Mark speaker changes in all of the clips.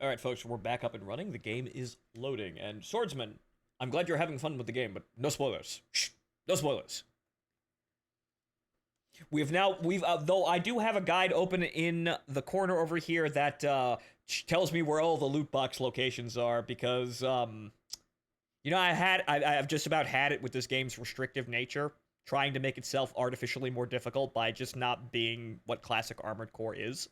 Speaker 1: Alright, folks, we're back up and running. The game is loading. And Swordsman, I'm glad you're having fun with the game, but no spoilers. Shh, no spoilers. Though I do have a guide open in the corner over here that tells me where all the loot box locations are because, I've just about had it with this game's restrictive nature, trying to make itself artificially more difficult by just not being what classic Armored Core is.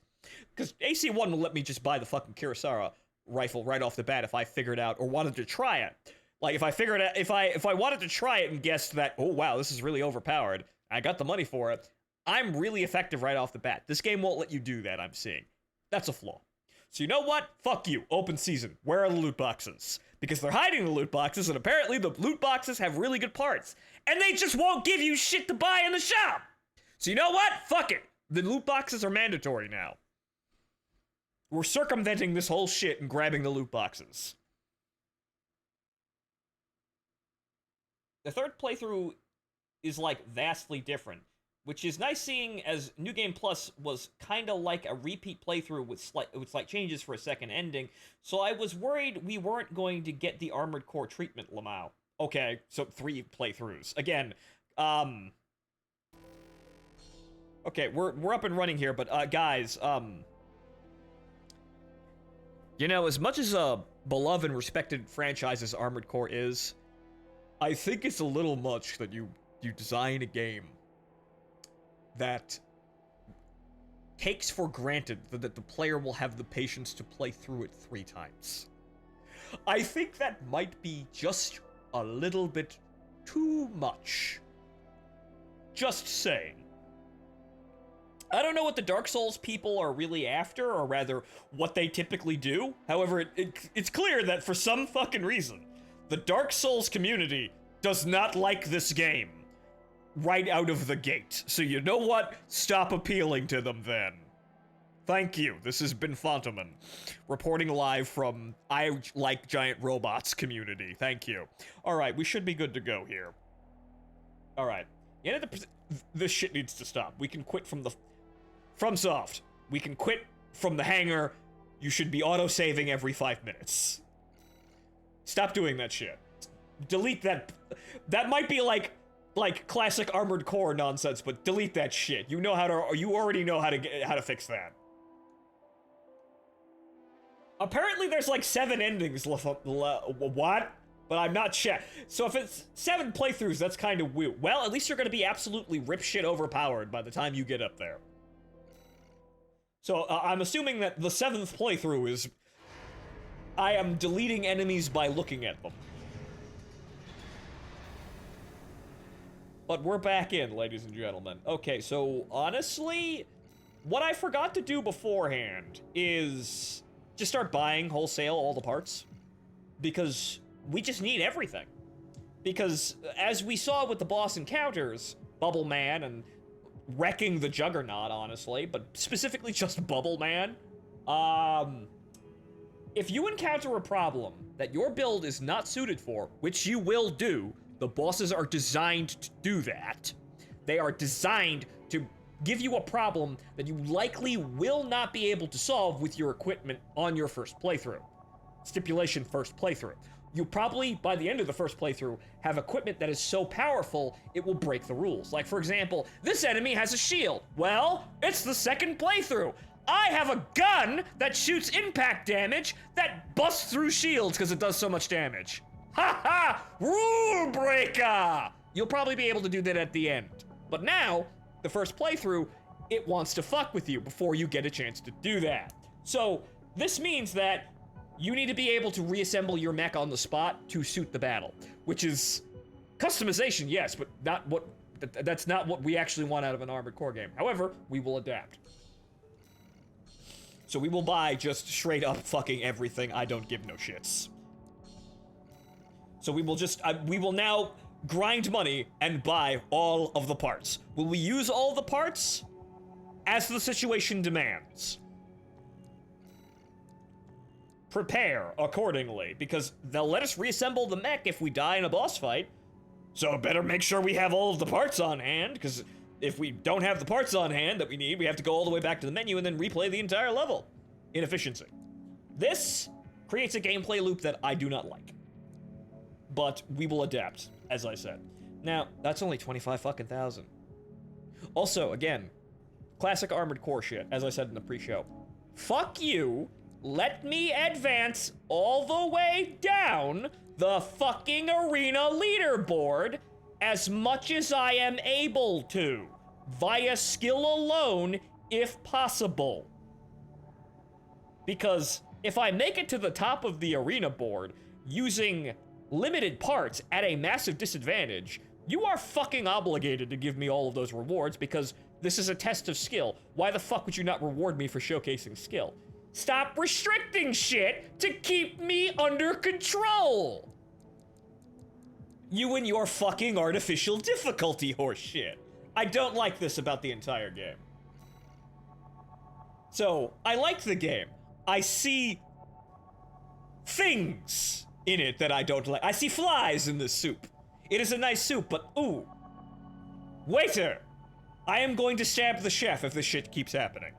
Speaker 1: Because AC1 will let me just buy the fucking Kurosawa rifle right off the bat if I figured out or wanted to try it. Like if I figured out if I wanted to try it and guessed that, oh wow, this is really overpowered, I got the money for it, I'm really effective right off the bat. This game won't let you do that, I'm seeing. That's a flaw. So you know what? Fuck you. Open season. Where are the loot boxes? Because they're hiding the loot boxes, and apparently the loot boxes have really good parts. And they just won't give you shit to buy in the shop! So you know what? Fuck it. The loot boxes are mandatory now. We're circumventing this whole shit and grabbing the loot boxes. The third playthrough is, like, vastly different, which is nice seeing as New Game Plus was kind of like a repeat playthrough with slight changes for a second ending, so I was worried we weren't going to get the Armored Core treatment, Lamau. Okay, so 3 playthroughs. Again, okay, we're up and running here, but, guys, you know, as much as a beloved and respected franchise as Armored Core is, I think it's a little much that you design a game that takes for granted that the player will have the patience to play through it 3 times. I think that might be just a little bit too much. Just saying. I don't know what the Dark Souls people are really after, or rather, what they typically do. However, it's clear that for some fucking reason, the Dark Souls community does not like this game right out of the gate. So you know what? Stop appealing to them then. Thank you. This has been Phontomen, reporting live from I Like Giant Robots community. Thank you. Alright, we should be good to go here. Alright. This shit needs to stop. We can quit from FromSoft. We can quit from the hangar. You should be auto-saving every 5 minutes. Stop doing that shit. Delete that. That might be like classic Armored Core nonsense, but delete that shit. You already know how to fix that. Apparently there's like 7 endings what? But I'm not sure. So if it's 7 playthroughs, that's kind of weird. Well, at least you're gonna be absolutely rip shit overpowered by the time you get up there. So I'm assuming that the 7th playthrough is I am deleting enemies by looking at them. But we're back in, ladies and gentlemen. Okay, so honestly, what I forgot to do beforehand is just start buying wholesale all the parts. Because we just need everything. Because as we saw with the boss encounters, Bubble Man and wrecking the Juggernaut, honestly, but specifically just Bubble Man, if you encounter a problem that your build is not suited for, which you will do, the bosses are designed to do that. They are designed to give you a problem that you likely will not be able to solve with your equipment on your first playthrough. Stipulation first playthrough. You probably, by the end of the first playthrough, have equipment that is so powerful, it will break the rules. Like, for example, this enemy has a shield. Well, it's the second playthrough. I have a gun that shoots impact damage that busts through shields because it does so much damage. Ha ha! Rule breaker! You'll probably be able to do that at the end. But now, the first playthrough, it wants to fuck with you before you get a chance to do that. So, this means that you need to be able to reassemble your mech on the spot to suit the battle, which is customization, yes, but that's not what we actually want out of an Armored Core game. However, we will adapt. So we will buy just straight up fucking everything. I don't give no shits. So we will now grind money and buy all of the parts. Will we use all the parts? As the situation demands. Prepare accordingly, because they'll let us reassemble the mech if we die in a boss fight. So better make sure we have all of the parts on hand, because if we don't have the parts on hand that we need, we have to go all the way back to the menu and then replay the entire level. Inefficiency. This creates a gameplay loop that I do not like. But we will adapt, as I said. Now, that's only 25 fucking thousand. Also, again, classic Armored Core shit, as I said in the pre-show. Fuck you, let me advance all the way down the fucking arena leaderboard as much as I am able to, via skill alone, if possible. Because if I make it to the top of the arena board using limited parts at a massive disadvantage, you are fucking obligated to give me all of those rewards because this is a test of skill. Why the fuck would you not reward me for showcasing skill? Stop restricting shit to keep me under control! You and your fucking artificial difficulty horse shit. I don't like this about the entire game. So, I like the game. I see things in it that I don't like. I see flies in this soup. It is a nice soup, but ooh. Waiter! I am going to stab the chef if this shit keeps happening.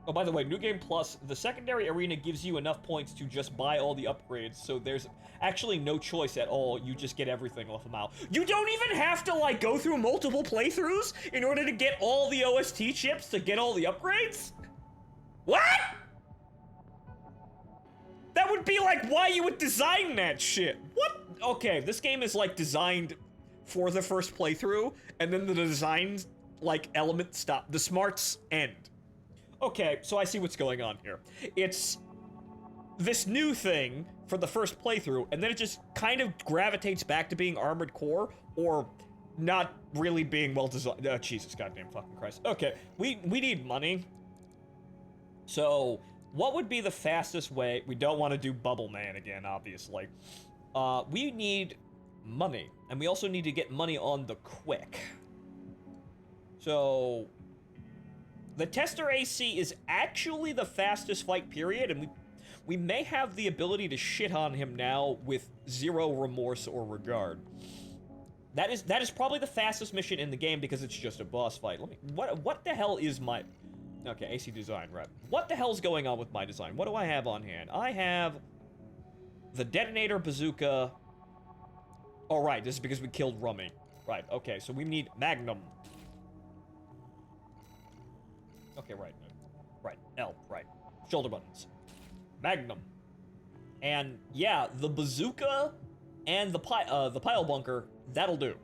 Speaker 1: Oh, by the way, New Game Plus, the secondary arena gives you enough points to just buy all the upgrades, so there's actually no choice at all. You just get everything off them out. You don't even have to, like, go through multiple playthroughs in order to get all the OST chips to get all the upgrades? What? That would be, like, why you would design that shit. What? Okay, this game is, like, designed for the first playthrough, and then the design, like, element stop. The smarts end. Okay, so I see what's going on here. It's this new thing for the first playthrough, and then it just kind of gravitates back to being Armored Core, or not really being well designed. Oh, Jesus goddamn fucking Christ. Okay, we need money. So, what would be the fastest way? We don't want to do Bubble Man again, obviously. We need money, and we also need to get money on the quick. So, the Tester AC is actually the fastest fight period, and we may have the ability to shit on him now with zero remorse or regard. That is probably the fastest mission in the game because it's just a boss fight. What the hell is my... Okay, AC design, right. What the hell's going on with my design? What do I have on hand? I have the detonator bazooka. Oh, right, this is because we killed Rummy. Right, okay, so we need Magnum. Okay, right. Right, L, right. Shoulder buttons. Magnum. And, yeah, the bazooka and the pile bunker, that'll do.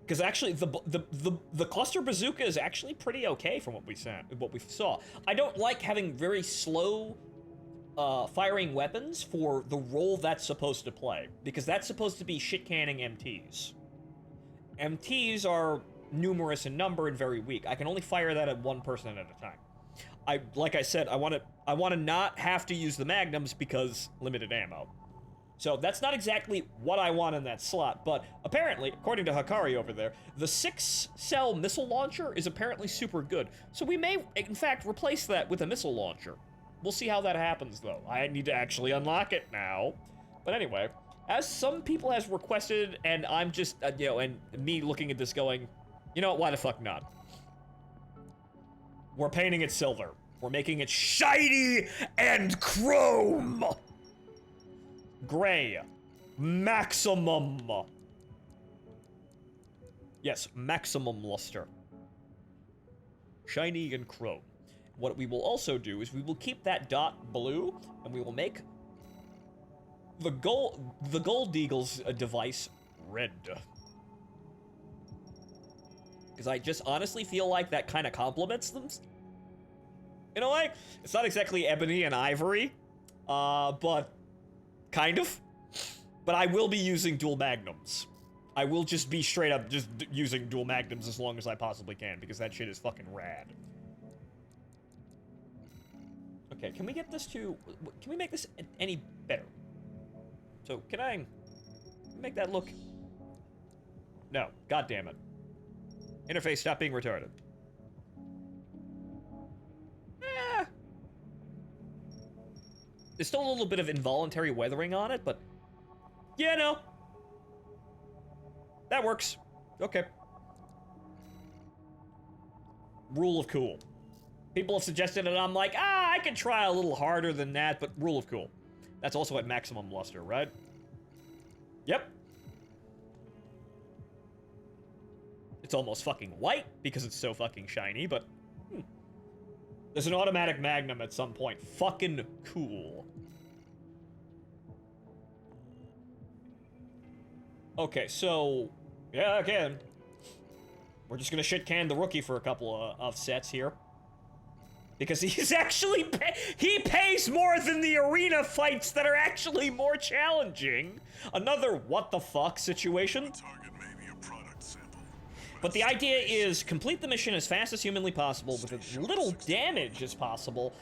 Speaker 1: Because actually, the cluster bazooka is actually pretty okay from what we saw. I don't like having very slow firing weapons for the role that's supposed to play, because that's supposed to be shit canning MTs. MTs are numerous in number and very weak. I can only fire that at one person at a time. Like I said, I want to not have to use the magnums because limited ammo. So that's not exactly what I want in that slot, but apparently, according to Hakari over there, the 6-cell missile launcher is apparently super good. So we may, in fact, replace that with a missile launcher. We'll see how that happens, though. I need to actually unlock it now. But anyway, as some people has requested, and I'm just, and me looking at this going, you know what, why the fuck not? We're painting it silver. We're making it shiny and chrome! Gray. Maximum. Yes, maximum luster. Shiny and chrome. What we will also do is we will keep that dot blue, and we will make the Gold Eagle's device red. Because I just honestly feel like that kind of complements them. You know, like, it's not exactly ebony and ivory, but kind of. But I will be using dual magnums. I will just be straight up just using dual magnums as long as I possibly can, because that shit is fucking rad. Okay, can we get this to... Can we make this any better? So, can I make that look... No, god damn it. Interface, stop being retarded. There's still a little bit of involuntary weathering on it, but... Yeah, no. That works. Okay. Rule of cool. People have suggested it, and I'm like, I could try a little harder than that, but rule of cool. That's also at maximum luster, right? Yep. It's almost fucking white because it's so fucking shiny, but there's an automatic magnum at some point. Fucking cool. Okay, so yeah, again, we're just gonna shit can the rookie for a couple of sets here. Because he's actually, he pays more than the arena fights that are actually more challenging. Another what the fuck situation. But the idea is complete the mission as fast as humanly possible with as little damage as possible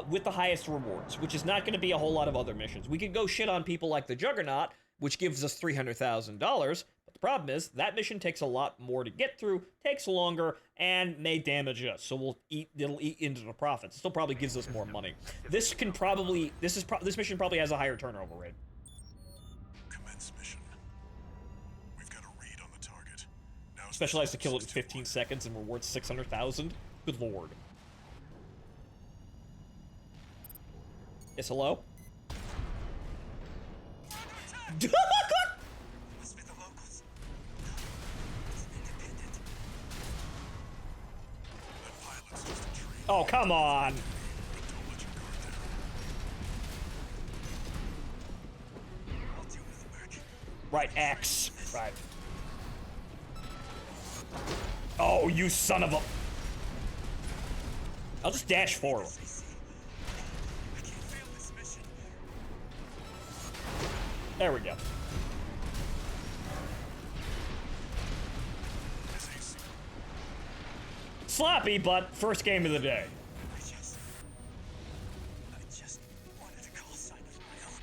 Speaker 1: with the highest rewards, which is not going to be a whole lot of other missions. We could go shit on people like the Juggernaut, which gives us $300,000. But the problem is that mission takes a lot more to get through, takes longer, and may damage us. So it'll eat into the profits. It still probably gives us more money. This mission probably has a higher turnover rate.
Speaker 2: Commence mission. We've got a read on the target. Now
Speaker 1: Specialized to kill it in 15 seconds and rewards 600,000. Good lord. Yes, hello? Oh, come on! Right, X. Right. Oh, you son of a... I'll just dash forward. There we go. Sloppy, but first game of the day.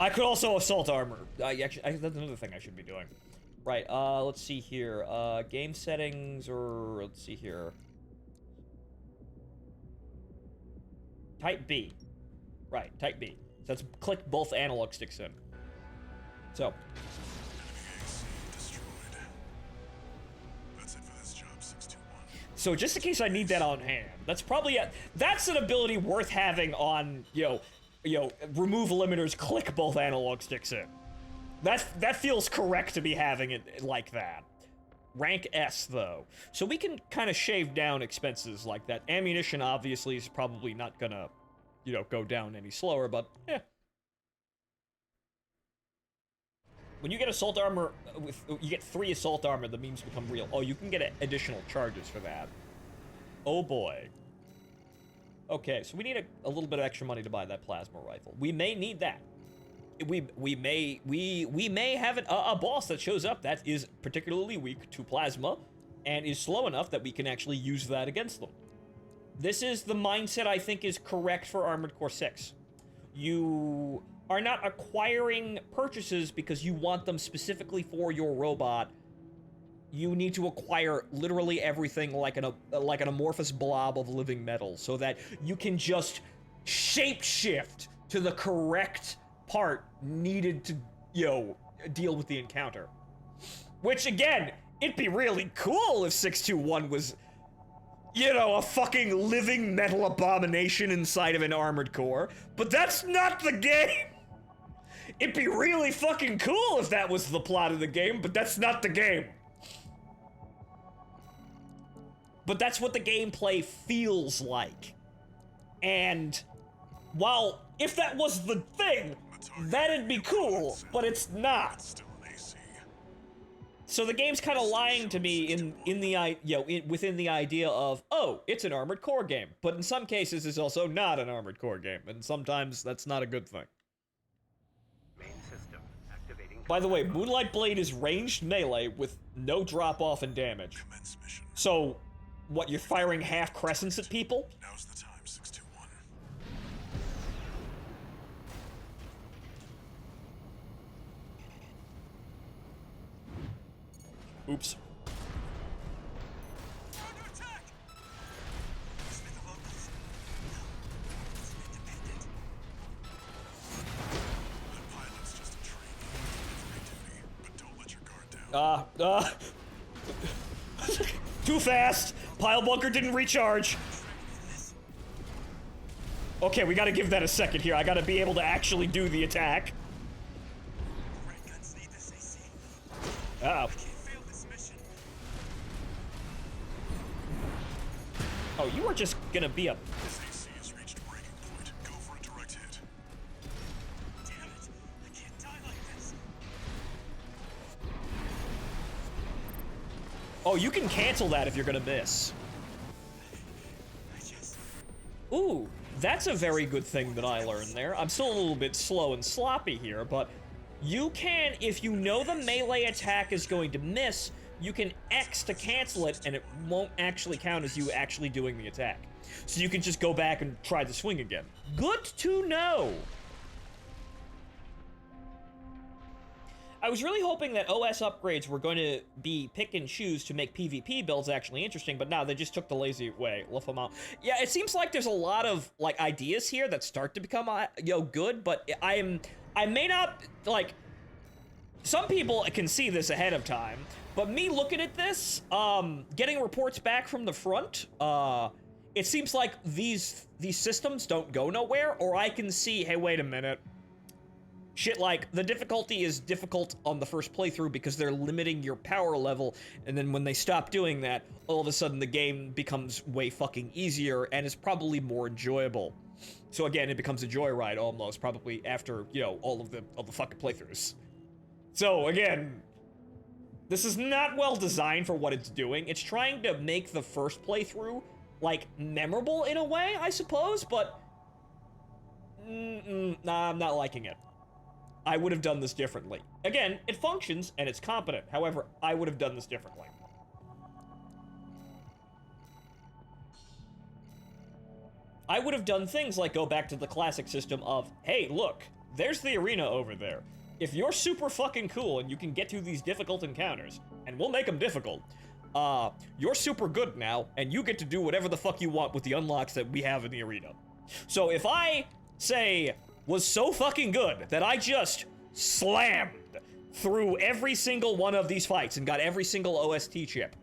Speaker 1: I could also assault armor. Actually, that's another thing I should be doing. Right, let's see here. Game settings, or let's see here. Type B. Right, type B. So let's click both analog sticks in. So. So just in case I need that on hand, that's probably that's an ability worth having on, remove limiters, click both analog sticks in. That feels correct to be having it like that. Rank S, though. So we can kind of shave down expenses like that. Ammunition, obviously, is probably not gonna, go down any slower, but, yeah. When you get assault armor, you get 3 assault armor, the memes become real. Oh, you can get additional charges for that. Oh boy. Okay, so we need a little bit of extra money to buy that plasma rifle. We may need that. We may have a boss that shows up that is particularly weak to plasma and is slow enough that we can actually use that against them. This is the mindset I think is correct for Armored Core 6. You are not acquiring purchases because you want them specifically for your robot. You need to acquire literally everything like an amorphous blob of living metal so that you can just shapeshift to the correct part needed to, deal with the encounter. Which, again, it'd be really cool if 621 was, a fucking living metal abomination inside of an Armored Core, but that's not the game! It'd be really fucking cool if that was the plot of the game, but that's not the game. But that's what the gameplay feels like. And while, if that was the thing, that'd be cool, but it's not. So the game's kind of lying to me within the idea of, oh, it's an Armored Core game, but in some cases it's also not an Armored Core game, and sometimes that's not a good thing. By the way, Moonlight Blade is ranged melee with no drop-off in damage. So, what, you're firing half crescents at people?
Speaker 2: Now's the time, 621.
Speaker 1: Oops. Too fast! Pile bunker didn't recharge! Okay, we gotta give that a second here. I gotta be able to actually do the attack.
Speaker 3: Ray guns need this AC.
Speaker 1: Uh-oh.
Speaker 3: I can't fail this mission.
Speaker 1: Oh, you are just gonna be a...
Speaker 2: This AC has reached breaking point. Go for a direct hit.
Speaker 3: Damn it! I can't die like this.
Speaker 1: Oh, you can cancel that if you're gonna miss.
Speaker 3: I just...
Speaker 1: Ooh, that's a very good thing that I learned there. I'm still a little bit slow and sloppy here, but you can, if you know the melee attack is going to miss, you can X to cancel it, and it won't actually count as you actually doing the attack. So you can just go back and try the swing again. Good to know! I was really hoping that OS upgrades were going to be pick and choose to make PvP builds actually interesting, but no, they just took the lazy way. Left them out. Yeah, it seems like there's a lot of, like, ideas here that start to become, good, but I may not, like, some people can see this ahead of time, but me looking at this, getting reports back from the front, it seems like these systems don't go nowhere, or I can see, hey, wait a minute. Shit like, the difficulty is difficult on the first playthrough because they're limiting your power level, and then when they stop doing that, all of a sudden the game becomes way fucking easier and is probably more enjoyable. So again, it becomes a joyride almost, probably after, you know, all of the fucking playthroughs. So again, this is not well designed for what it's doing. It's trying to make the first playthrough, like, memorable in a way, I suppose, but... nah, I'm not liking it. I would have done this differently. Again, it functions and it's competent. However, I would have done this differently. I would have done things like go back to the classic system of, hey, look, there's the arena over there. If you're super fucking cool and you can get through these difficult encounters, and we'll make them difficult, you're super good now, and you get to do whatever the fuck you want with the unlocks that we have in the arena. So if I, say, was so fucking good that I just slammed through every single one of these fights and got every single OST chip,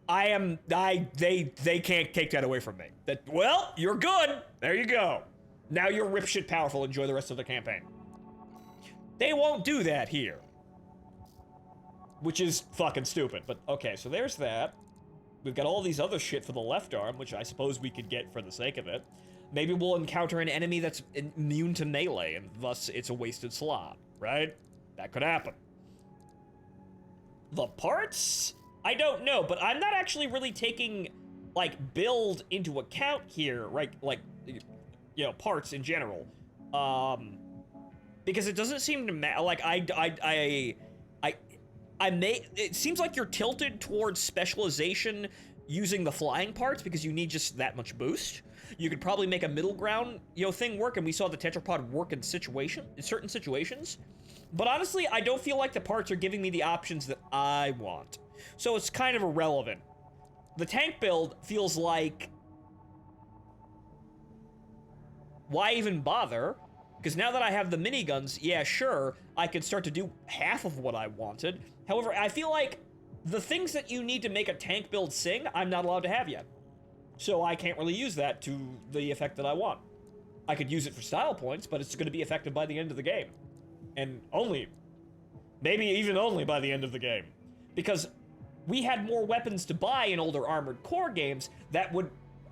Speaker 1: they can't take that away from me. That, well, you're good. There you go. Now you're ripshit powerful. Enjoy the rest of the campaign. They won't do that here. Which is fucking stupid, but okay, so there's that. We've got all these other shit for the left arm, which I suppose we could get for the sake of it. Maybe we'll encounter an enemy that's immune to melee, and thus it's a wasted slot, right? That could happen. The parts? I don't know, but I'm not actually really taking, like, build into account here, right? Like, you know, parts in general. Because it doesn't seem to matter, like, it seems like you're tilted towards specialization using the flying parts because you need just that much boost. You could probably make a middle ground, you know, thing work, and we saw the tetrapod work in certain situations. But honestly, I don't feel like the parts are giving me the options that I want. So it's kind of irrelevant. The tank build feels like, why even bother? Because now that I have the miniguns, yeah, sure, I could start to do half of what I wanted. However, I feel like the things that you need to make a tank build sing, I'm not allowed to have yet. So I can't really use that to the effect that I want. I could use it for style points, but it's going to be effective by the end of the game. And maybe even only by the end of the game. Because we had more weapons to buy in older Armored Core games that would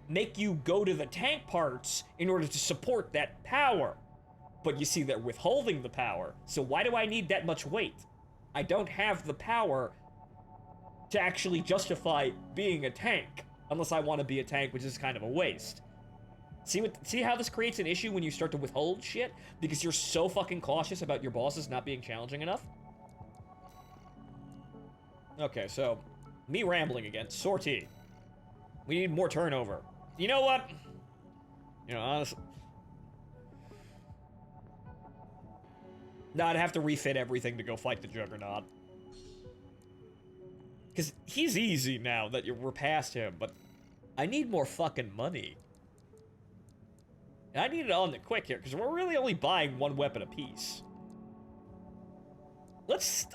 Speaker 1: make you go to the tank parts in order to support that power. But you see, they're withholding the power, so why do I need that much weight? I don't have the power to actually justify being a tank, unless I want to be a tank, which is kind of a waste. See how this creates an issue when you start to withhold shit? Because you're so fucking cautious about your bosses not being challenging enough? Okay, so, me rambling again. Sortie. We need more turnover. You know what? You know, honestly... No, I'd have to refit everything to go fight the Juggernaut. Because he's easy now that we're past him, but I need more fucking money. And I need it on the quick here, because we're really only buying one weapon apiece.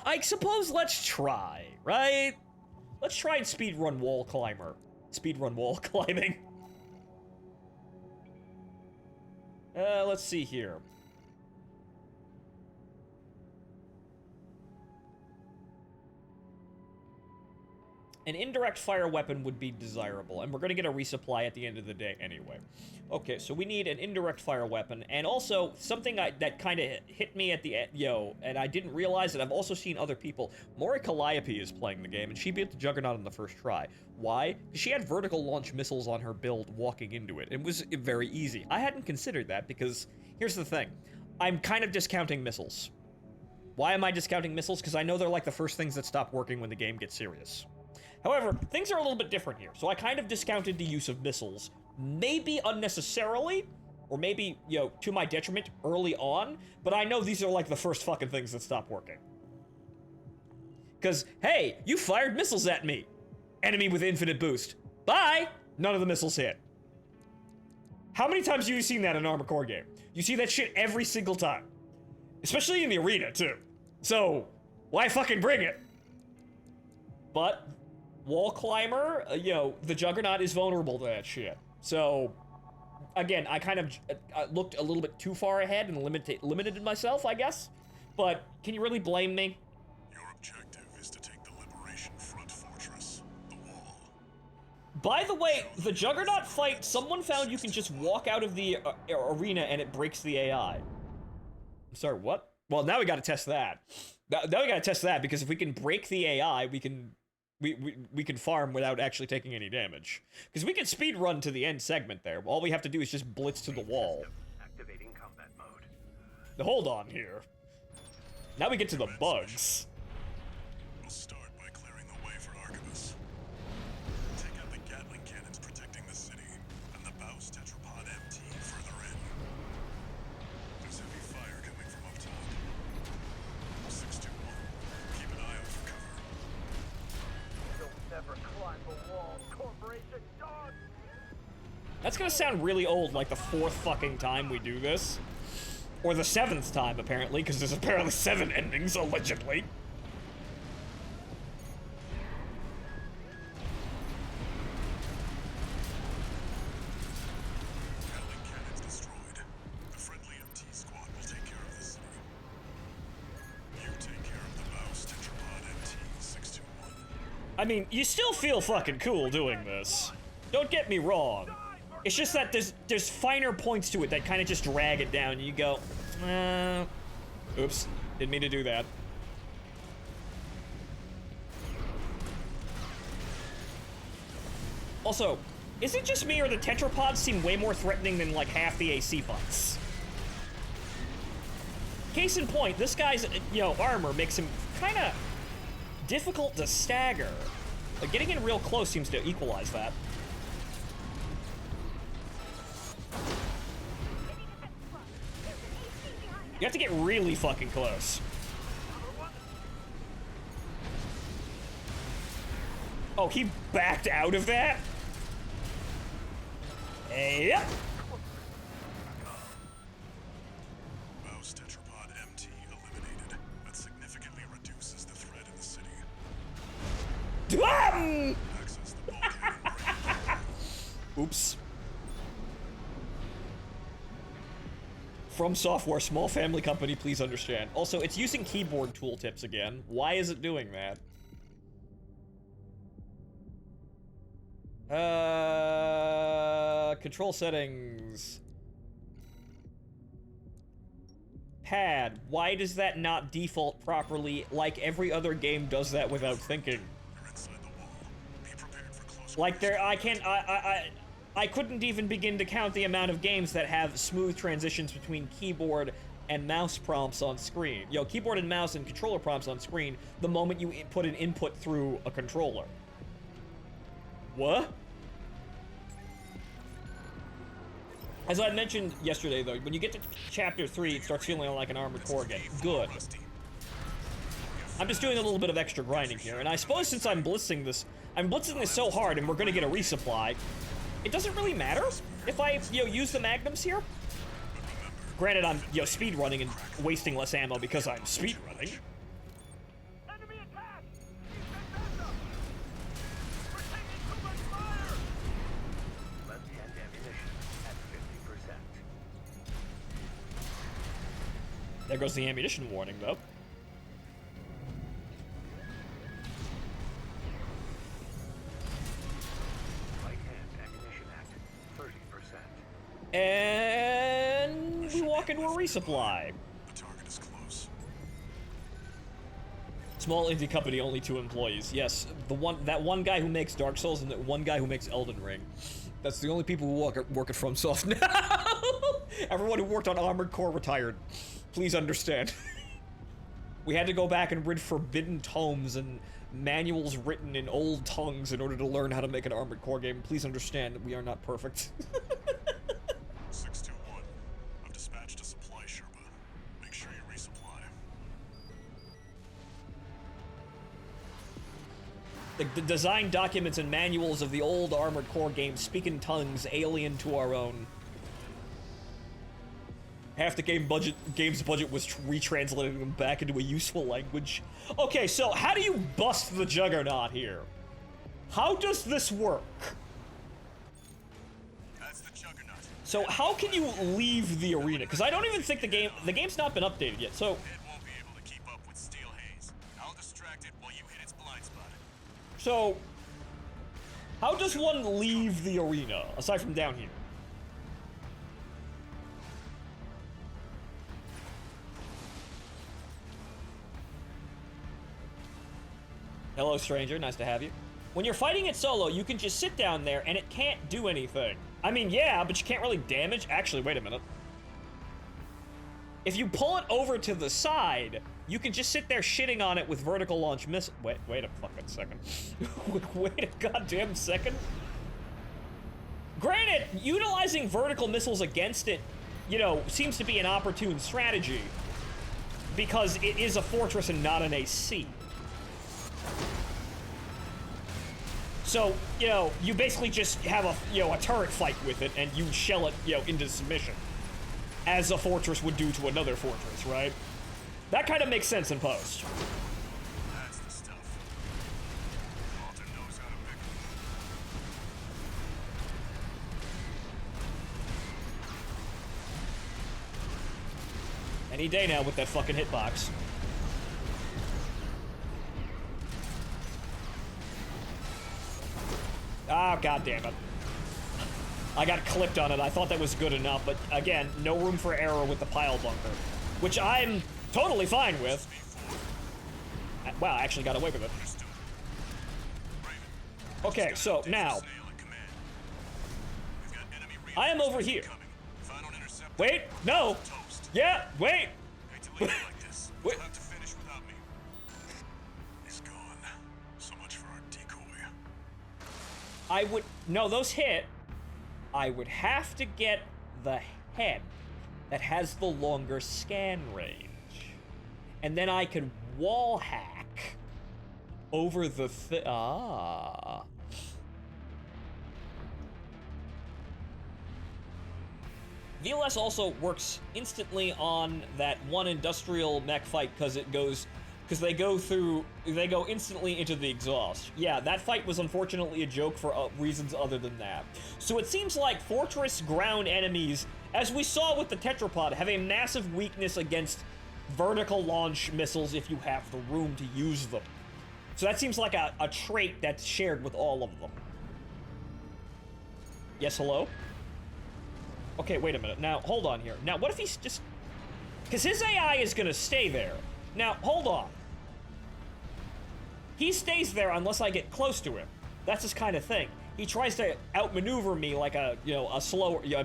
Speaker 1: I suppose let's try, right? Let's try and speedrun wall climber. Speedrun wall climbing. Let's see here. An indirect fire weapon would be desirable, and we're gonna get a resupply at the end of the day anyway. Okay, so we need an indirect fire weapon, and also something that kind of hit me at the end, and I didn't realize that I've also seen other people. Mori Calliope is playing the game, and she beat the Juggernaut on the first try. Why? Because she had vertical launch missiles on her build walking into it. It was very easy. I hadn't considered that because, here's the thing. I'm kind of discounting missiles. Why am I discounting missiles? Because I know they're like the first things that stop working when the game gets serious. However, things are a little bit different here, so I kind of discounted the use of missiles. Maybe unnecessarily, or maybe, to my detriment early on, but I know these are like the first fucking things that stop working. Because, hey, you fired missiles at me. Enemy with infinite boost. Bye! None of the missiles hit. How many times have you seen that in an Armored Core game? You see that shit every single time. Especially in the arena, too. So, why fucking bring it? But, Wall Climber, the Juggernaut is vulnerable to that shit. So, again, I kind of looked a little bit too far ahead and limited myself, I guess. But, can you really blame me?
Speaker 2: Your objective is to take the Liberation Front Fortress, the Wall.
Speaker 1: By the way, the Juggernaut fight, someone found you can just walk out of the arena and it breaks the AI. I'm sorry, what? Well, now we gotta test that. Now we gotta test that, because if we can break the AI, we can farm without actually taking any damage. Because we can speed run to the end segment there. All we have to do is just blitz to the wall.
Speaker 3: Activating combat mode.
Speaker 1: Now, hold on here. Now we get to the bugs.
Speaker 2: We'll start by clearing the way for Archivus. Take out the Gatling cannons protecting the city, and the Baus Tetrapod MT further in. There's heavy fire coming from up top. 621, keep an eye out for cover.
Speaker 3: You'll never climb the wall, Corporation dog!
Speaker 1: That's gonna sound really old, like the 4th fucking time we do this. Or the 7th time, apparently, because there's apparently 7 endings, allegedly.
Speaker 2: Gatling cannons destroyed. The friendly MT squad will take care of the city. You take care of the Baus Tetrapod MT 621.
Speaker 1: I mean, you still feel fucking cool doing this. Don't get me wrong. It's just that there's finer points to it that kind of just drag it down, and you go, oops, didn't mean to do that. Also, is it just me or the tetrapods seem way more threatening than like half the AC bots? Case in point, this guy's, armor makes him kind of difficult to stagger. But getting in real close seems to equalize that. You have to get really fucking close. Oh, he backed out of that? Yep.
Speaker 2: Baus Tetrapod MT eliminated. That significantly reduces the threat in the city. Access the bulkhead.
Speaker 1: Oops. From Software, small family company, please understand. Also, it's using keyboard tooltips again. Why is it doing that? Control settings. Pad. Why does that not default properly like every other game does that without thinking?
Speaker 2: You're inside the wall. Be prepared for close
Speaker 1: Like I couldn't even begin to count the amount of games that have smooth transitions between keyboard and mouse prompts on screen. Keyboard and mouse and controller prompts on screen the moment you put an input through a controller. What? As I mentioned yesterday, though, when you get to Chapter 3, it starts feeling like an Armored Core game. Good. I'm just doing a little bit of extra grinding here, and I suppose since I'm blitzing this so hard and we're gonna get a resupply, it doesn't really matter if I, use the magnums here. Granted, I'm, speed running and wasting less ammo because I'm speed running.
Speaker 3: Enemy attack! Defend us! We're taking too much fire! Left-hand ammunition at 50%.
Speaker 1: There goes the ammunition warning, though.
Speaker 3: Right-hand ammunition act, 30%.
Speaker 1: And we walk into a resupply.
Speaker 2: The target is close.
Speaker 1: Small indie company, only 2 employees. Yes, that one guy who makes Dark Souls and that one guy who makes Elden Ring. That's the only people who work at FromSoft now. Everyone who worked on Armored Core retired. Please understand. We had to go back and read forbidden tomes and manuals written in old tongues in order to learn how to make an Armored Core game. Please understand that we are not perfect.
Speaker 2: 621. I've dispatched a supply Sherpa. Make sure you resupply.
Speaker 1: The design documents and manuals of the old Armored Core games speak in tongues alien to our own. Half the game's budget was retranslating them back into a useful language. Okay, so how do you bust the Juggernaut here? How does this work?
Speaker 2: That's the Juggernaut.
Speaker 1: So how can you leave the arena? Because I don't even think the game's not been updated yet. So
Speaker 2: It won't be able to keep up with Steel Haze. I'll distract it while you hit its blind spot.
Speaker 1: So how does one leave the arena aside from down here? Hello, stranger. Nice to have you. When you're fighting it solo, you can just sit down there and it can't do anything. I mean, yeah, but you can't really damage. Actually, wait a minute. If you pull it over to the side, you can just sit there shitting on it with vertical launch missile. Wait a fucking second. Wait a goddamn second. Granted, utilizing vertical missiles against it, you know, seems to be an opportune strategy because it is a fortress and not an AC. So, you know, you basically just have a turret fight with it and you shell it, into submission. As a fortress would do to another fortress, right? That kind of makes sense in post.
Speaker 2: That's the stuff. Walter knows how to pick them.
Speaker 1: Any day now with that fucking hitbox. Ah, god damn it. I got clipped on it. I thought that was good enough, but again, no room for error with the pile bunker, which I'm totally fine with. Wow, I actually got away with it. Okay, so now I am over here. Wait, no. Yeah, wait. Wait. No, those hit. I would have to get the head that has the longer scan range. And then I could wall hack over the VLS also works instantly on that one industrial mech fight because they go instantly into the exhaust. Yeah, that fight was unfortunately a joke for reasons other than that. So it seems like fortress ground enemies, as we saw with the tetrapod, have a massive weakness against vertical launch missiles if you have the room to use them. So that seems like a trait that's shared with all of them. Yes, hello? Okay, wait a minute. Now, hold on here. Now, what if he's just... Because his AI is going to stay there. Now, hold on. He stays there unless I get close to him. That's his kind of thing. He tries to outmaneuver me like a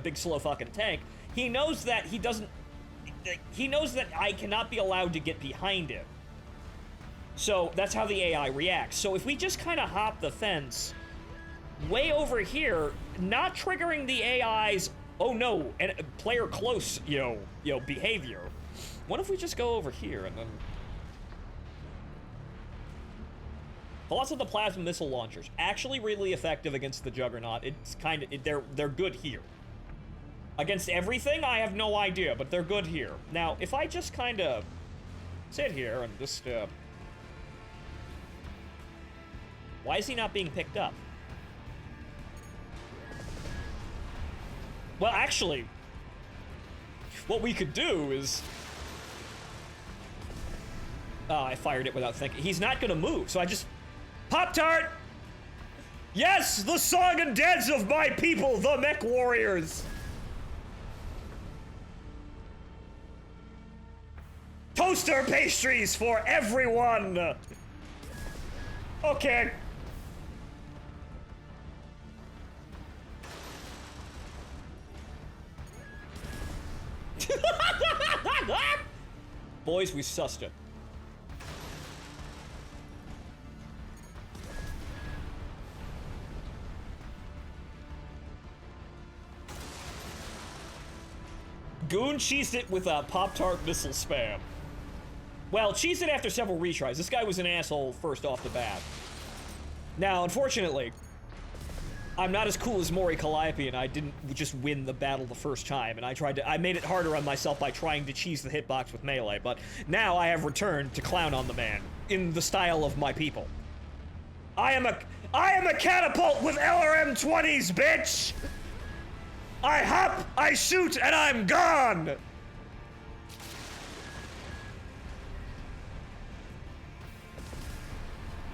Speaker 1: big slow fucking tank. He knows that he knows that I cannot be allowed to get behind him. So that's how the AI reacts. So if we just kind of hop the fence way over here, not triggering the AI's oh no, and player close, behavior. What if we just go over here and then... Lots of the plasma missile launchers actually really effective against the Juggernaut. It's kind of they're good here. Against everything, I have no idea, but they're good here. Now, if I just kind of sit here and just why is he not being picked up? Well, actually, what we could do is Oh, I fired it without thinking. He's not gonna move, so I just... Pop-Tart! Yes, the song and dance of my people, the Mech Warriors! Toaster pastries for everyone! Okay. Boys, we sussed it. Goon cheesed it with a Pop-Tart missile spam. Well, cheesed it after several retries. This guy was an asshole first off the bat. Now, unfortunately, I'm not as cool as Mori Calliope, and I didn't just win the battle the first time, and I made it harder on myself by trying to cheese the hitbox with melee, but now I have returned to clown on the man, in the style of my people. I am a catapult with LRM-20s, bitch! I hop, I shoot, and I'm gone!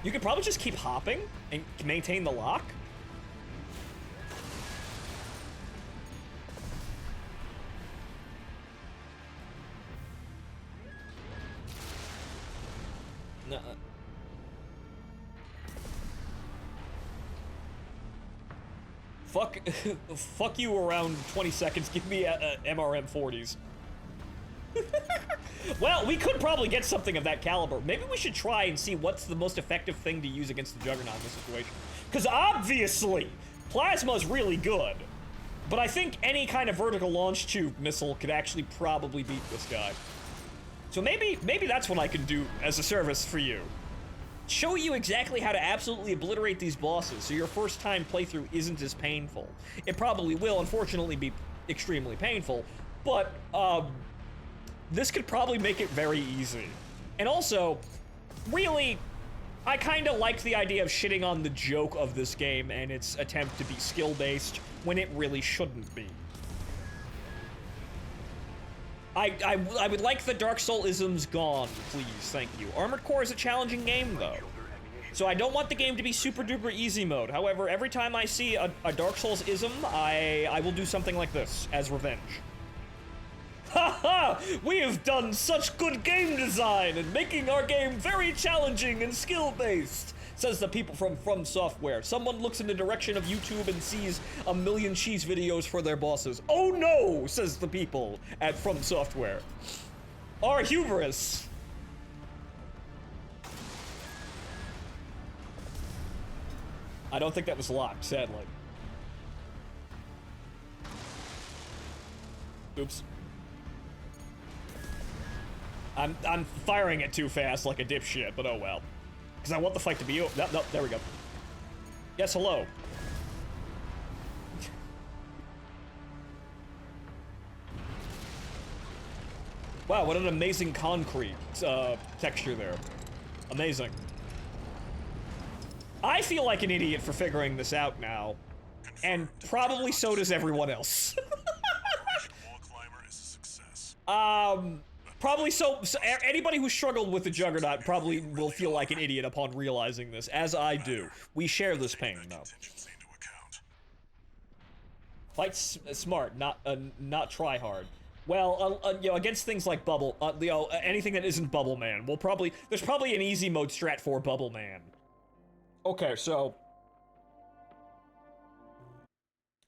Speaker 1: You could probably just keep hopping and maintain the lock. No. Fuck you around 20 seconds. Give me MRM 40s. Well, we could probably get something of that caliber. Maybe we should try and see what's the most effective thing to use against the Juggernaut in this situation. Because obviously, Plasma's really good. But I think any kind of vertical launch tube missile could actually probably beat this guy. So maybe that's what I can do as a service for you. Show you exactly how to absolutely obliterate these bosses so your first time playthrough isn't as painful. It probably will, unfortunately, be extremely painful, but, this could probably make it very easy. And also, really, I kinda like the idea of shitting on the joke of this game and its attempt to be skill-based when it really shouldn't be. I would like the Dark Soul-isms gone, please, thank you. Armored Core is a challenging game, though. So I don't want the game to be super-duper easy mode. However, every time I see a Dark Souls-ism, I will do something like this, as revenge. Ha ha! We have done such good game design and making our game very challenging and skill-based, says the people from Software. Someone looks in the direction of YouTube and sees a million cheese videos for their bosses. Oh no, says the people at From Software. Our hubris. I don't think that was locked, sadly. Oops. I'm firing it too fast like a dipshit, but oh well. Because I want the fight to be over. No, there we go. Yes, hello. Wow, what an amazing concrete texture there. Amazing. I feel like an idiot for figuring this out now. And probably so does everyone else. Probably so anybody who struggled with the Juggernaut probably will feel like an idiot upon realizing this, as I do. We share this pain, though. Fight smart, not try hard. Well, you know, against things like Bubble, you know, anything that isn't Bubble Man, there's probably an easy mode strat for Bubble Man. Okay, so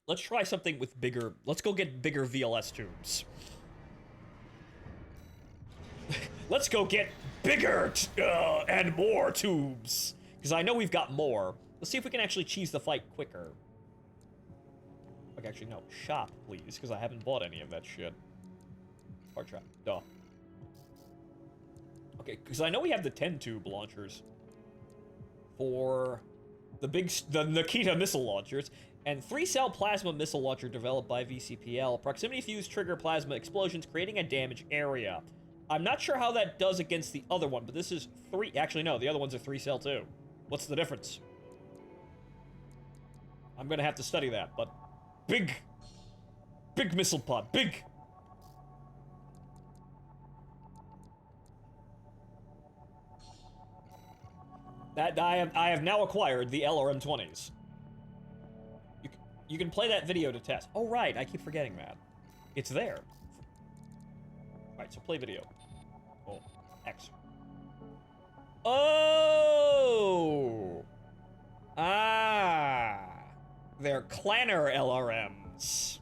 Speaker 1: let's try something with bigger. Let's go get bigger VLS tubes. Let's go get bigger and more tubes, because I know we've got more. Let's see if we can actually cheese the fight quicker. Okay, actually, no. Shop, please, because I haven't bought any of that shit. Bar trap. Duh. Okay, because I know we have the 10-tube launchers for the Nikita missile launchers, and 3-cell plasma missile launcher developed by VCPL. Proximity fuse trigger plasma explosions, creating a damage area. I'm not sure how that does against the other one, but this is 3. Actually, no, the other one's a 3-cell too. What's the difference? I'm gonna have to study that, but big missile pod, big. That I have now acquired the LRM-20s. You can play that video to test. Oh, right, I keep forgetting that. It's there. Alright, so play video. Oh, X. Oh! Ah! They're Clanner LRMs.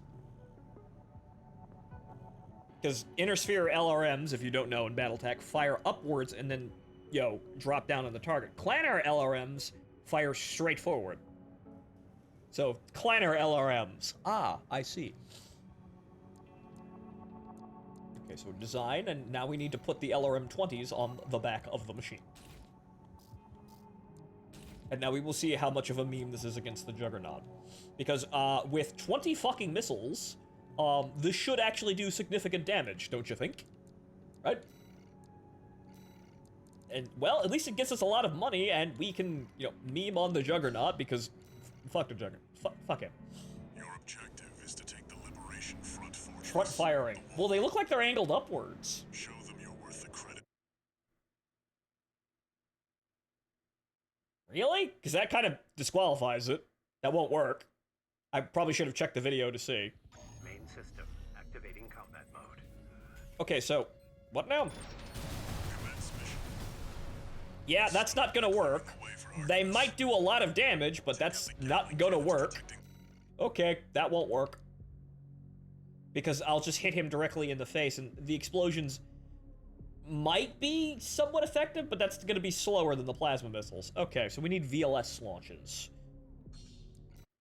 Speaker 1: Because Inner Sphere LRMs, if you don't know in Battletech, fire upwards and then, drop down on the target. Clanner LRMs fire straight forward. So, Clanner LRMs. Ah, I see. Okay, so design, and now we need to put the LRM-20s on the back of the machine. And now we will see how much of a meme this is against the Juggernaut. Because, with 20 fucking missiles, this should actually do significant damage, don't you think? Right? And, well, at least it gets us a lot of money, and we can, meme on the Juggernaut, because fuck the Juggernaut. Fuck him.
Speaker 2: Your objective is to take the Liberation Front fortress.
Speaker 1: Front firing. Well, they look like they're angled upwards.
Speaker 2: Show them you're worth the credit.
Speaker 1: Really? Because that kind of disqualifies it. That won't work. I probably should have checked the video to see.
Speaker 3: Main system activating combat mode.
Speaker 1: Okay, so, what now?
Speaker 2: Commence mission.
Speaker 1: Yeah, that's not gonna work. They might do a lot of damage, but that's not gonna work. Okay, that won't work. Because I'll just hit him directly in the face, and the explosions might be somewhat effective, but that's gonna be slower than the plasma missiles. Okay, so we need VLS launches.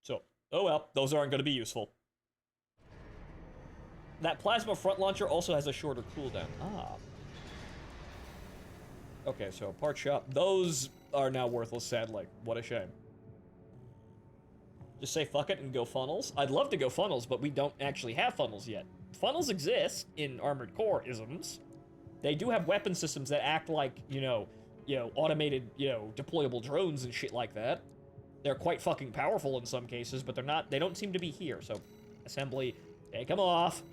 Speaker 1: So, oh well, those aren't gonna be useful. That plasma front launcher also has a shorter cooldown. Ah. Okay, so part shop. Those are now worthless, sadly. What a shame. Just say fuck it and go funnels. I'd love to go funnels, but we don't actually have funnels yet. Funnels exist in Armored Core isms. They do have weapon systems that act like, automated, deployable drones and shit like that. They're quite fucking powerful in some cases, but they don't seem to be here, so assembly, take them off.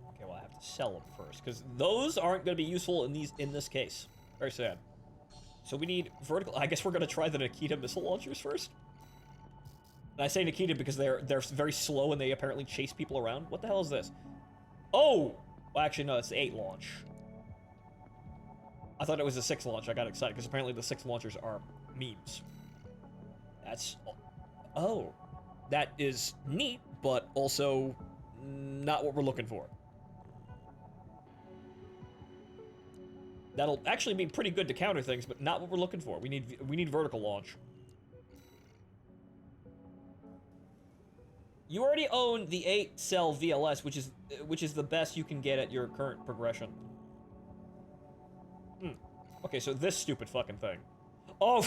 Speaker 1: Okay, well, I have to sell them first, because those aren't going to be useful in this case. Very sad. So we need vertical. I guess we're going to try the Nikita missile launchers first. And I say Nikita because they're very slow and they apparently chase people around. What the hell is this? Oh! Well, actually, no, it's the 8 launch. I thought it was the 6 launch. I got excited because apparently the 6 launchers are memes. That's... Oh. That is neat, but also not what we're looking for. That'll actually be pretty good to counter things, but not what we're looking for. We need vertical launch. You already own the 8-cell VLS, which is the best you can get at your current progression. Okay, so this stupid fucking thing. Oh,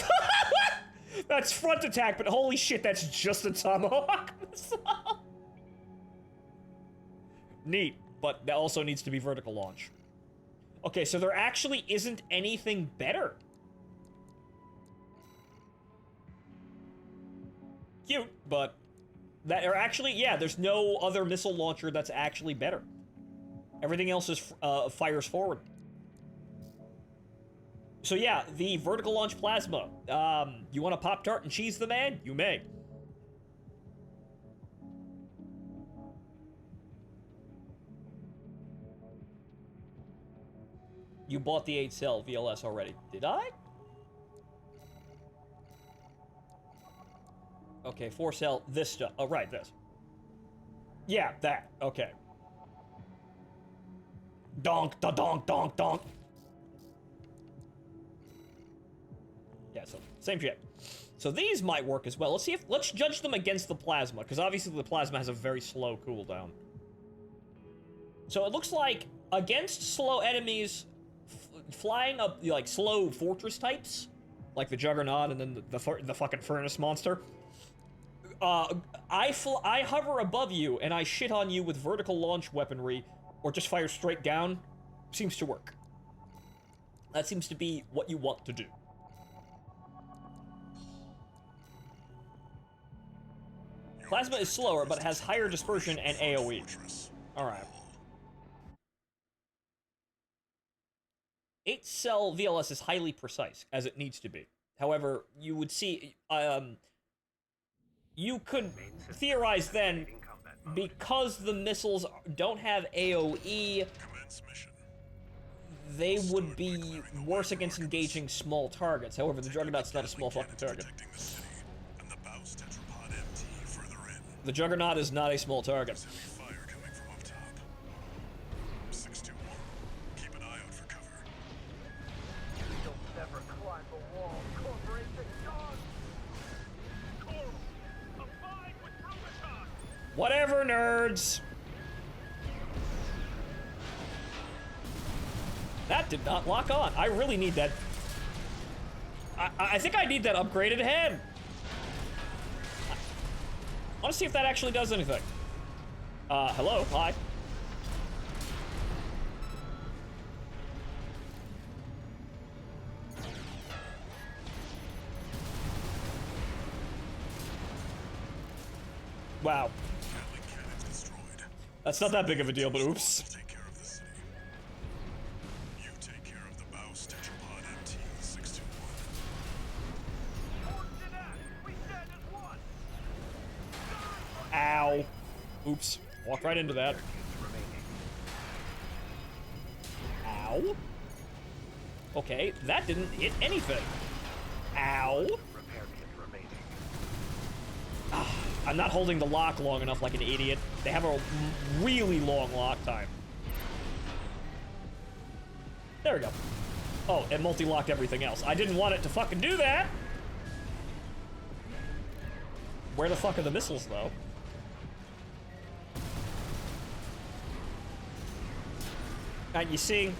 Speaker 1: that's front attack, but holy shit, that's just a Tomahawk missile. Neat, but that also needs to be vertical launch. Okay, so there actually isn't anything better. Cute, but... there's no other missile launcher that's actually better. Everything else is fires forward. So yeah, the vertical launch plasma. You want a Pop-Tart and cheese the man? You may. You bought the 8-cell VLS already. Did I? Okay, 4-cell, this stuff. Oh, right, this. Yeah, that. Okay. Donk, da donk, donk, donk. Yeah, so, same shit. So these might work as well. Let's judge them against the plasma, because obviously the plasma has a very slow cooldown. So it looks like, against slow enemies, flying up, like, slow fortress types, like the Juggernaut and then the fucking Furnace Monster, I hover above you and I shit on you with vertical launch weaponry, or just fire straight down, seems to work. That seems to be what you want to do. Plasma is slower, but has higher dispersion and AoE. Alright. 8-cell VLS is highly precise, as it needs to be. However, you would see, you could theorize then, because the missiles don't have AoE, they would be worse against engaging small targets. However, the Juggernaut's not a small fucking target. The Juggernaut is not a small target.
Speaker 3: You'll never climb the wall, corporation dog! Coral, abide with Rubicon!
Speaker 1: Whatever, nerds! That did not lock on. I really need that. I think I need that upgraded head. I want to see if that actually does anything. Hello? Hi. Wow. That's not that big of a deal, but oops.
Speaker 2: Take care of the city. You take care of the Baus Tetrapod MT-621.
Speaker 3: We stand as one!
Speaker 1: Ow. Oops. Walked right into that. Ow. Okay, that didn't hit anything. Ow.
Speaker 3: Repair kit remaining.
Speaker 1: I'm not holding the lock long enough like an idiot. They have a really long lock time. There we go. Oh, it multi-locked everything else. I didn't want it to fucking do that! Where the fuck are the missiles, though? You see?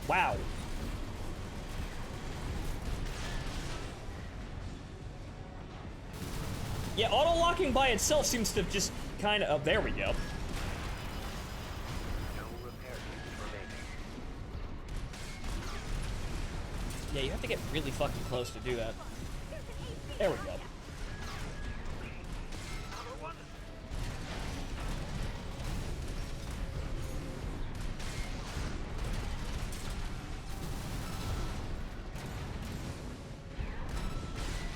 Speaker 1: Wow. Yeah, auto-locking by itself seems to just kind of... Oh, there we go.
Speaker 3: No repair kits remaining.
Speaker 1: Yeah, you have to get really fucking close to do that. There we go.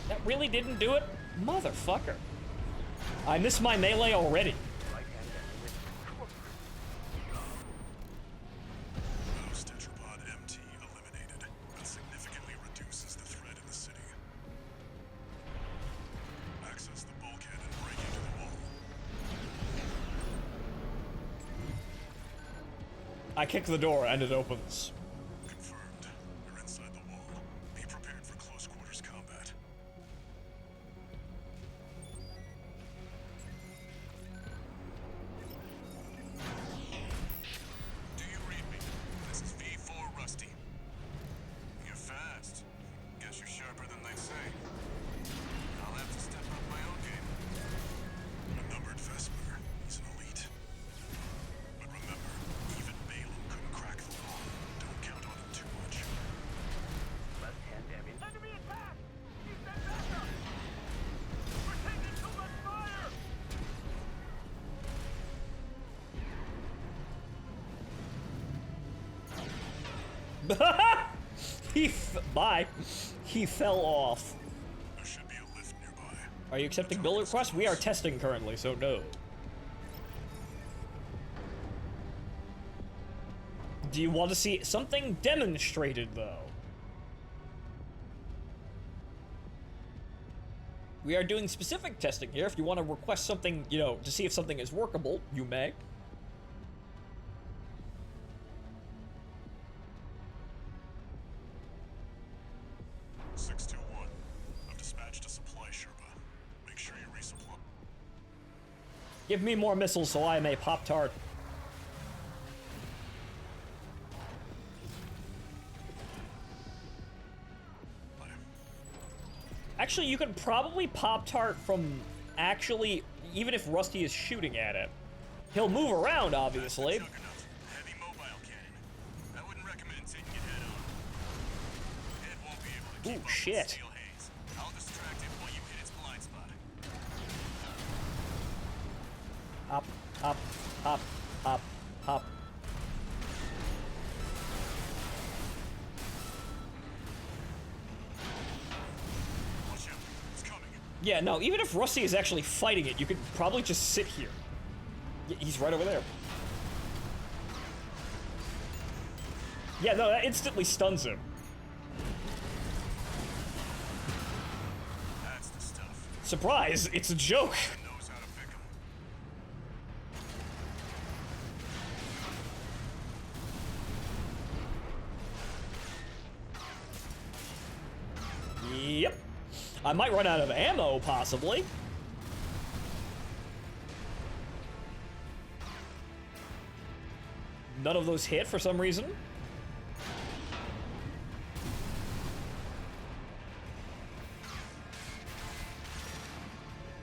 Speaker 1: That really didn't do it? Motherfucker. I missed my melee already.
Speaker 2: Baus Tetrapod MT eliminated. That significantly reduces the threat in the city. Access the bulkhead and break into the wall.
Speaker 1: I kick the door and it opens.
Speaker 2: Confirmed. You're inside the wall. Be prepared for close quarters combat. Do you read me? This is V4 Rusty. You're fast. Guess you're sharper than they say. I'll have to step up my own game. A numbered Vesper. He's an elite. But remember, even Balaam couldn't crack the wall. Don't count on him too much.
Speaker 3: Left-hand damage. Enemy attack! Keep that back up! We're taking too much fire!
Speaker 1: Bye. He fell off.
Speaker 2: There should be a lift nearby.
Speaker 1: Are you accepting build requests? We are testing currently, so no. Do you want to see something demonstrated, though? We are doing specific testing here. If you want to request something, you know, to see if something is workable, you may.
Speaker 2: I've dispatched a supply Sherpa. Make sure you resupply.
Speaker 1: Give me more missiles so I may Pop-Tart. Actually, you could probably Pop-Tart from actually, even if Rusty is shooting at it. He'll move around, obviously.
Speaker 2: Heavy mobile cannon. I wouldn't recommend taking it head on. Keep up with
Speaker 1: shit.
Speaker 2: Steel Haze. I'll distract it while you hit its blind spot.
Speaker 1: Hop, hop, hop, hop, hop.
Speaker 2: Watch out. It's coming.
Speaker 1: Yeah, no, even if Rusty is actually fighting it, you could probably just sit here. He's right over there. Yeah, no, that instantly stuns him.
Speaker 2: That's the stuff.
Speaker 1: Surprise, it's a joke.
Speaker 2: It knows how to pick 'em.
Speaker 1: Yep. I might run out of ammo, possibly. None of those hit for some reason.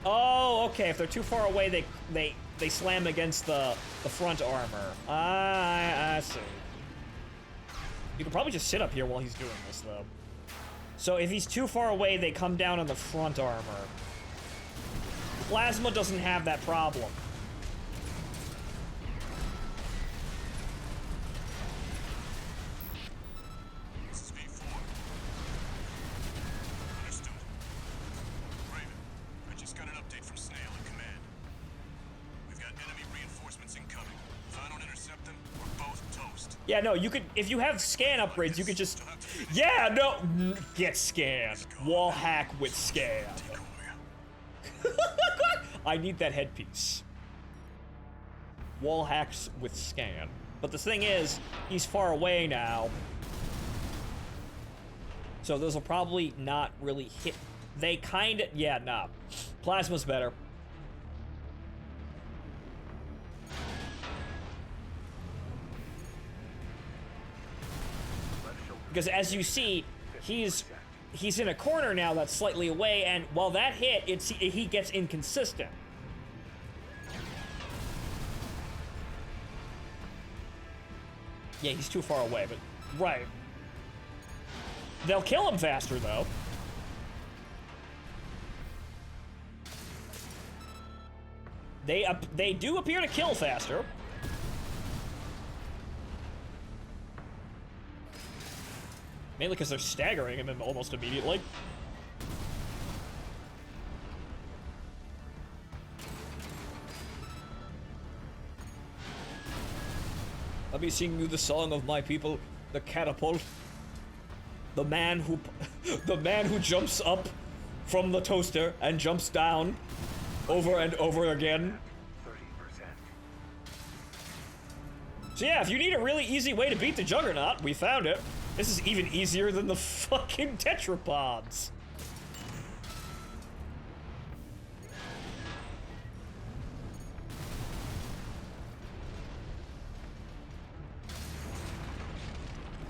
Speaker 1: Oh, okay. If they're too far away, they slam against the front armor. I see. You could probably just sit up here while he's doing this, though. So if he's too far away, they come down on the front armor. Plasma doesn't have that problem.
Speaker 2: This is V4. Understood. Raven, I just got an update from Snail in command. We've got enemy reinforcements incoming. If I don't intercept them, we're both toast.
Speaker 1: Yeah, no, you could, if you have scan upgrades, you could just, yeah, no, get scan. Wall hack with scan. I need that headpiece. Wall hacks with scan. But the thing is, he's far away now. So those will probably not really hit. They kinda, yeah, nah. Plasma's better. Because as you see, he's in a corner now that's slightly away, and while that hit, he gets inconsistent. Yeah, he's too far away, but right. They'll kill him faster though. They do appear to kill faster. Mainly because they're staggering him almost immediately. I'll be singing you the song of my people, the catapult. The man who jumps up from the toaster and jumps down over and over again.
Speaker 3: 30%.
Speaker 1: So yeah, if you need a really easy way to beat the Juggernaut, we found it. This is even easier than the fucking tetrapods.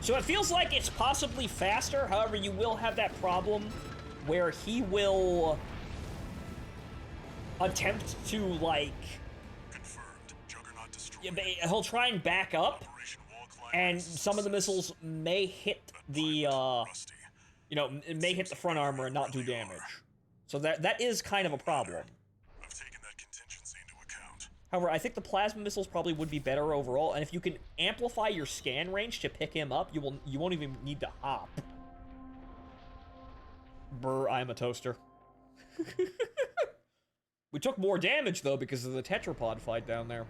Speaker 1: So it feels like it's possibly faster, however, you will have that problem where he will attempt to, like,
Speaker 2: Confirmed. Juggernaut destroyed.
Speaker 1: he'll try and back up,
Speaker 2: Operation Wall Climber
Speaker 1: and
Speaker 2: is
Speaker 1: some of the
Speaker 2: success.
Speaker 1: missiles may hit the,
Speaker 2: Rusty.
Speaker 1: you know, it may hit the front armor and not do damage. So that is kind of a problem.
Speaker 2: I've taken that contingency into account.
Speaker 1: However, I think the plasma missiles probably would be better overall, and if you can amplify your scan range to pick him up, you won't even need to hop. Brr, I'm a toaster. We took more damage, though, because of the tetrapod fight down there.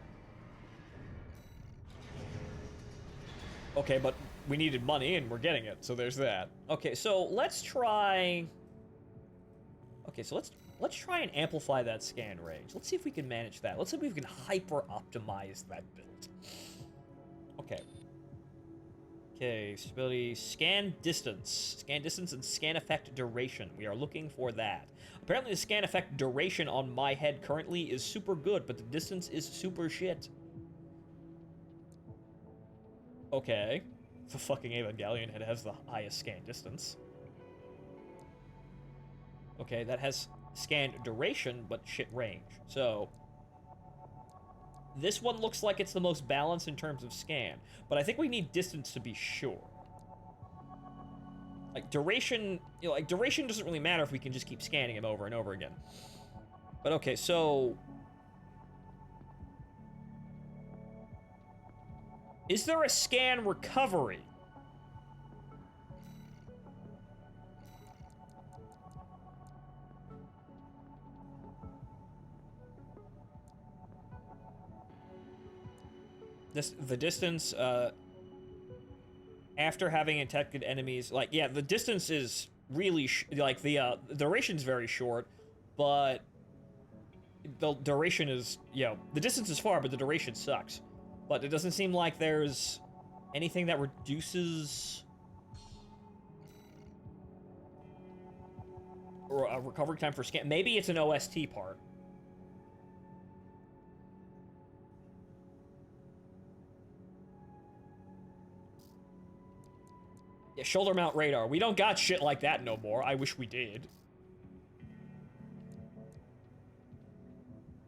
Speaker 1: Okay, but we needed money, and we're getting it, so there's that. Okay, so let's try... Okay, so let's try and amplify that scan range. Let's see if we can manage that. Let's see if we can hyper-optimize that build. Okay. Okay, stability, scan distance. Scan distance and scan effect duration. We are looking for that. Apparently the scan effect duration on my head currently is super good, but the distance is super shit. Okay. The fucking Evangelion head has the highest scan distance. Okay, that has scan duration, but shit range. So, this one looks like it's the most balanced in terms of scan, but I think we need distance to be sure. Like, duration, you know, like, duration doesn't really matter if we can just keep scanning him over and over again. But okay, so... Is there a scan recovery? The distance, after having detected enemies, like, yeah, the distance is really, like, the duration's very short, but the duration is, you know, the distance is far, but the duration sucks. But it doesn't seem like there's anything that reduces or a recovery time for scan. Maybe it's an OST part. Yeah, shoulder mount radar. We don't got shit like that no more. I wish we did.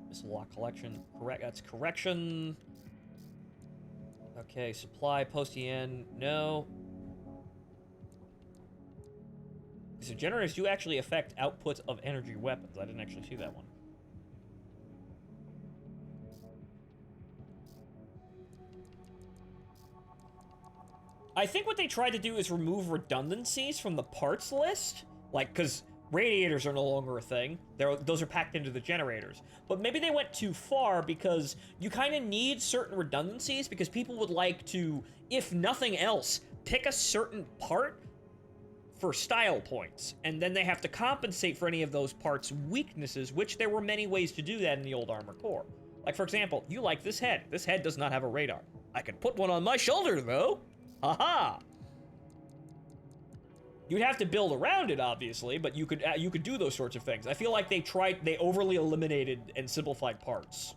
Speaker 1: Missile lock collection. Correct. That's correction. Okay, supply, post-EN. No. So generators do actually affect output of energy weapons. I didn't actually see that one. I think what they tried to do is remove redundancies from the parts list. Like, because radiators are no longer a thing. Those are packed into the generators. But maybe they went too far because you kind of need certain redundancies because people would like to, if nothing else, pick a certain part for style points. And then they have to compensate for any of those parts' weaknesses, which there were many ways to do that in the old Armored Core. Like, for example, you like this head. This head does not have a radar. I can put one on my shoulder, though. Haha! You'd have to build around it, obviously, but you could do those sorts of things. I feel like they overly eliminated and simplified parts.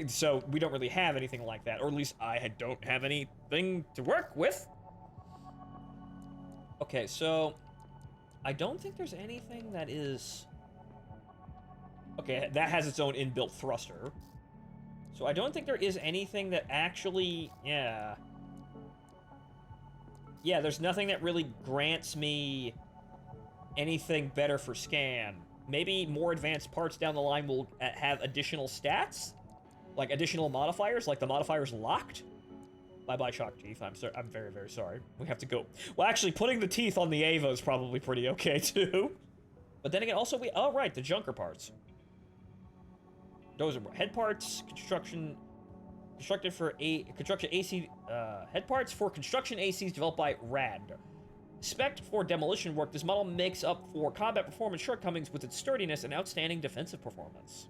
Speaker 1: So we don't really have anything like that, or at least I don't have anything to work with. Okay, so I don't think there's anything that is... Okay, that has its own inbuilt thruster. So I don't think there is anything that actually... Yeah, there's nothing that really grants me anything better for scan. Maybe more advanced parts down the line will have additional stats? Like additional modifiers, like the modifier's locked? Bye-bye, shock teeth. I'm very, very sorry. We have to go. Well, actually, putting the teeth on the Ava is probably pretty okay, too. But then again, also, oh, right, the junker parts. Those are head parts, construction AC, head parts for construction ACs developed by RAD. Spec for demolition work, this model makes up for combat performance shortcomings with its sturdiness and outstanding defensive performance.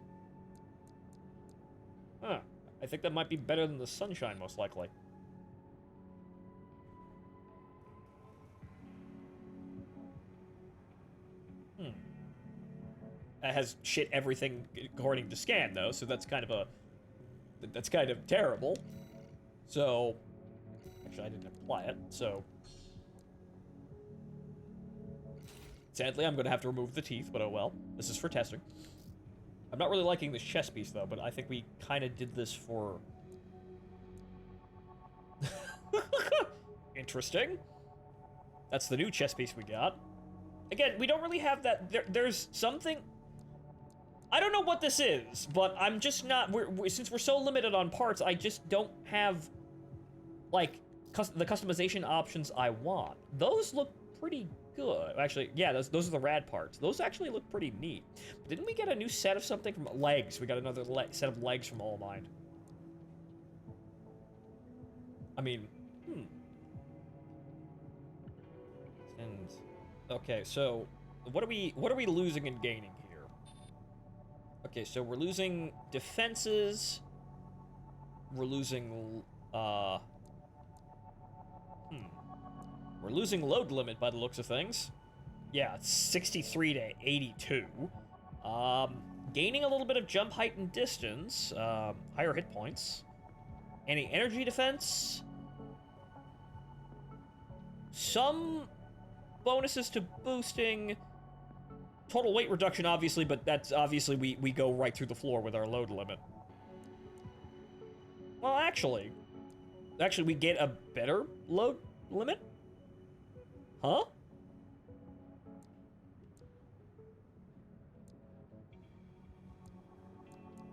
Speaker 1: Huh. I think that might be better than the Sunshine, most likely. It has shit everything according to scan, though, so that's kind of terrible. So, actually, I didn't apply it, so... Sadly, I'm gonna have to remove the teeth, but oh well. This is for testing. I'm not really liking this chest piece, though, but I think we kind of did this for... Interesting. That's the new chest piece we got. Again, we don't really have that... There's something... I don't know what this is, but I'm just not... Since we're so limited on parts, I just don't have, like, the customization options I want. Those look pretty good. Actually, yeah, those are the rad parts. Those actually look pretty neat. But didn't we get a new set of something from legs? We got another set of legs from All Mind. I mean, And, okay, so what are we losing and gaining here? Okay, so we're losing defenses. We're losing, we're losing load limit by the looks of things. Yeah, it's 63 to 82. Gaining a little bit of jump height and distance. Higher hit points. Any energy defense. Some bonuses to boosting. Total weight reduction, obviously, but that's obviously we go right through the floor with our load limit. Well, actually, we get a better load limit? Huh?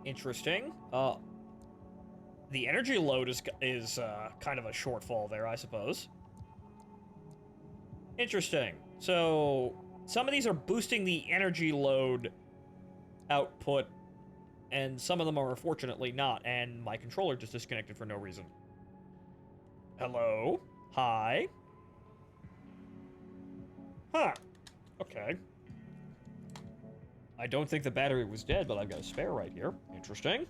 Speaker 1: Interesting. The energy load is kind of a shortfall there, I suppose. Interesting. So some of these are boosting the energy load output, and some of them are unfortunately not, and my controller just disconnected for no reason. Hello? Hi? Huh. Okay. I don't think the battery was dead, but I've got a spare right here. Interesting.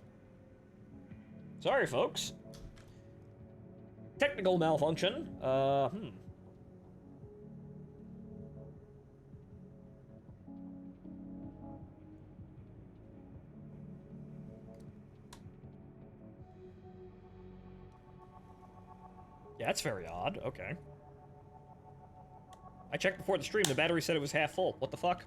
Speaker 1: Sorry, folks. Technical malfunction. Yeah, that's very odd. Okay. I checked before the stream. The battery said it was half full. What the fuck?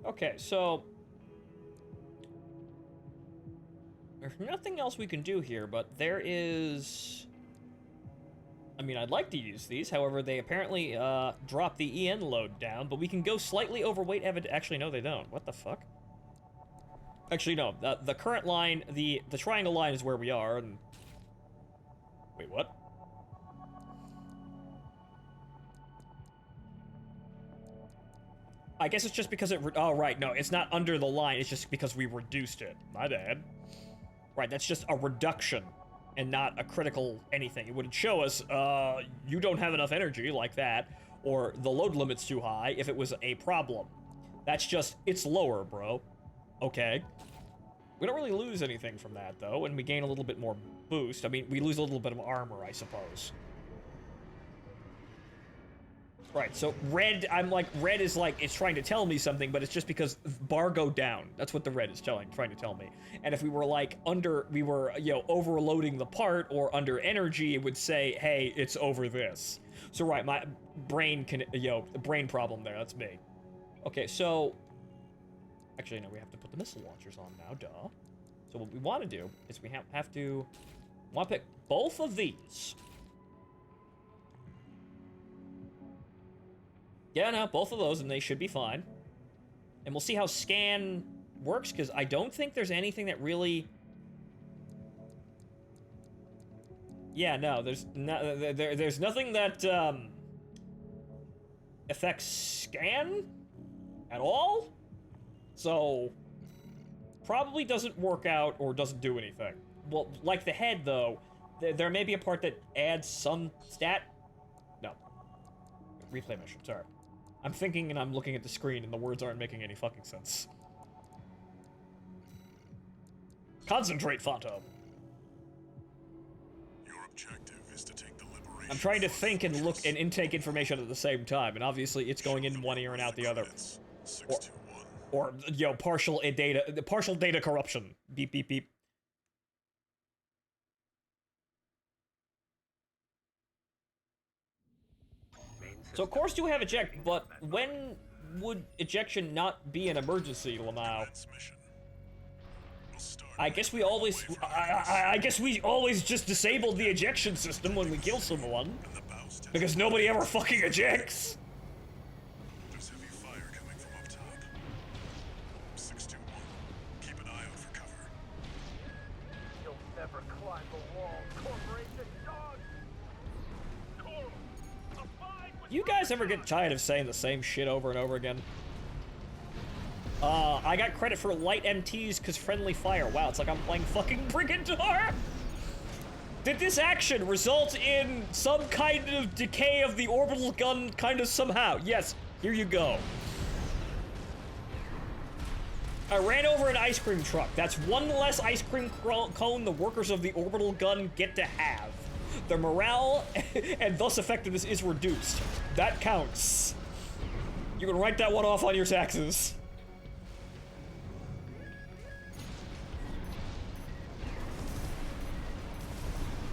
Speaker 1: Okay, so there's nothing else we can do here, but there is... I mean, I'd like to use these, however, they apparently drop the EN load down, but we can go slightly overweight Actually, no, they don't. What the fuck? Actually, no. The current line, the triangle line is where we are, and... Wait, what? I guess it's just because it... Oh, right, no, it's not under the line, it's just because we reduced it. My bad. Right, that's just a reduction, and not a critical anything. It would show us, you don't have enough energy, like that, or the load limit's too high, if it was a problem. That's just, it's lower, bro. Okay. We don't really lose anything from that, though, and we gain a little bit more boost. I mean, we lose a little bit of armor, I suppose. Right, so red, red is like, it's trying to tell me something, but it's just because bar go down. That's what the red is trying to tell me. And if we were like overloading the part or under energy, it would say, hey, it's over this. So right, my brain brain problem there, that's me. Okay, so, actually no, we have to put the missile launchers on now, duh. So what we want to do is we have to pick both of these. Yeah, no, both of those, and they should be fine. And we'll see how scan works, because I don't think there's anything that really... Yeah, no, there's nothing that, affects scan at all? So, probably doesn't work out or doesn't do anything. Well, like the head, though, there may be a part that adds some stat... No. Replay mission, sorry. I'm thinking and I'm looking at the screen and the words aren't making any fucking sense. Concentrate, Phontomen.
Speaker 2: Your objective is to take the liberation.
Speaker 1: I'm trying to think and look and intake information at the same time, and obviously it's going in one ear and out the other. Or partial data corruption. Beep, beep, beep. So of course you have eject, but when would ejection not be an emergency, Lamau? I guess we always, I guess we always just disabled the ejection system when we kill someone, because nobody ever fucking ejects.
Speaker 2: There's heavy fire coming from up top. 621, keep an eye out for cover.
Speaker 3: You'll never climb the wall, corporation dog! Coral, abide with
Speaker 1: You guys ever get tired of saying the same shit over and over again? I got credit for light MTs because friendly fire. Wow, it's like I'm playing fucking Brigador! Did this action result in some kind of decay of the orbital gun kind of somehow? Yes, here you go. I ran over an ice cream truck. That's one less ice cream cone the workers of the orbital gun get to have. Their morale and thus effectiveness is reduced. That counts. You can write that one off on your taxes.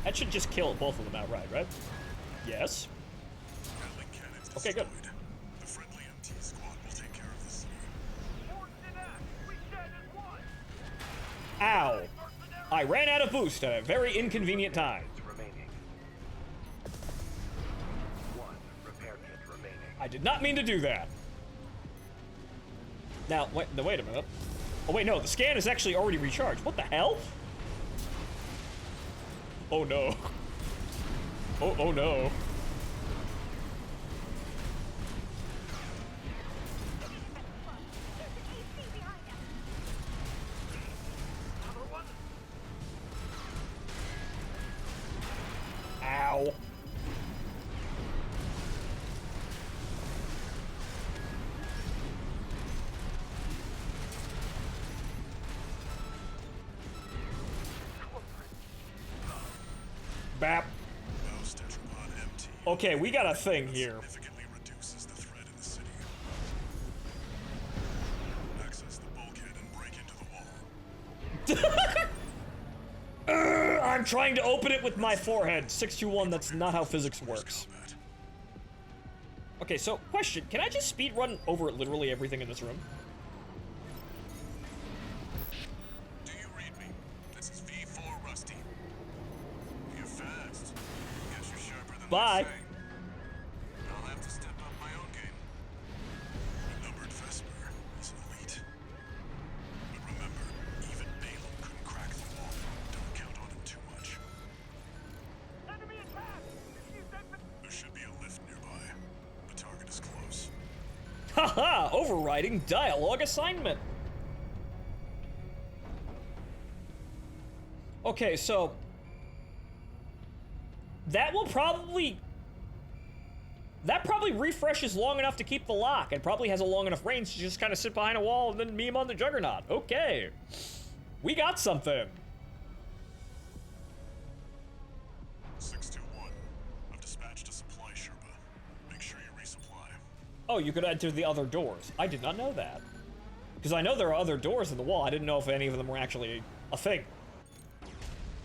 Speaker 1: That should just kill both of them outright, right? Yes. Okay, good.
Speaker 2: The friendly MT squad will take care of this city.
Speaker 3: Forged in act, we stand as one!
Speaker 1: Ow. I ran out of boost at a very inconvenient time.
Speaker 3: Remaining. 1 repair kit remaining.
Speaker 1: I did not mean to do that. Now, wait a minute. Oh, wait, no, the scan is actually already recharged. What the hell? Oh, no. Oh, no. Ow. Bap.
Speaker 2: Mouse tetrapod MT.
Speaker 1: Okay, we got a thing here.
Speaker 2: Significantly reduces the threat in the city. Access the bulkhead and break into the wall.
Speaker 1: I'm trying to open it with my forehead. 621, that's not how physics works.
Speaker 2: Combat.
Speaker 1: Okay, so, question. Can I just speed run over literally everything in this room?
Speaker 2: Do you read me? This is V4 Rusty. You're fast. Guess you're sharper than
Speaker 1: Bye.
Speaker 2: they say. I'll have to step up my own game. Renumbered Vesper is elite. But remember, even Balaam couldn't crack the wall. Don't count on him too much.
Speaker 3: Enemy attack!
Speaker 2: There should be a lift nearby. The target is close.
Speaker 1: Haha! Overriding dialogue assignment! Okay, so... That probably refreshes long enough to keep the lock, and probably has a long enough range to just kind of sit behind a wall and then meme on the Juggernaut. Okay. We got something.
Speaker 2: 621. I've dispatched a supply Sherpa. Make sure you resupply.
Speaker 1: Oh, you could enter the other doors. I did not know that. Because I know there are other doors in the wall. I didn't know if any of them were actually a thing.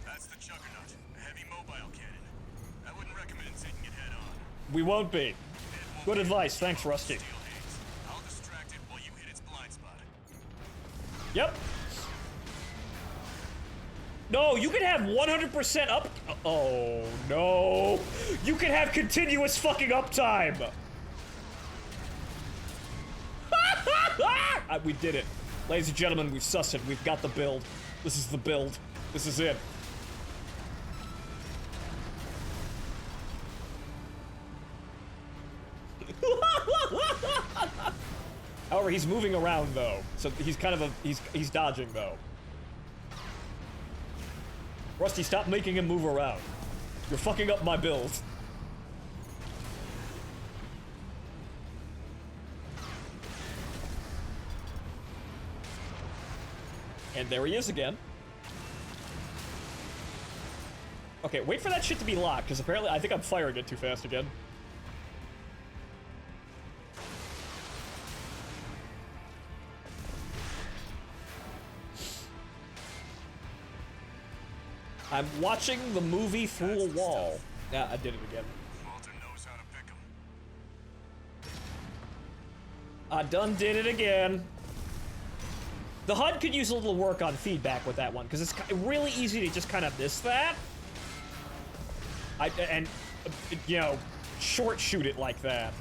Speaker 2: That's the Juggernaut, a heavy mobile cannon. I wouldn't recommend taking it head on.
Speaker 1: We won't be. Good advice. Thanks, Rusty.
Speaker 2: Steel hands. I'll distract it while you hit its blind spot.
Speaker 1: Yep. No, you can have 100% up. Oh, no. You can have continuous fucking uptime. We did it. Ladies and gentlemen, we've sussed it. We've got the build. This is the build. This is it. However, he's moving around though, so he's kind of he's dodging though. Rusty, stop making him move around. You're fucking up my build. And there he is again. Okay, wait for that shit to be locked, because apparently I think I'm firing it too fast again. I'm watching the movie through a wall. Yeah, I did it again.
Speaker 2: Walter knows how to pick 'em.
Speaker 1: I done did it again. The HUD could use a little work on feedback with that one, because it's really easy to just kind of miss that. You know, short shoot it like that.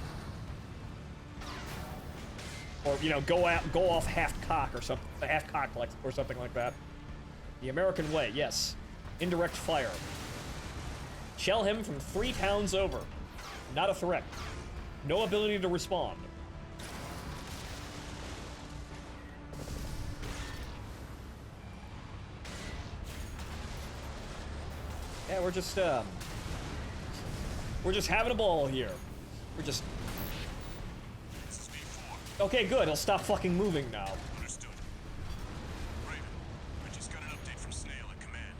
Speaker 1: Or, you know, go off half cock or something, half cock or something like that. The American way, yes. Indirect fire. Shell him from 3 towns over. Not a threat. No ability to respond. Yeah, we're just having a ball here. We're just...
Speaker 2: This is V4.
Speaker 1: Okay, good. He'll stop fucking moving now.
Speaker 2: Understood. Raven, I just got an update from Snail at command.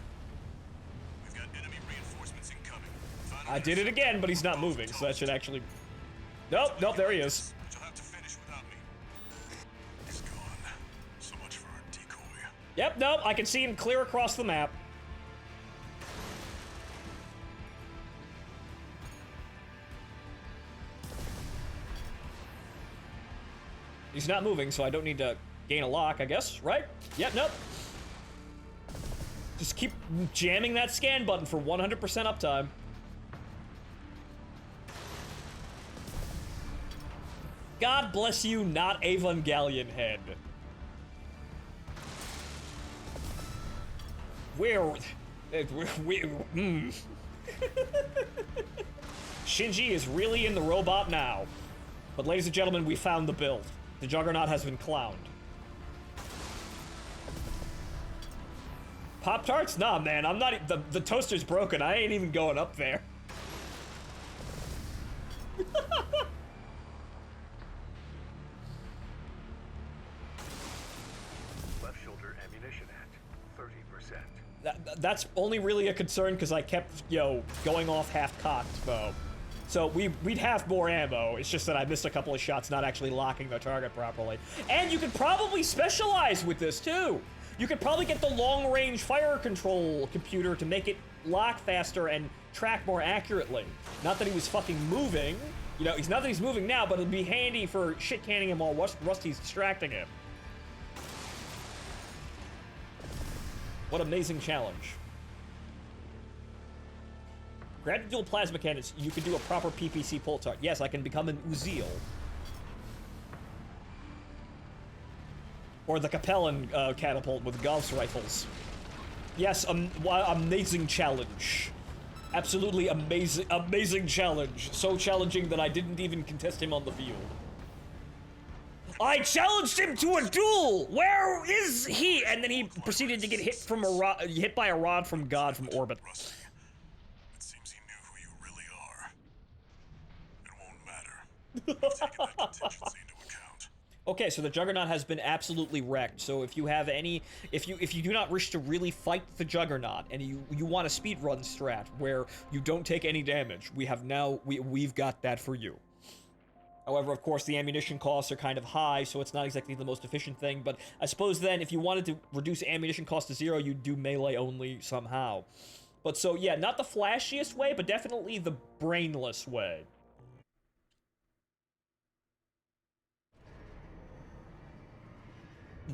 Speaker 2: We've got enemy reinforcements incoming.
Speaker 1: I did it again, but he's not moving, so that should actually... Nope, there he is.
Speaker 2: But you'll have to finish without me. He's gone. So much for our decoy.
Speaker 1: Yep, nope, I can see him clear across the map. He's not moving, so I don't need to gain a lock, I guess, right? Yep, nope. Just keep jamming that scan button for 100% uptime. God bless you, not Evangelion head. Shinji is really in the robot now. But ladies and gentlemen, we found the build. The Juggernaut has been clowned. Pop-Tarts? Nah, man, I'm not. The toaster's broken. I ain't even going up there.
Speaker 3: Left shoulder ammunition at 30%.
Speaker 1: That's only really a concern because I kept, going off half-cocked, though. So we'd have more ammo. It's just that I missed a couple of shots not actually locking the target properly. And you could probably specialize with this, too. You could probably get the long-range fire control computer to make it lock faster and track more accurately. Not that he was fucking moving. It's not that he's moving now, but it'd be handy for shit-canning him while Rusty's distracting him. What amazing challenge. Grab the dual plasma cannons, you can do a proper PPC pull tart. Yes, I can become an Uziel. Or the Capellan catapult with Gauss rifles. Yes, amazing challenge. Absolutely amazing challenge. So challenging that I didn't even contest him on the field. I challenged him to a duel! Where is he? And then he proceeded to get hit by a rod from God from orbit.
Speaker 2: Rusty, it seems he knew who you really are. It won't matter. I've taken that contingency into account.
Speaker 1: Okay, so the Juggernaut has been absolutely wrecked. So if you have any, if you do not wish to really fight the Juggernaut and you want a speedrun strat where you don't take any damage, we've got that for you. However, of course, the ammunition costs are kind of high, so it's not exactly the most efficient thing, but I suppose then, if you wanted to reduce ammunition cost to 0, you'd do melee only somehow. But so, yeah, not the flashiest way, but definitely the brainless way.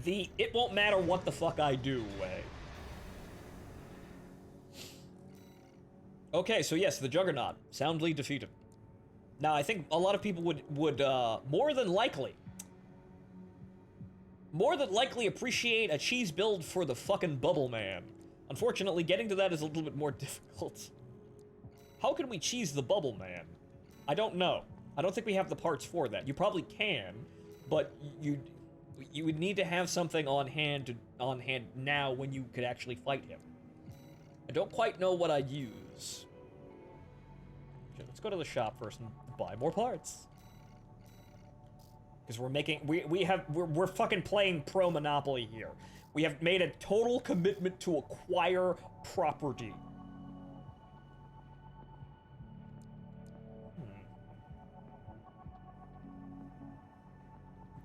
Speaker 1: The it won't matter what the fuck I do way. Okay, so yes, the Juggernaut, soundly defeated. Now, I think a lot of people would more than likely appreciate a cheese build for the fucking Bubble Man. Unfortunately, getting to that is a little bit more difficult. How can we cheese the Bubble Man? I don't know. I don't think we have the parts for that. You probably can, but you would need to have something on hand now when you could actually fight him. I don't quite know what I'd use. Okay, let's go to the shop first and buy more parts. Because we're fucking playing pro Monopoly here. We have made a total commitment to acquire property.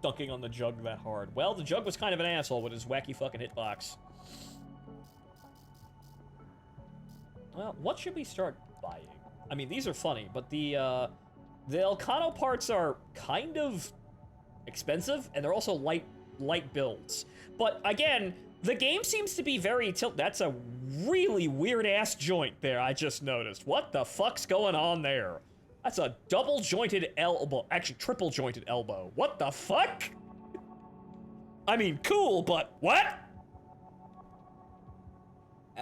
Speaker 1: Dunking on the Jug that hard. Well, the Jug was kind of an asshole with his wacky fucking hitbox. Well, what should we start buying? I mean, these are funny, but the Elcano parts are kind of expensive, and they're also light builds. But again, the game seems to be very That's a really weird-ass joint there, I just noticed. What the fuck's going on there? That's a double-jointed elbow. Actually, triple-jointed elbow. What the fuck? I mean, cool, but what?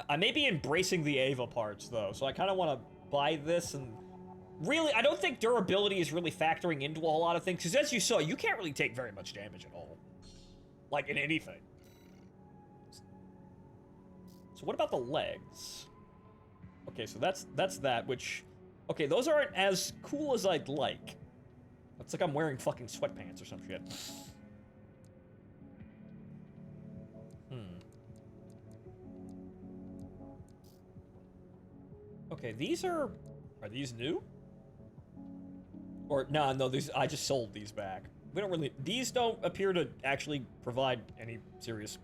Speaker 1: I may be embracing the Ava parts, though, so I kind of want to buy this, and really, I don't think durability is really factoring into a whole lot of things, because as you saw, you can't really take very much damage at all. Like, in anything. So what about the legs? Okay, so that's that, which... Okay, those aren't as cool as I'd like. It's like I'm wearing fucking sweatpants or some shit. Okay, these are these new? Or, no, these, I just sold these back. We don't really, these don't appear to actually provide any serious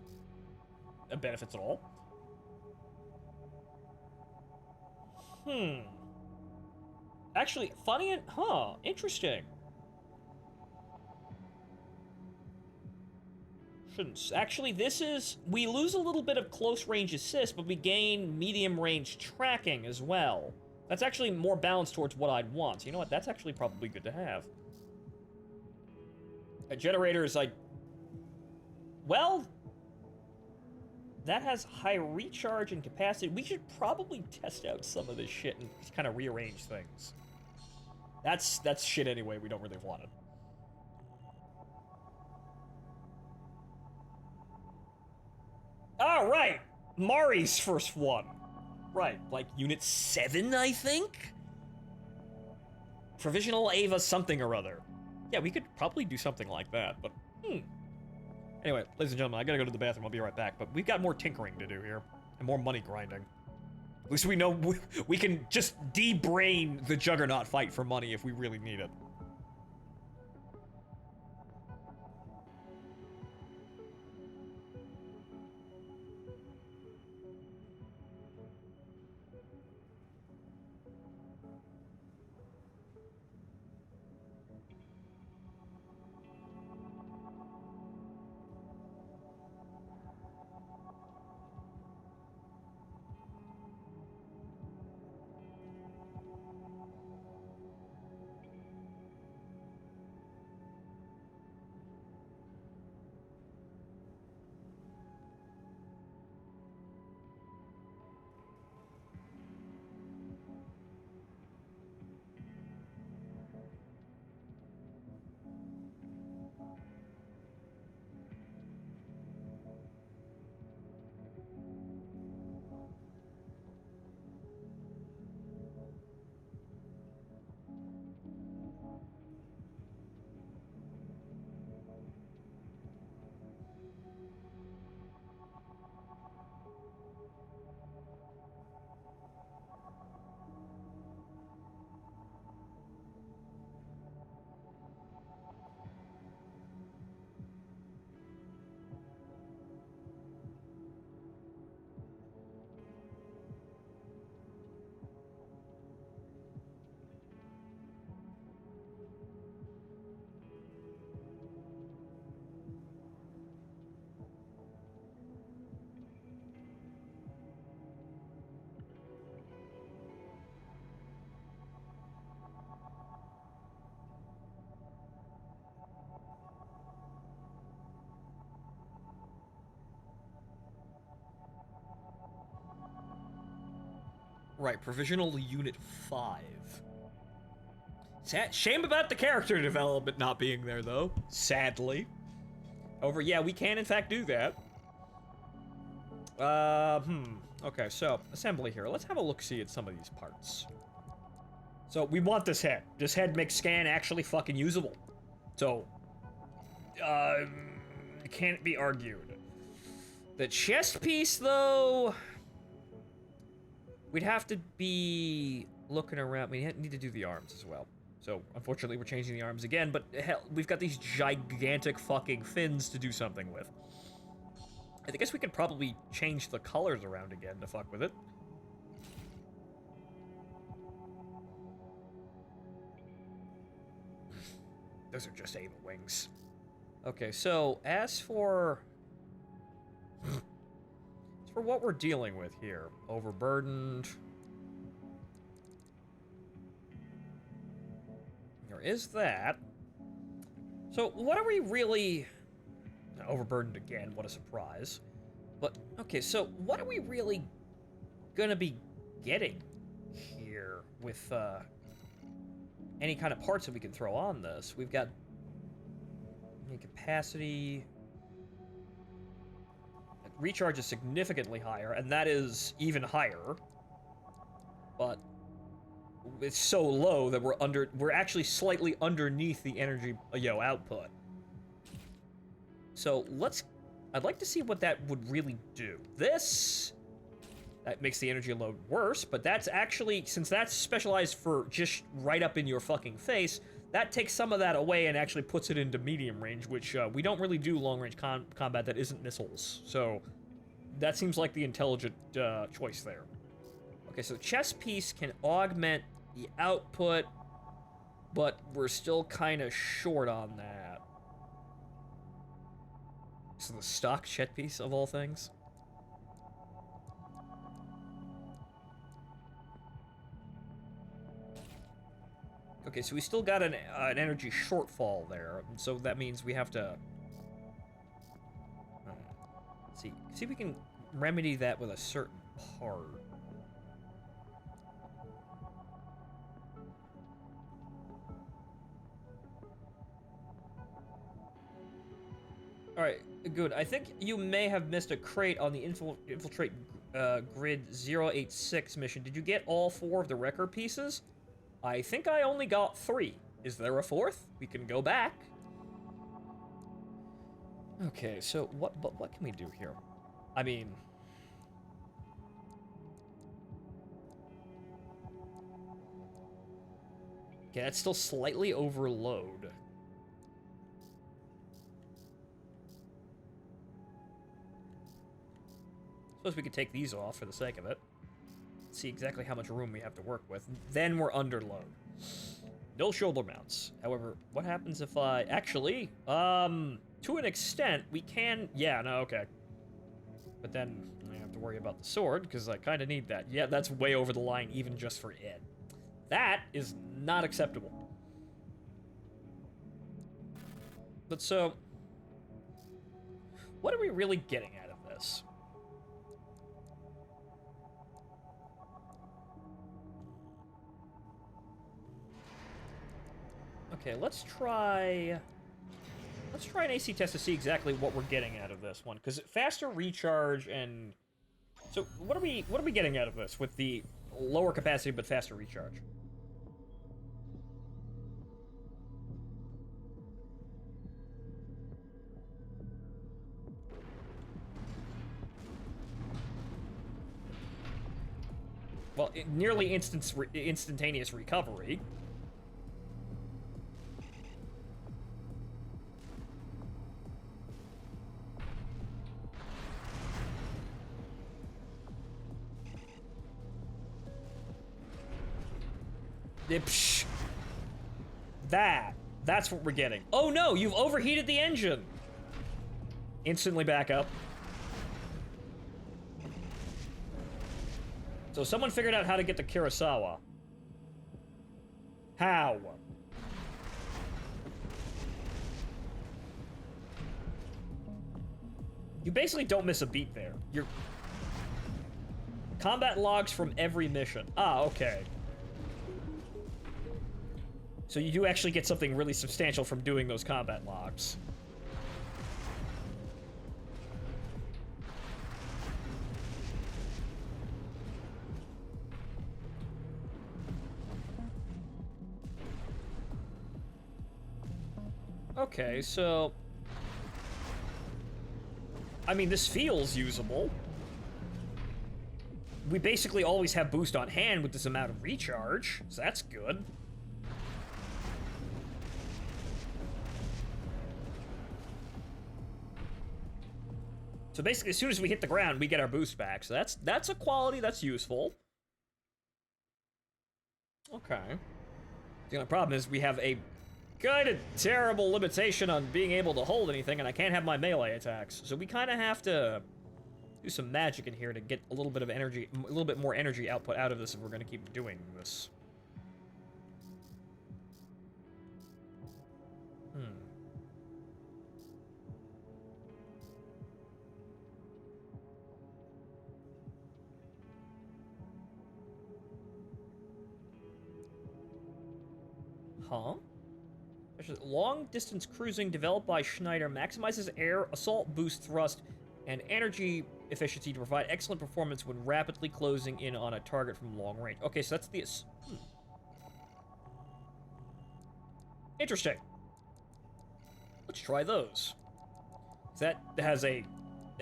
Speaker 1: benefits at all. Actually, funny and, interesting. Shouldn't. Actually, this is... We lose a little bit of close-range assist, but we gain medium-range tracking as well. That's actually more balanced towards what I'd want. So you know what? That's actually probably good to have. A generator is like... Well... That has high recharge and capacity. We should probably test out some of this shit and kind of rearrange things. That's shit anyway. We don't really want it. All right, Mari's first one. Right, like Unit 7, I think? Provisional Ava something or other. Yeah, we could probably do something like that, but Anyway, ladies and gentlemen, I gotta go to the bathroom. I'll be right back. But we've got more tinkering to do here. And more money grinding. At least we know we can just de-brain the Juggernaut fight for money if we really need it. Right, Provisional Unit 5. Shame about the character development not being there, though. Sadly. Over, yeah, we can in fact do that. Okay, so, assembly here. Let's have a look-see at some of these parts. So, we want this head. This head makes scan actually fucking usable. So, can't be argued. The chest piece, though... We'd have to be looking around. We need to do the arms as well. So, unfortunately, we're changing the arms again, but hell, we've got these gigantic fucking fins to do something with. I guess we could probably change the colors around again to fuck with it. Those are just Ava wings. Okay, so, as for what we're dealing with here, overburdened. There is that. So what are we really... Overburdened again, what a surprise. But, okay, so what are we really gonna be getting here with any kind of parts that we can throw on this? We've got capacity... Recharge is significantly higher, and that is even higher. But it's so low that we're actually slightly underneath the energy output. So I'd like to see what that would really do. That makes the energy load worse, but that's actually, since that's specialized for just right up in your fucking face, that takes some of that away and actually puts it into medium range, which we don't really do long-range combat that isn't missiles. So that seems like the intelligent choice there. Okay, so chest piece can augment the output, but we're still kind of short on that. So the stock chet piece of all things. Okay, so we still got an energy shortfall there, so that means we have to see if we can remedy that with a certain part. All right, good. I think you may have missed a crate on the infiltrate grid 086 mission. Did you get all 4 of the wrecker pieces? I think I only got 3. Is there a 4th? We can go back. Okay, so what can we do here? I mean, okay, that's still slightly overload. Suppose we could take these off for the sake of it. See exactly how much room we have to work with. Then we're under load. No shoulder mounts. However, what happens if I... Actually, to an extent, we can... Yeah, no, okay. But then I have to worry about the sword, because I kind of need that. Yeah, that's way over the line, even just for it. That is not acceptable. But so... What are we really getting out of this? Okay, let's try an AC test to see exactly what we're getting out of this one, because faster recharge and so what are we getting out of this with the lower capacity but faster recharge? Well, nearly instantaneous recovery. Psh. That's what we're getting. Oh no, you've overheated the engine. Instantly back up. So someone figured out how to get to Kurosawa. How? You basically don't miss a beat there. You're... Combat logs from every mission. Ah, okay. So you do actually get something really substantial from doing those combat logs. Okay, so... I mean, this feels usable. We basically always have boost on hand with this amount of recharge, so that's good. So basically, as soon as we hit the ground, we get our boost back. So that's a quality that's useful. Okay. The only problem is we have a kind of terrible limitation on being able to hold anything, and I can't have my melee attacks. So we kind of have to do some magic in here to get a little bit of energy, a little bit more energy output out of this if we're going to keep doing this. Huh? Long-distance cruising developed by Schneider maximizes air, assault boost thrust, and energy efficiency to provide excellent performance when rapidly closing in on a target from long range. Okay, so that's the... Interesting. Let's try those. That has a...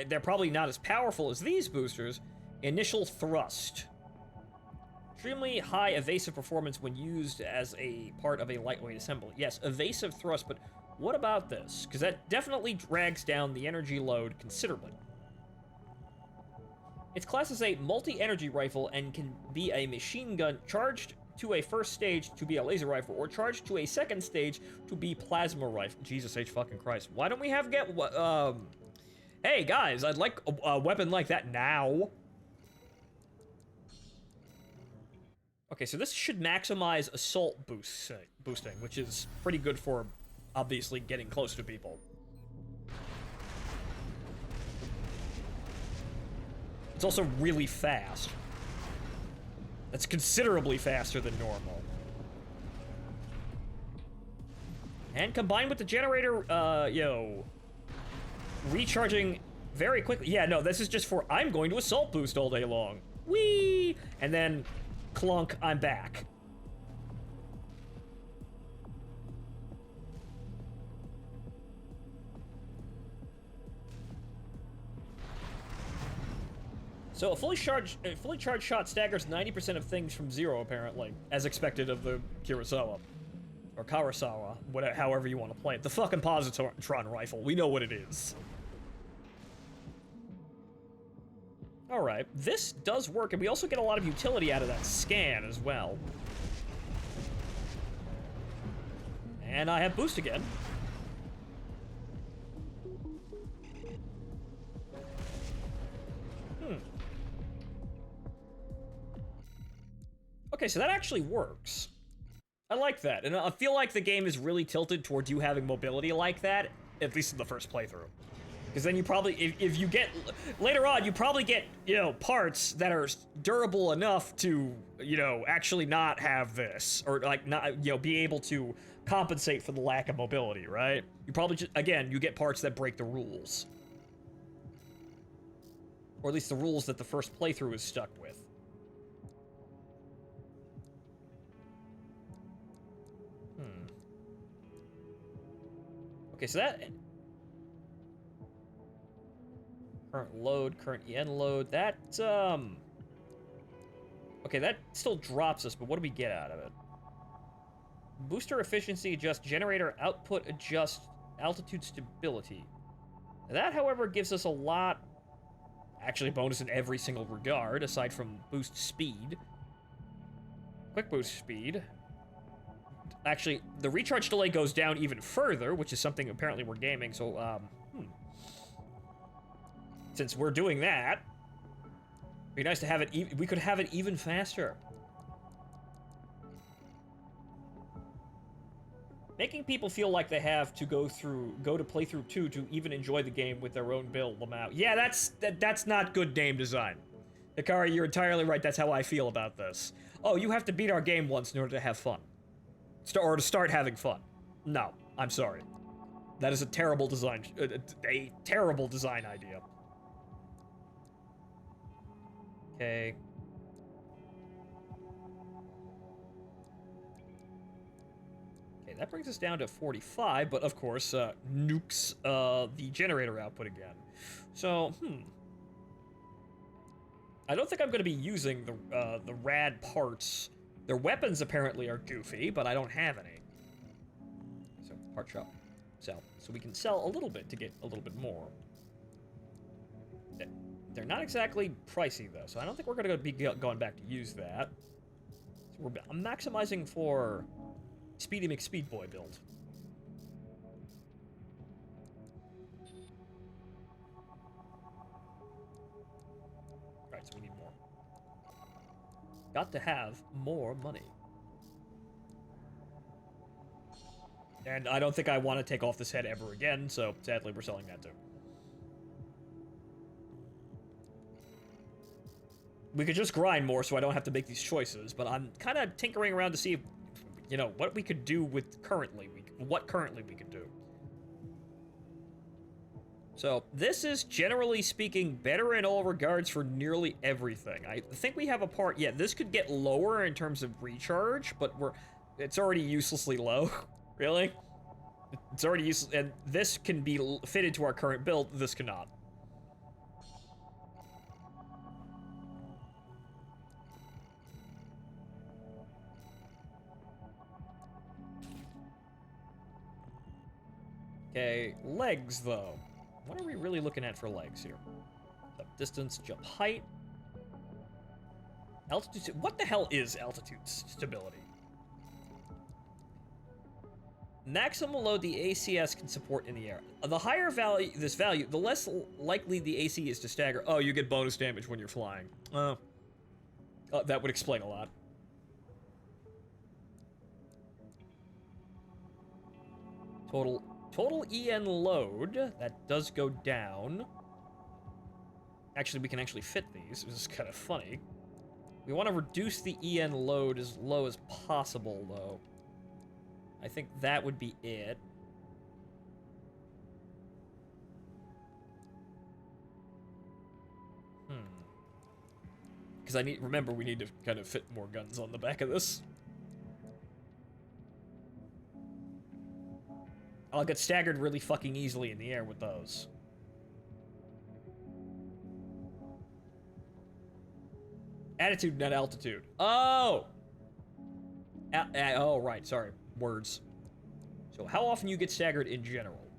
Speaker 1: They're probably not as powerful as these boosters. Initial thrust. Extremely high evasive performance when used as a part of a lightweight assembly. Yes, evasive thrust, but what about this? Because that definitely drags down the energy load considerably. It's classed as a multi-energy rifle and can be a machine gun charged to a first stage to be a laser rifle, or charged to a second stage to be plasma rifle. Jesus H fucking Christ. Why don't we have Hey, guys, I'd like a weapon like that now. Okay, so this should maximize assault boosting, which is pretty good for, obviously, getting close to people. It's also really fast. That's considerably faster than normal. And combined with the generator, recharging very quickly. Yeah, no, this is just for, I'm going to assault boost all day long. Whee! And then, clunk, I'm back. So a fully charged shot staggers 90% of things from zero, apparently, as expected of the Kurosawa. Or Karasawa, whatever, however you want to play it. The fucking positron rifle, we know what it is. Alright, this does work, and we also get a lot of utility out of that scan as well. And I have boost again. Okay, so that actually works. I like that, and I feel like the game is really tilted towards you having mobility like that, at least in the first playthrough. Because then you probably, if you get, later on, you probably get, parts that are durable enough to, actually not have this, or like not, be able to compensate for the lack of mobility, right? You probably just, again, you get parts that break the rules. Or at least the rules that the first playthrough is stuck with. Okay, so that... Current load, current EN load, that, okay, that still drops us, but what do we get out of it? Booster efficiency adjust, generator output adjust, altitude stability. That, however, gives us a lot... Actually, bonus in every single regard, aside from boost speed. Quick boost speed. Actually, the recharge delay goes down even further, which is something apparently we're gaming, so, since we're doing that, it'd be nice to have it, we could have it even faster. Making people feel like they have to go to playthrough 2 to even enjoy the game with their own build, Lamau. Yeah, that's not good game design. Hikari, you're entirely right, that's how I feel about this. Oh, you have to beat our game once in order to have fun. Or to start having fun. No, I'm sorry. That is a terrible design, a terrible design idea. Okay. Okay, that brings us down to 45, but of course, nukes the generator output again. So, I don't think I'm going to be using the rad parts. Their weapons apparently are goofy, but I don't have any. So, part shop. Sell. So we can sell a little bit to get a little bit more. They're not exactly pricey, though, so I don't think we're going to be going back to use that. So I'm maximizing for Speedy McSpeedboy build. Alright, so we need more. Got to have more money. And I don't think I want to take off this head ever again, so sadly we're selling that too. We could just grind more so I don't have to make these choices, but I'm kind of tinkering around to see if, what we could do with what currently we could do. So, this is, generally speaking, better in all regards for nearly everything. I think we have a part, yeah, this could get lower in terms of recharge, but it's already uselessly low. Really? It's already useless, and this can be fitted to our current build, this cannot. Okay, legs, though. What are we really looking at for legs here? Jump distance, jump height. Altitude, what the hell is altitude stability? Maximum load the ACS can support in the air. The higher value this value, the less likely the AC is to stagger. Oh, you get bonus damage when you're flying. That would explain a lot. Total EN load, that does go down. Actually, we can actually fit these. This is kind of funny. We want to reduce the EN load as low as possible, though. I think that would be it. Because remember, we need to kind of fit more guns on the back of this. I'll get staggered really fucking easily in the air with those. Attitude, not altitude. Oh! Oh, right, sorry. Words. So how often you get staggered in general?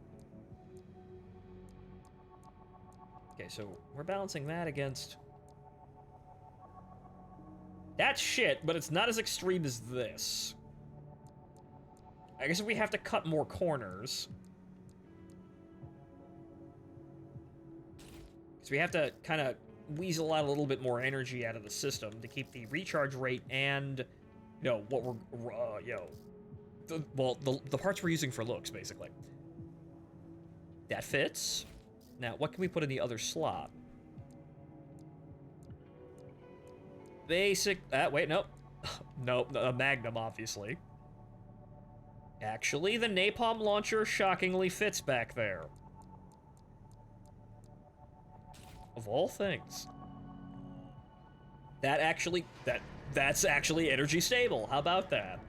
Speaker 1: Okay, so we're balancing that against... That's shit, but it's not as extreme as this. I guess we have to cut more corners. So we have to kind of weasel out a little bit more energy out of the system to keep the recharge rate and, you know, what we're, the parts we're using for looks, basically. That fits. Now, what can we put in the other slot? Basic, wait, nope. Nope, a Magnum, obviously. Actually, the napalm launcher shockingly fits back there. Of all things. That's actually energy stable. How about that?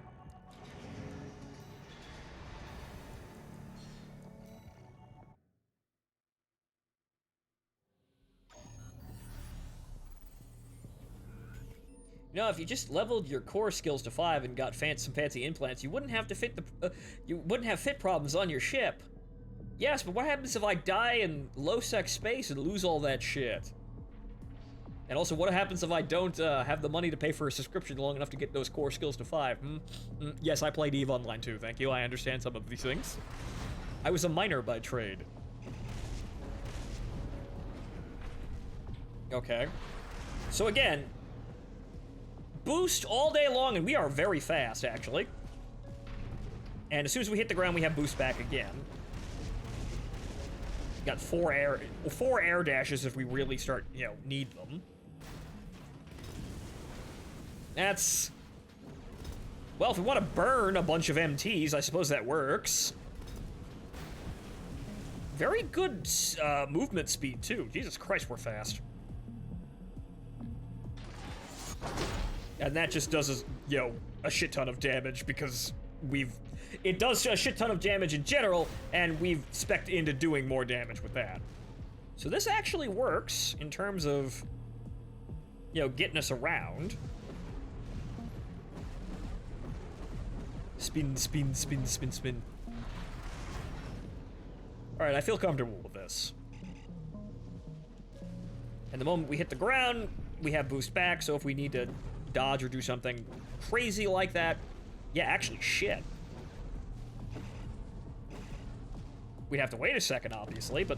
Speaker 1: You know, if you just leveled your core skills to 5 and got some fancy implants, you wouldn't have to fit you wouldn't have fit problems on your ship. Yes, but what happens if I die in low-sec space and lose all that shit? And also, what happens if I don't have the money to pay for a subscription long enough to get those core skills to 5? Yes, I played EVE Online too, thank you. I understand some of these things. I was a miner by trade. Okay. So again, boost all day long, and we are very fast, actually. And as soon as we hit the ground, we have boost back again. Got 4 air dashes if we really start, you know, need them. That's... Well, if we want to burn a bunch of MTs, I suppose that works. Very good movement speed, too. Jesus Christ, we're fast. And that just does, you know, a shit ton of damage because it does a shit ton of damage in general, and we've spec'd into doing more damage with that. So this actually works in terms of, you know, getting us around. Spin, spin, spin, spin, spin. Alright, I feel comfortable with this. And the moment we hit the ground, we have boost back, so if we need to dodge or do something crazy like that, yeah, actually, shit. We'd have to wait a second, obviously, but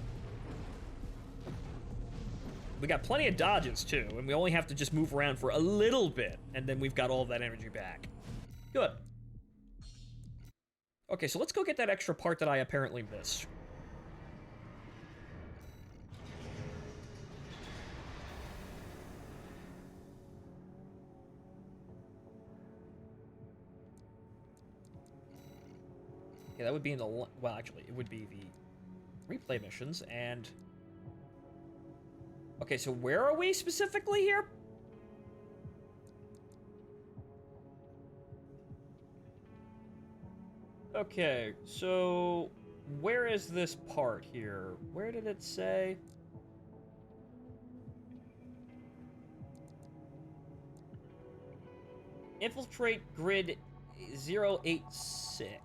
Speaker 1: we got plenty of dodges, too, and we only have to just move around for a little bit, and then we've got all of that energy back. Good. Okay, so let's go get that extra part that I apparently missed. Okay, that would be in the... Well, actually, it would be the replay missions, and... Okay, so where are we specifically here? Okay, so... Where is this part here? Where did it say? Infiltrate grid 086.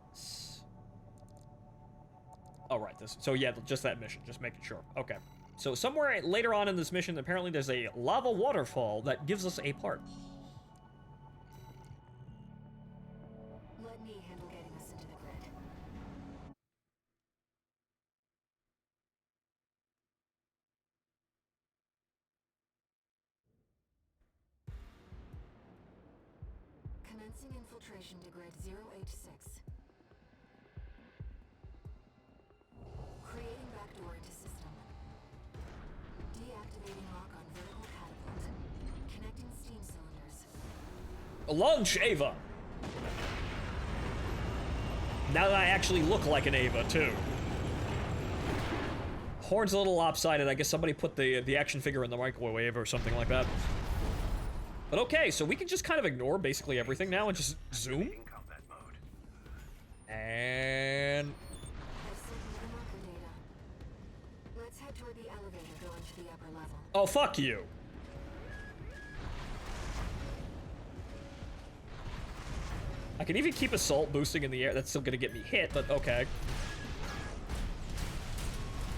Speaker 1: Oh, right, so yeah, just that mission, just making sure. Okay. So somewhere later on in this mission, apparently there's a lava waterfall that gives us a part.
Speaker 4: Let me handle getting us into the grid. Commencing infiltration to grid 086. Creating backdoor into system. Deactivating lock on vertical catapult. Connecting steam cylinders.
Speaker 1: Launch Ava! Now that I actually look like an Ava, too. Horn's a little lopsided. I guess somebody put the action figure in the microwave or something like that. But okay, so we can just kind of ignore basically everything now and just zoom.
Speaker 3: In combat mode.
Speaker 1: And...
Speaker 4: I've sent you the marker data. Let's head toward the elevator going to the upper level.
Speaker 1: oh, fuck you. I can even keep assault boosting in the air. That's still gonna get me hit, but okay.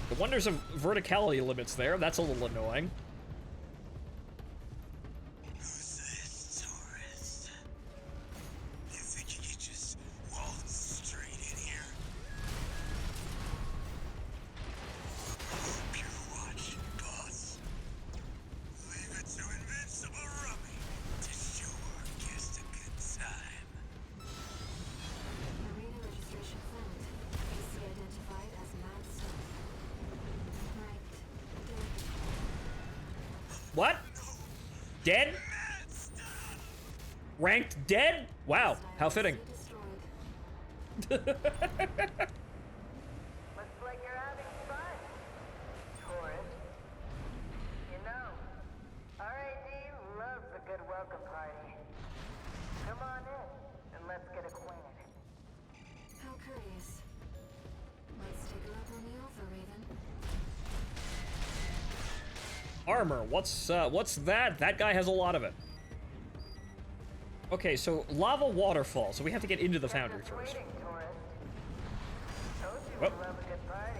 Speaker 1: The wonders of verticality limits there. That's a little annoying.
Speaker 2: Who's this tourist? You think you could just waltz straight in here? Hope you're watching, boss. Leave it to Invincible Rummy to show our guest a good time.
Speaker 4: Arena registration found. PC identified as Mad Stuff. Ranked. Dead.
Speaker 1: What? Dead? Ranked dead? Wow, how fitting.
Speaker 4: Destroyed.
Speaker 3: Looks like you're having fun, tourist. You know, RAD loves a good welcome party. Come on in, and let's get acquainted.
Speaker 4: How courteous. Let's take a look on the offer, Raven.
Speaker 1: Armor, what's that? That guy has a lot of it. Okay, so lava waterfall, so we have to get into the foundry
Speaker 3: Just
Speaker 1: first.
Speaker 3: waiting, tourist. Told you
Speaker 1: Whoop.
Speaker 3: we love a good party.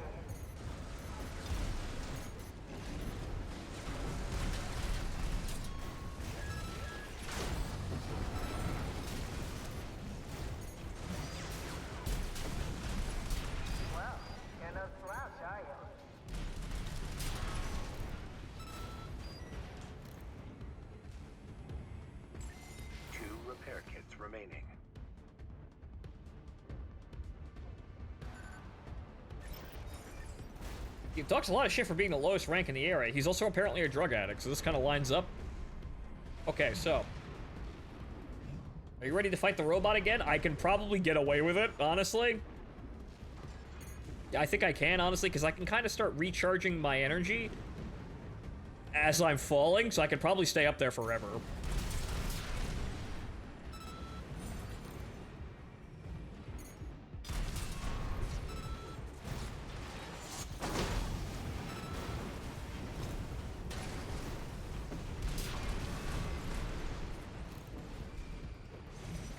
Speaker 3: Well, you're no slouch, are you? Two repair kits remaining.
Speaker 1: He talks a lot of shit for being the lowest rank in the area. He's also apparently a drug addict, so this kind of lines up. Okay, so. Are you ready to fight the robot again? I can probably get away with it, honestly. I think I can, honestly, because I can kind of start recharging my energy as I'm falling, so I could probably stay up there forever.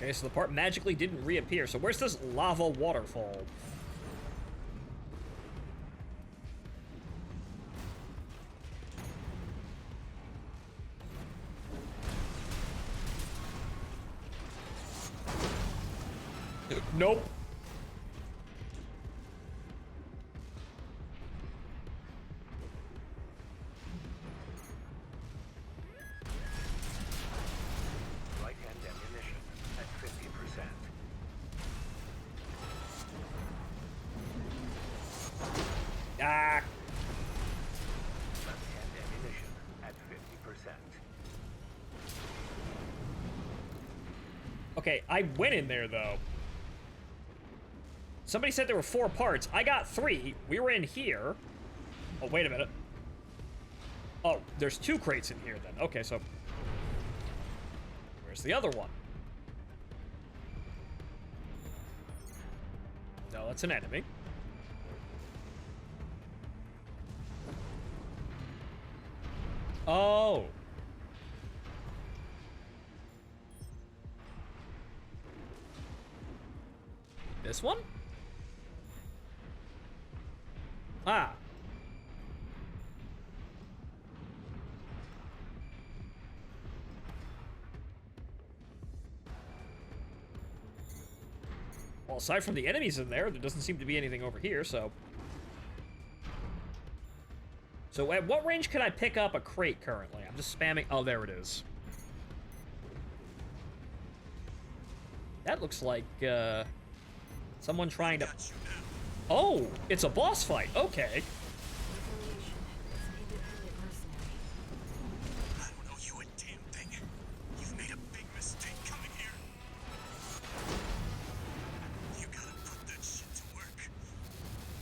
Speaker 1: Okay, so the part magically didn't reappear. So where's this lava waterfall? Nope.
Speaker 3: Right-hand ammunition at 50%.
Speaker 1: Ah.
Speaker 3: Left-hand ammunition at 50%.
Speaker 1: Okay, I went in there, though. Somebody said there were 4 parts. I got 3. We were in here. Oh, wait a minute. Oh, there's 2 crates in here, then. Okay, so... Where's the other one? No, that's an enemy. Oh. This one? Ah. Well, aside from the enemies in there doesn't seem to be anything over here, so... So at what range can I pick up a crate currently? I'm just spamming... Oh, there it is. That looks like, someone trying to...
Speaker 2: Got you now.
Speaker 1: Oh, it's a boss fight. Okay.
Speaker 4: Affiliation. It's an independent mercenary.
Speaker 2: I don't owe you a damn thing. You've made a big mistake coming here. You gotta put that shit to work.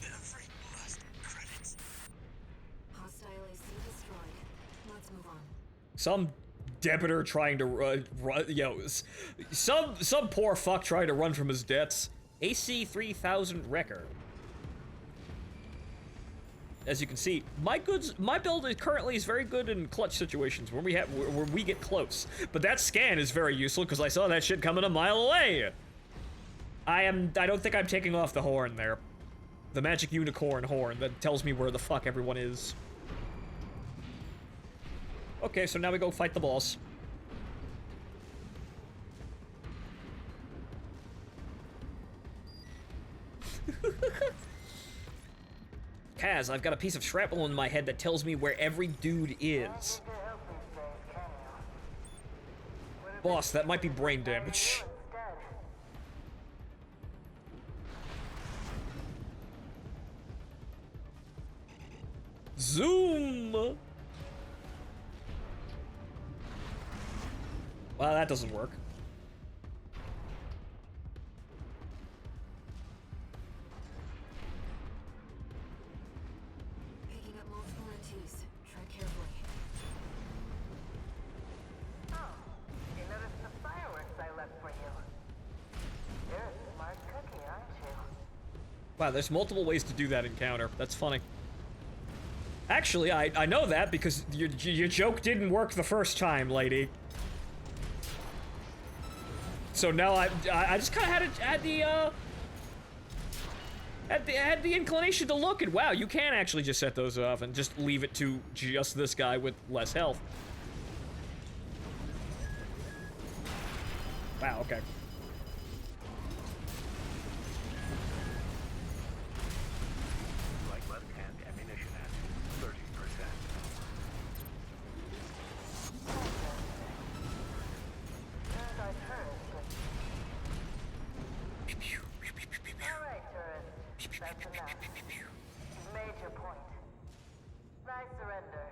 Speaker 2: Every last credit.
Speaker 4: Hostile AC destroyed. Let's move on.
Speaker 1: Some debitor trying to some poor fuck trying to run from his debts. AC 3000 record. As you can see, my build is currently very good in clutch situations where we get close. But that scan is very useful because I saw that shit coming a mile away. I don't think I'm taking off the horn there. The magic unicorn horn that tells me where the fuck everyone is. Okay, so now we go fight the boss. Kaz, I've got a piece of shrapnel in my head that tells me where every dude is. Boss, that might be brain damage. Zoom! Well, that doesn't work.
Speaker 4: Picking up multiple entities. Tread carefully.
Speaker 3: Oh, you noticed the fireworks I left for you. You're a smart cookie, aren't you?
Speaker 1: Wow, there's multiple ways to do that encounter. That's funny. Actually, I know that because your joke didn't work the first time, lady. So now I just kind of had the inclination to look, and wow, you can actually just set those off and just leave it to just this guy with less health. Wow, okay.
Speaker 5: Right left-hand ammunition at 30%.
Speaker 3: There's our turret. All right, turret. That's enough. You've made your point. I surrender.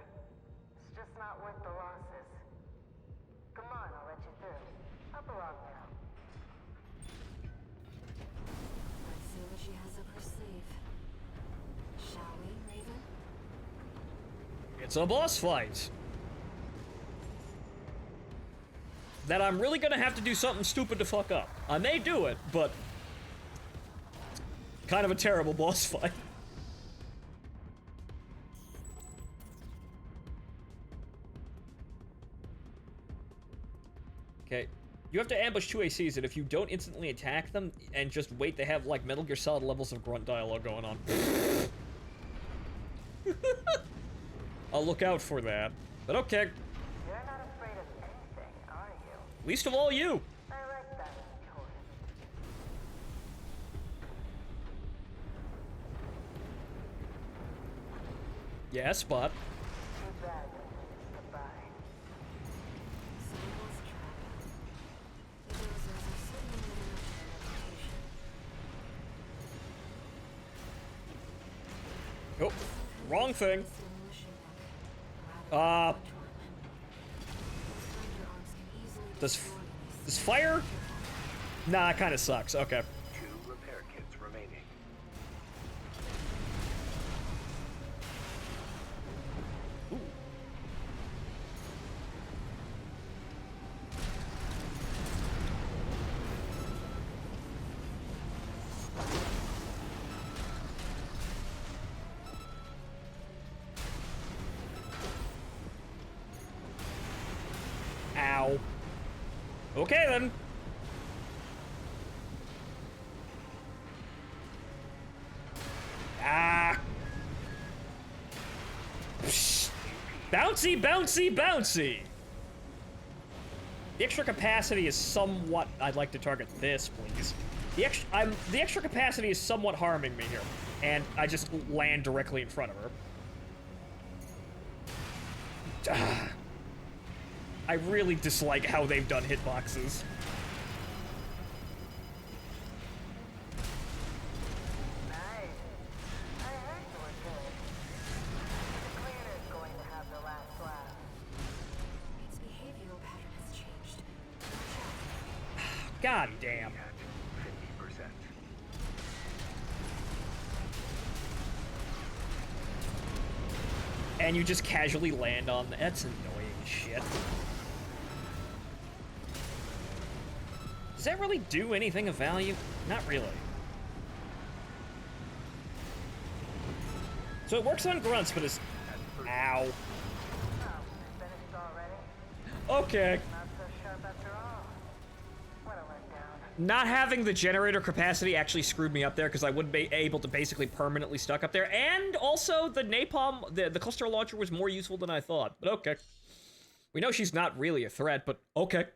Speaker 3: It's just not worth the losses. Come on, I'll let you through. Up along now.
Speaker 4: Let's see what she has up her sleeve. Shall we, Raven?
Speaker 1: It's a boss fight. That I'm really gonna have to do something stupid to fuck up. I may do it, but kind of a terrible boss fight. Okay. You have to ambush two ACs, and if you don't instantly attack them and just wait, they have like Metal Gear Solid levels of grunt dialogue going on. I'll look out for that. But okay.
Speaker 3: You're not afraid of anything, are you?
Speaker 1: Least of all you.
Speaker 3: I like that, Torres.
Speaker 1: Yes, but
Speaker 3: Too bad. Goodbye.
Speaker 4: Someone's trap. The dozers are certainly living up to their reputation.
Speaker 1: oh, wrong thing.
Speaker 4: Demolition deck.
Speaker 1: Uh,
Speaker 4: Stranger arms can easily
Speaker 1: Does
Speaker 4: destroy any
Speaker 1: does fire? Nah, it kind of sucks. Okay.
Speaker 5: 2 repair kits remaining.
Speaker 1: Ooh. Ow. Okay then. Ah. Psh. Bouncy, bouncy, bouncy. The extra capacity is somewhat. I'd like to target this, please. The extra capacity is somewhat harming me here, and I just land directly in front of her. Ah. I really dislike how they've done hitboxes. God damn.
Speaker 5: At 50%.
Speaker 1: And you just casually land on the... That's annoying as shit. Does that really do anything of value? Not really. So it works on grunts, but it's... Ow.
Speaker 3: Oh, finished already?
Speaker 1: Okay.
Speaker 3: Not so sharp after all. What a letdown.
Speaker 1: Not having the generator capacity actually screwed me up there because I wouldn't be able to basically permanently stuck up there. And also the napalm, the cluster launcher was more useful than I thought. But okay. We know she's not really a threat, but okay.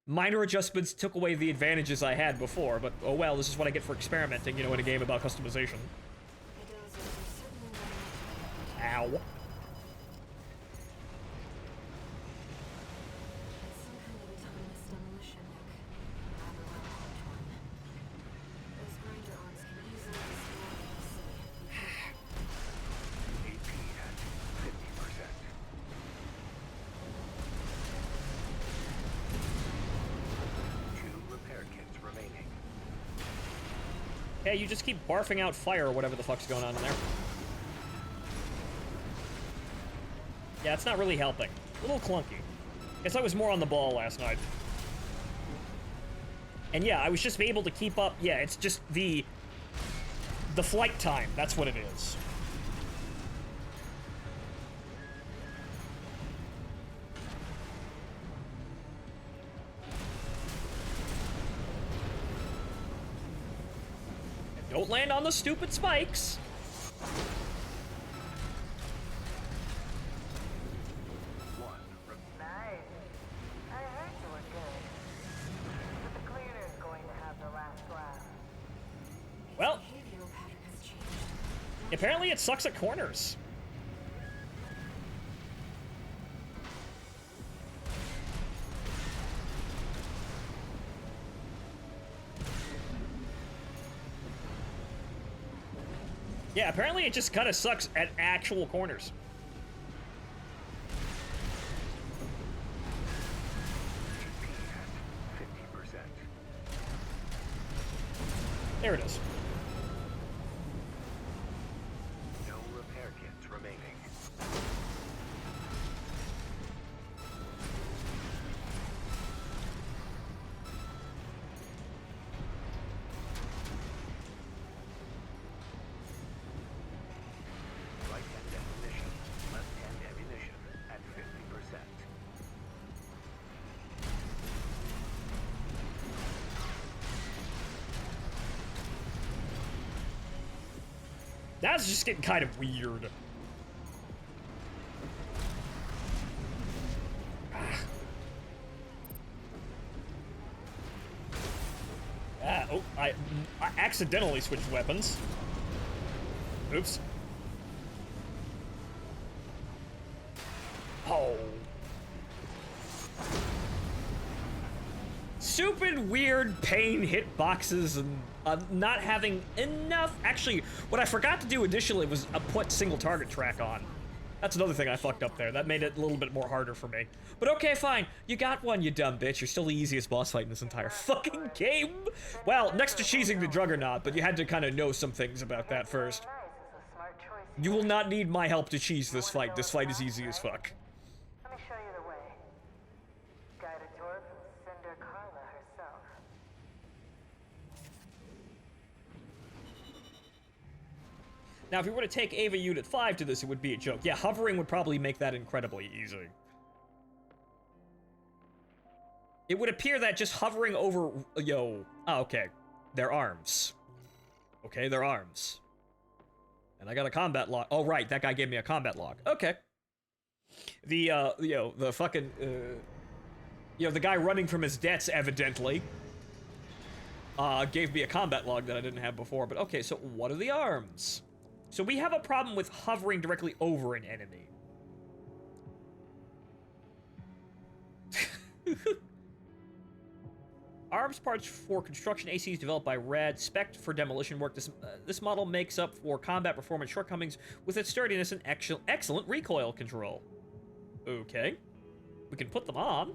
Speaker 1: Minor adjustments took away the advantages I had before, but oh well, this is what I get for experimenting, you know, in a game about customization. Ow.
Speaker 4: Some kind of autonomous demolition mech. Rather well equipped one. Those grinder arms can easily destroy the city.
Speaker 5: AP at 50%. Two repair kits remaining.
Speaker 1: Hey, you just keep barfing out fire or whatever the fuck's going on in there. Yeah, it's not really helping. A little clunky. Guess I was more on the ball last night. And yeah, I was just able to keep up. Yeah, it's just the flight time. That's what it is. And don't land on the stupid spikes.
Speaker 3: Nice. I heard you were good. But the cleaner's going to have the last laugh.
Speaker 1: Well,
Speaker 4: Behavioral pattern has changed.
Speaker 1: apparently it sucks at corners. Yeah, apparently it just kind of sucks at actual corners.
Speaker 5: AP at 50%.
Speaker 1: There it is.
Speaker 5: No repair kits remaining. Right hand ammunition. Left hand ammunition at 50%.
Speaker 1: That's just getting kind of weird. Oh, I accidentally switched weapons. Oops. Oh. Stupid, weird pain hitboxes and not having enough. Actually, what I forgot to do initially was put single target track on. That's another thing I fucked up there. That made it a little bit more harder for me. But okay, fine. You got one, you dumb bitch. You're still the easiest boss fight in this entire fucking game. Well, next to cheesing the Juggernaut, but you had to kind of know some things about that first.
Speaker 3: Nice is a smart choice.
Speaker 1: You will not need my help to cheese this fight. This fight is easy as fuck.
Speaker 3: Let me show you the way. Guided tour from Cinder Carla herself.
Speaker 1: Now, if we were to take Ava Unit 5 to this, it would be a joke. Yeah, hovering would probably make that incredibly easy. It would appear that just hovering over... Yo. Oh, okay. Their arms. Okay, their arms. And I got a combat log. Oh, right. That guy gave me a combat log. Okay. The, the fucking, the guy running from his debts, evidently, gave me a combat log that I didn't have before. But okay, so what are the arms? So we have a problem with hovering directly over an enemy. Arms parts for construction ACs developed by Rad, spec'd for demolition work. This model makes up for combat performance shortcomings with its sturdiness and excellent recoil control. Okay. We can put them on.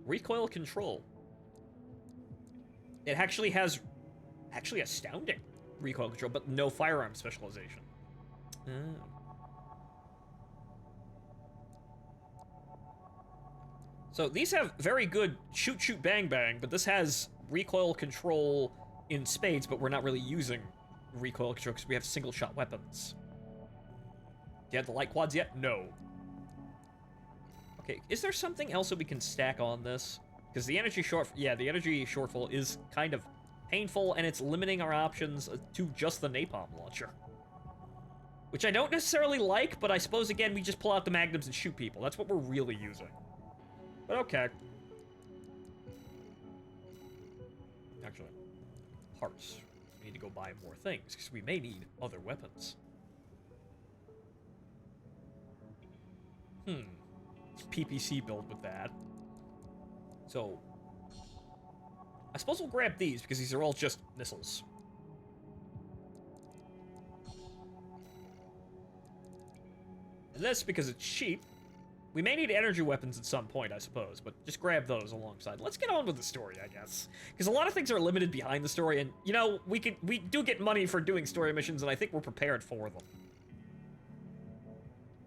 Speaker 1: Recoil control. It actually has astounding recoil control, but no firearm specialization. Oh. So these have very good shoot, shoot, bang, bang, but this has recoil control in spades, but we're not really using recoil control because we have single shot weapons. Do you have the light quads yet? No. Okay, is there something else that we can stack on this? Because the energy shortfall is kind of painful, and it's limiting our options to just the napalm launcher. Which I don't necessarily like, but I suppose, again, we just pull out the magnums and shoot people. That's what we're really using. But okay. Actually, parts. We need to go buy more things, because we may need other weapons. PPC build with that. So, I suppose we'll grab these, because these are all just missiles. And this, because it's cheap. We may need energy weapons at some point, I suppose, but just grab those alongside. Let's get on with the story, I guess. Because a lot of things are limited behind the story, and, you know, we do get money for doing story missions, and I think we're prepared for them.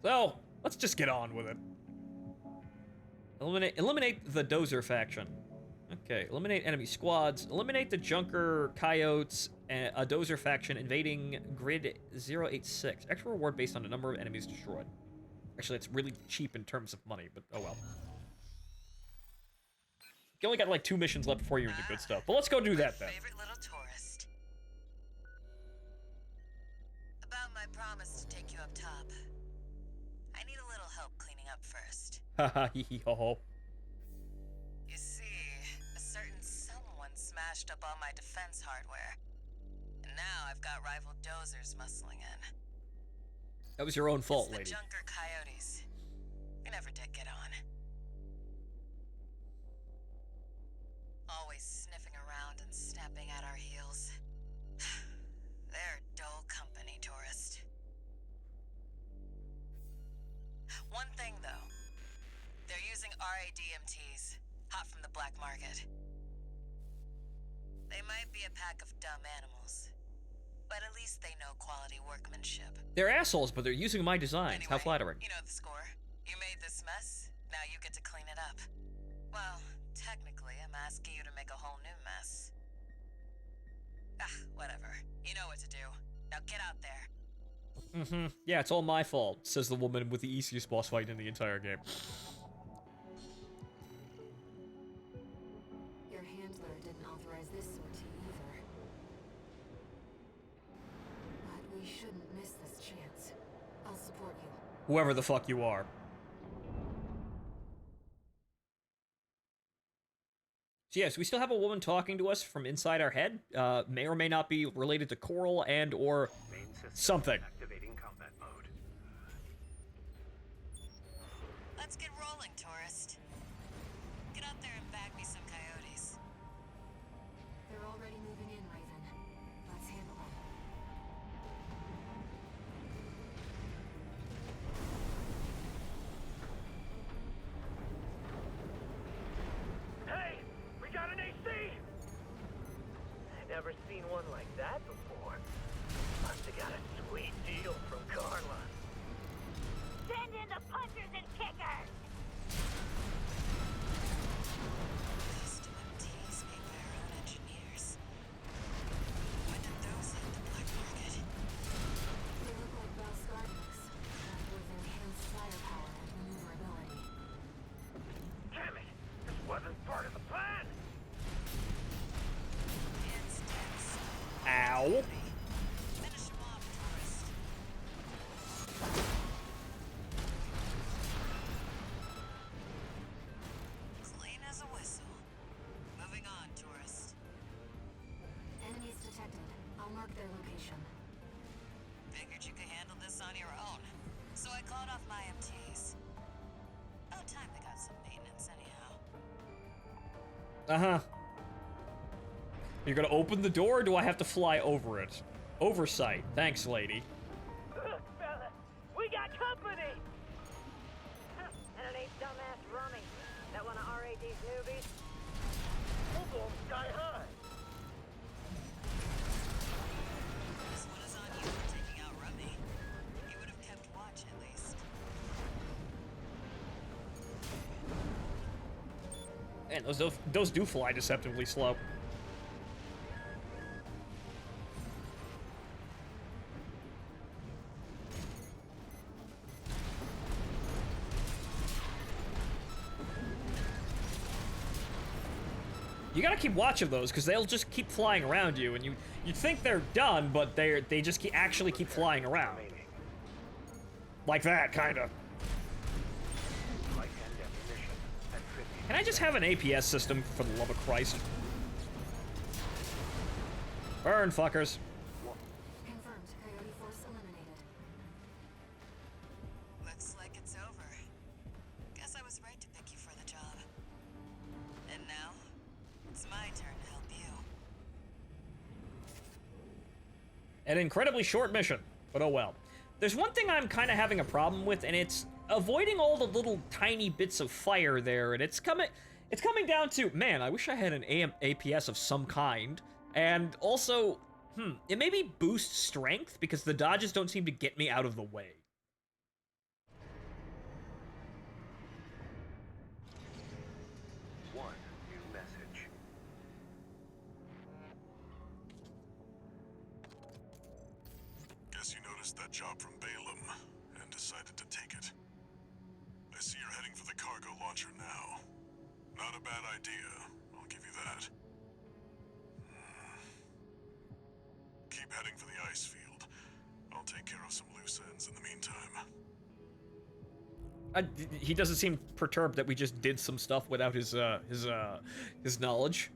Speaker 1: So, let's just get on with it. Eliminate the Dozer faction. Okay, eliminate enemy squads. Eliminate the Junker Coyotes, and a Dozer faction invading grid 086. Extra reward based on the number of enemies destroyed. Actually, it's really cheap in terms of money, but oh well. You only got like 2 missions left before you're into good stuff. But let's go do that then.
Speaker 3: Favorite little tourist. About my promise to take you up top. I need a little help cleaning up first.
Speaker 1: Haha, hee hee ho ho.
Speaker 3: You see, a certain someone smashed up all my defense hardware. And now I've got rival dozers muscling in.
Speaker 1: That was your own fault,
Speaker 3: It's the
Speaker 1: lady.
Speaker 3: Junker Coyotes. We never did get on. Always sniffing around and snapping at our heels. They're dull company, tourist. One thing, though. They're using RADMTs, hot from the black market. They might be a pack of dumb animals, but at least they know quality workmanship.
Speaker 1: They're assholes, but they're using my designs.
Speaker 3: Anyway,
Speaker 1: How flattering.
Speaker 3: You know the score. You made this mess, now you get to clean it up. Well, technically, I'm asking you to make a whole new mess. Ah, whatever. You know what to do. Now get out there.
Speaker 1: Yeah, it's all my fault, says the woman with the easiest boss fight in the entire game.
Speaker 4: Your handler didn't authorize this sortie either. But we shouldn't miss this chance. I'll support you.
Speaker 1: Whoever the fuck you are. So yes, we still have a woman talking to us from inside our head. May or may not be related to Coral and or
Speaker 5: Main system
Speaker 1: something.
Speaker 5: activating combat mode.
Speaker 3: Let's get rolling, tourist. Get out there and bag me some coyotes.
Speaker 4: They're already moving in, Raven. Let's handle them.
Speaker 5: Hey, we got an AC! Never seen one like that before. Must have got a sweet deal from Carla.
Speaker 6: Send in the punchers and kickers!
Speaker 3: These MTs made by our own engineers. When did those hit the black market?
Speaker 4: They look like Valscardics, but with enhanced firepower and maneuverability.
Speaker 5: Damn it! This wasn't part of the plan!
Speaker 3: Instance.
Speaker 1: Ow.
Speaker 3: Finish him off, tourist. Clean as a whistle. Moving on, tourist.
Speaker 4: Enemies detected. I'll mark their location.
Speaker 3: Figured you could handle this on your own. So I called off my MTs. About time they got some maintenance anyhow.
Speaker 1: Uh-huh. You're gonna open the door, or do I have to fly over it? Oversight. Thanks, lady.
Speaker 6: Look, fella, we got company! And it ain't dumbass Rummy, that one of RAD's newbies.
Speaker 5: We'll go sky high.
Speaker 1: Man, those do fly deceptively slow. You gotta keep watch of those, because they'll just keep flying around you, and you'd think they're done, but they just actually keep flying around. Like that, kinda. Can I just have an APS system, for the love of Christ? Burn, fuckers.
Speaker 4: Confirmed. Coyote force eliminated.
Speaker 3: Looks like it's over. Guess I was right to pick you for the job. And now, it's my turn to help you.
Speaker 1: An incredibly short mission, but oh well. There's one thing I'm kind of having a problem with, and it's avoiding all the little tiny bits of fire there, and it's coming down to, man, I wish I had an APS of some kind, and also, it maybe boosts strength, because the dodges don't seem to get me out of the way.
Speaker 5: One new message.
Speaker 2: Guess you noticed that job from Balaam and decided to take it. I see you're heading for the cargo launcher now. Not a bad idea, I'll give you that. Keep heading for the ice field. I'll take care of some loose ends in the meantime.
Speaker 1: He doesn't seem perturbed that we just did some stuff without his knowledge,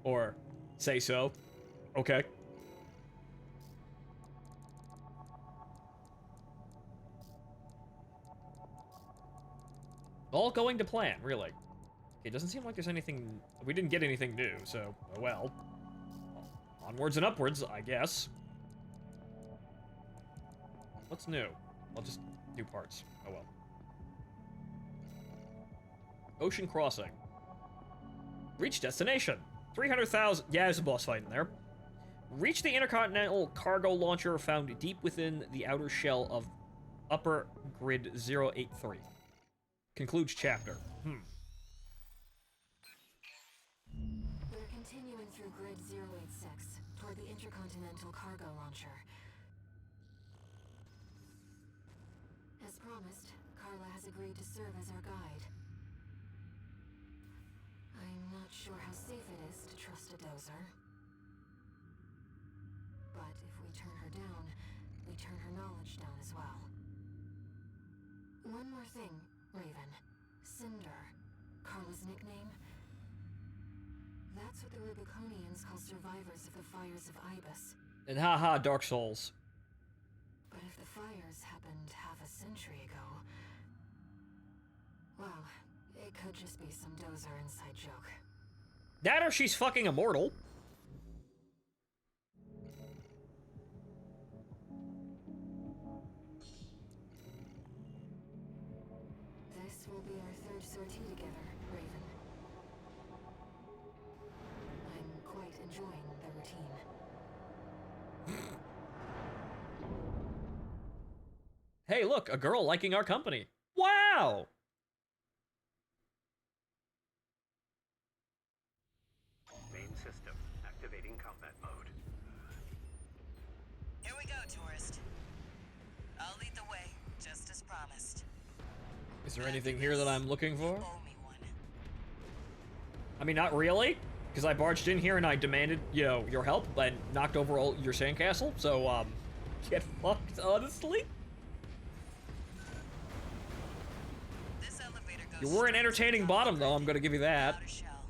Speaker 1: or say so. Okay. All going to plan, really. It doesn't seem like there's anything... We didn't get anything new, so, oh well. Onwards and upwards, I guess. What's new? I'll just do parts. Oh well. Ocean crossing. Reach destination. 300,000... Yeah, there's a boss fight in there. Reach the intercontinental cargo launcher found deep within the outer shell of Upper Grid 083. Concludes chapter.
Speaker 4: We're continuing through Grid 086 toward the intercontinental cargo launcher. As promised, Carla has agreed to serve as our guide. I'm not sure how safe it is to trust a dozer. But if we turn her down, we turn her knowledge down as well. One more thing, Raven. Cinder. Carla's nickname? That's what the Rubiconians call survivors of the fires of Ibis.
Speaker 1: And haha, Dark Souls.
Speaker 4: But if the fires happened half a century ago... Well, it could just be some dozer inside joke.
Speaker 1: That or she's fucking immortal.
Speaker 4: This will be our third sortie together, Raven. I'm quite enjoying the routine.
Speaker 1: Hey, look, a girl liking our company. Wow!
Speaker 5: Main system activating combat mode.
Speaker 3: Here we go, tourist. I'll lead the way, just as promised.
Speaker 1: Is there anything here that I'm looking for?
Speaker 3: You owe me one.
Speaker 1: I mean, not really, because I barged in here and I demanded, you know, your help and knocked over all your sandcastle, so, get fucked, honestly.
Speaker 3: This elevator goes
Speaker 1: You were an
Speaker 3: straight to
Speaker 1: entertaining
Speaker 3: the
Speaker 1: bottom, though, I'm
Speaker 3: outer
Speaker 1: gonna give you that.
Speaker 3: shell.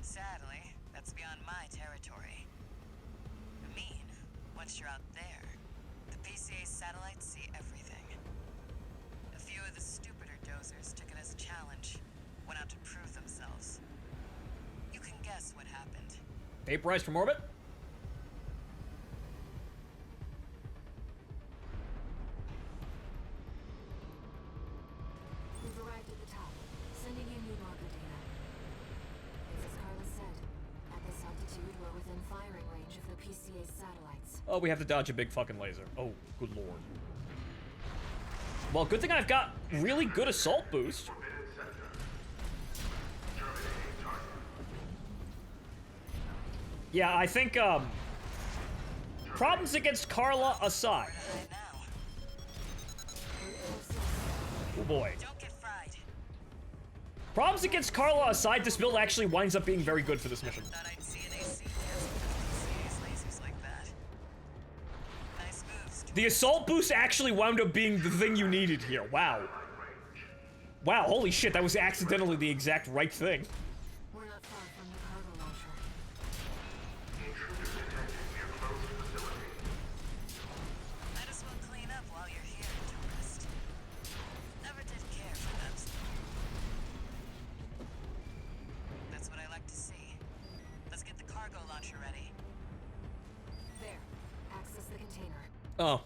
Speaker 3: Sadly, that's beyond my territory. I mean, once you're out there, the PCA satellites see everything. A few of the stupider dozers took it as a challenge, went out to prove themselves. You can guess what happened.
Speaker 1: Vaporized from orbit?
Speaker 4: We've arrived at the top, sending you new marker data. It's as Carla said. At this altitude, we're within firing range of the PCA's satellites.
Speaker 1: Oh, we have to dodge a big fucking laser. Oh, good lord. Well, good thing I've got really good assault boost.
Speaker 2: Forbidden sector. Terminating
Speaker 1: Yeah, I think, problems against Carla aside.
Speaker 7: Right now.
Speaker 1: Oh boy.
Speaker 7: Don't get fried.
Speaker 1: Problems against Carla aside, this build actually winds up being very good for this mission.
Speaker 7: Thought I'd see an AC dance with serious lasers like that. Nice moves.
Speaker 1: The assault boost actually wound up being the thing you needed here. Wow. Wow, holy shit, that was accidentally the exact right thing.
Speaker 4: We're not far from the cargo launcher.
Speaker 7: Might as well clean up while you're here, tourist. Never did care for them. That's what I like to see. Let's get the cargo launcher ready.
Speaker 4: There. Access the container.
Speaker 1: Oh.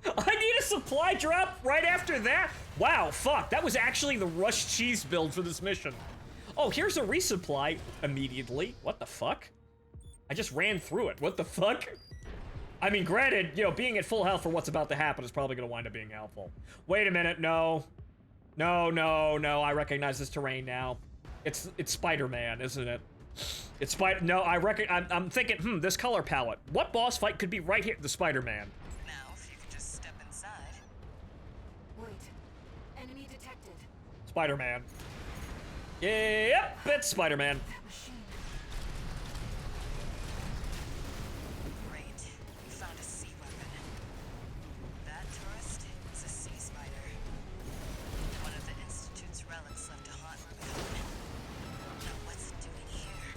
Speaker 1: I need a supply drop right after that? Wow, fuck, that was actually the rush cheese build for this mission. Oh, here's a resupply immediately. What the fuck? I just ran through it. What the fuck? I mean, granted, you know, being at full health for what's about to happen is probably gonna wind up being helpful. Wait a minute, no. No, no, no, I recognize this terrain now. It's Spider-Man, isn't it? It's no, I'm thinking, this color palette. What boss fight could be right here? The Spider-Man.
Speaker 7: Now, if you could just step inside.
Speaker 4: Wait. Enemy detected.
Speaker 1: Spider-Man. Yep, it's Spider-Man.
Speaker 4: That machine.
Speaker 7: Great. We found a sea weapon. That tourist is a sea spider. One of the Institute's relics left to haunt Rubicon. Now what's it doing here?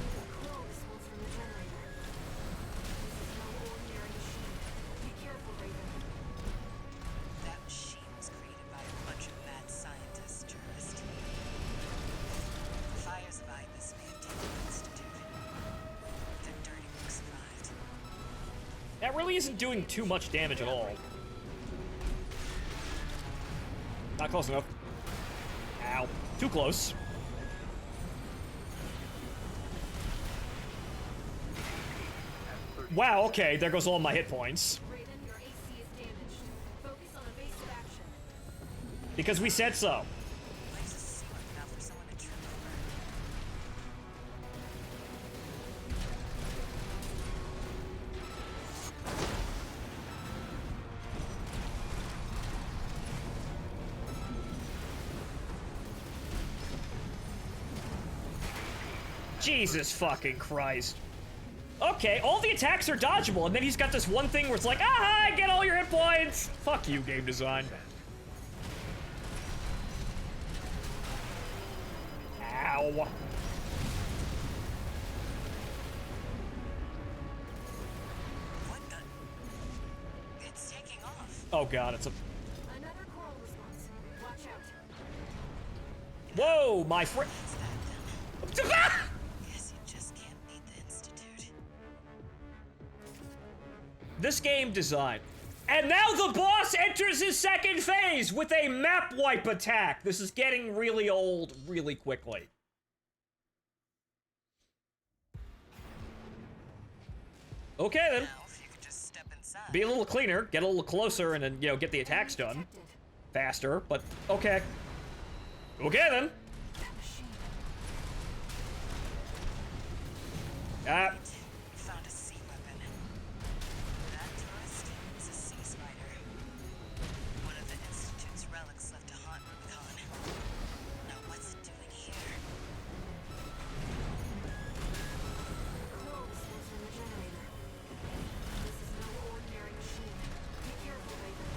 Speaker 4: Control response from the generator. This is no ordinary machine. Be careful, Raven.
Speaker 7: That machine was created by a bunch of mad scientists, tourist. The fires of Ibis may have taken the Institute. Their dirty work survived.
Speaker 1: That really isn't doing too much damage at all. Not close enough. Ow. Too close. Wow, okay, there goes all my hit points.
Speaker 4: Raven, your AC is damaged. Focus on evasive action.
Speaker 1: Because we said so.
Speaker 7: Life's a sea weapon out for someone to trip over.
Speaker 1: Jesus fucking Christ. Okay, all the attacks are dodgeable, and then he's got this one thing where it's like, ah, get all your hit points! Fuck you, game design. Ow.
Speaker 7: What the? It's taking off.
Speaker 1: Oh god, it's a...
Speaker 4: Another coral response. Watch out.
Speaker 1: Whoa, my friend...
Speaker 7: That's that. Guess you just can't beat the Institute.
Speaker 1: This game design. And now the boss enters his second phase with a map wipe attack. This is getting really old really quickly. Okay then.
Speaker 7: Now, if you could just step inside.
Speaker 1: Be a little cleaner, get a little closer, and then, you know, get the attacks done.
Speaker 4: Detected.
Speaker 1: Faster, but okay. Okay then.
Speaker 4: That machine.
Speaker 1: Ah,
Speaker 7: We found a sea weapon. That tourist is a sea spider. One of the Institute's relics left to haunt Rubicon. Now what's it doing here?
Speaker 4: Coral response from the generator. This is no ordinary machine. Be careful, Raven.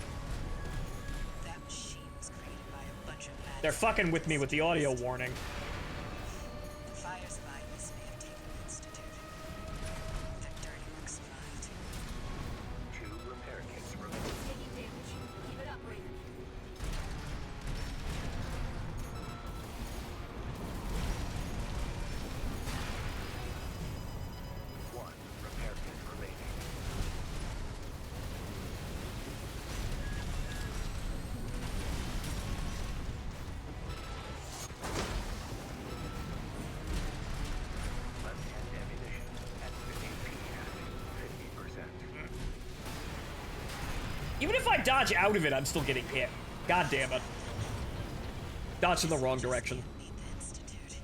Speaker 7: That machine was created by a bunch of mad
Speaker 1: they're fucking with me with the audio warning.
Speaker 7: The fires of Ibis may have taken the Institute. Their dirty work survived.
Speaker 5: Two repair kits
Speaker 4: It's taking damage. Keep it up, Raven.
Speaker 5: One repair kit remaining. Left-hand ammunition at 50%.
Speaker 1: Even if I dodge out of it, I'm still getting hit. God damn it. Dodge in the wrong direction.
Speaker 7: Need the Institute.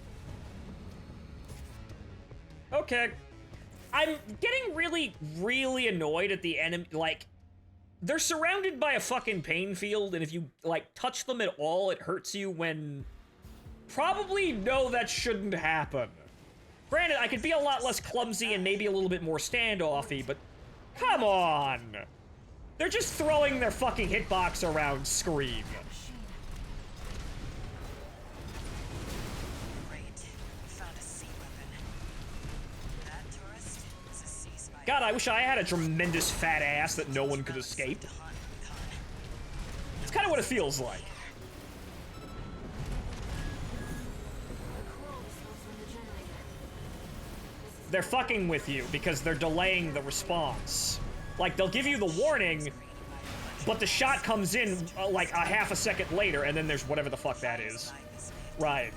Speaker 1: Okay. I'm getting really, really annoyed at the enemy. Like, they're surrounded by a fucking pain field, and if you, like, touch them at all, it hurts you when... Probably, no, that shouldn't happen. Granted, I could be a lot less clumsy and maybe a little bit more standoffy, but... Come on! They're just throwing their fucking hitbox around screen.
Speaker 7: Great. We found a sea weapon. That tourist is a sea spider.
Speaker 1: God, I wish I had a tremendous fat ass that no one could escape.
Speaker 7: To haunt Rubicon.
Speaker 1: It's kind of what it feels like. They're fucking with you because they're delaying the response. Like, they'll give you the warning, but the shot comes in like a half a second later, and then there's whatever the fuck that is. Right.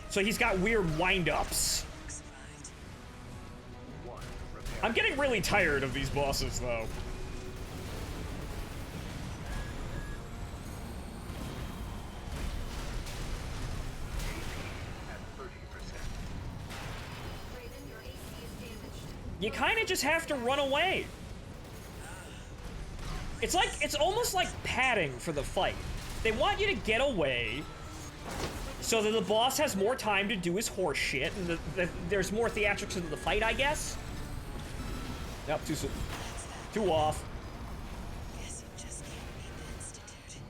Speaker 1: So he's got weird wind-ups. I'm getting really tired of these bosses, though. You kind of just have to run away. It's like, it's almost like padding for the fight. They want you to get away so that the boss has more time to do his horse shit, and there's more theatrics into the fight, I guess. Nope, too soon. Too off.
Speaker 7: Guess you just can't beat the Institute.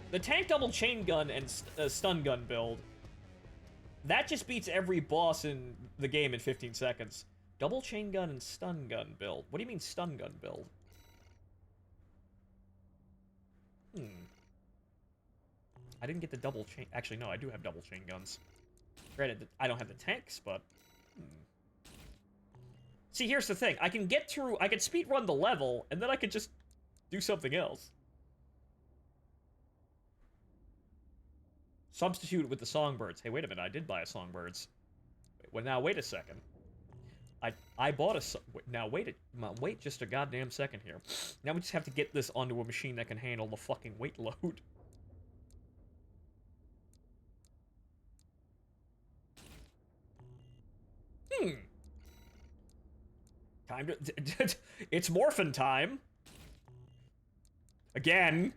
Speaker 1: The tank double chain gun and stun gun build, that just beats every boss in the game in 15 seconds. Double chain gun and stun gun build. What do you mean stun gun build? I didn't get the double chain. Actually, no, I do have double chain guns. Granted, I don't have the tanks, but... See, here's the thing. I can get through... I can speedrun the level, and then I could just do something else. Substitute it with the songbirds. Hey, wait a minute. I did buy a songbirds. Well, now, wait a second. I bought a... Now, wait just a goddamn second here. Now we just have to get this onto a machine that can handle the fucking weight load. Time to... It's morphin' time. Again.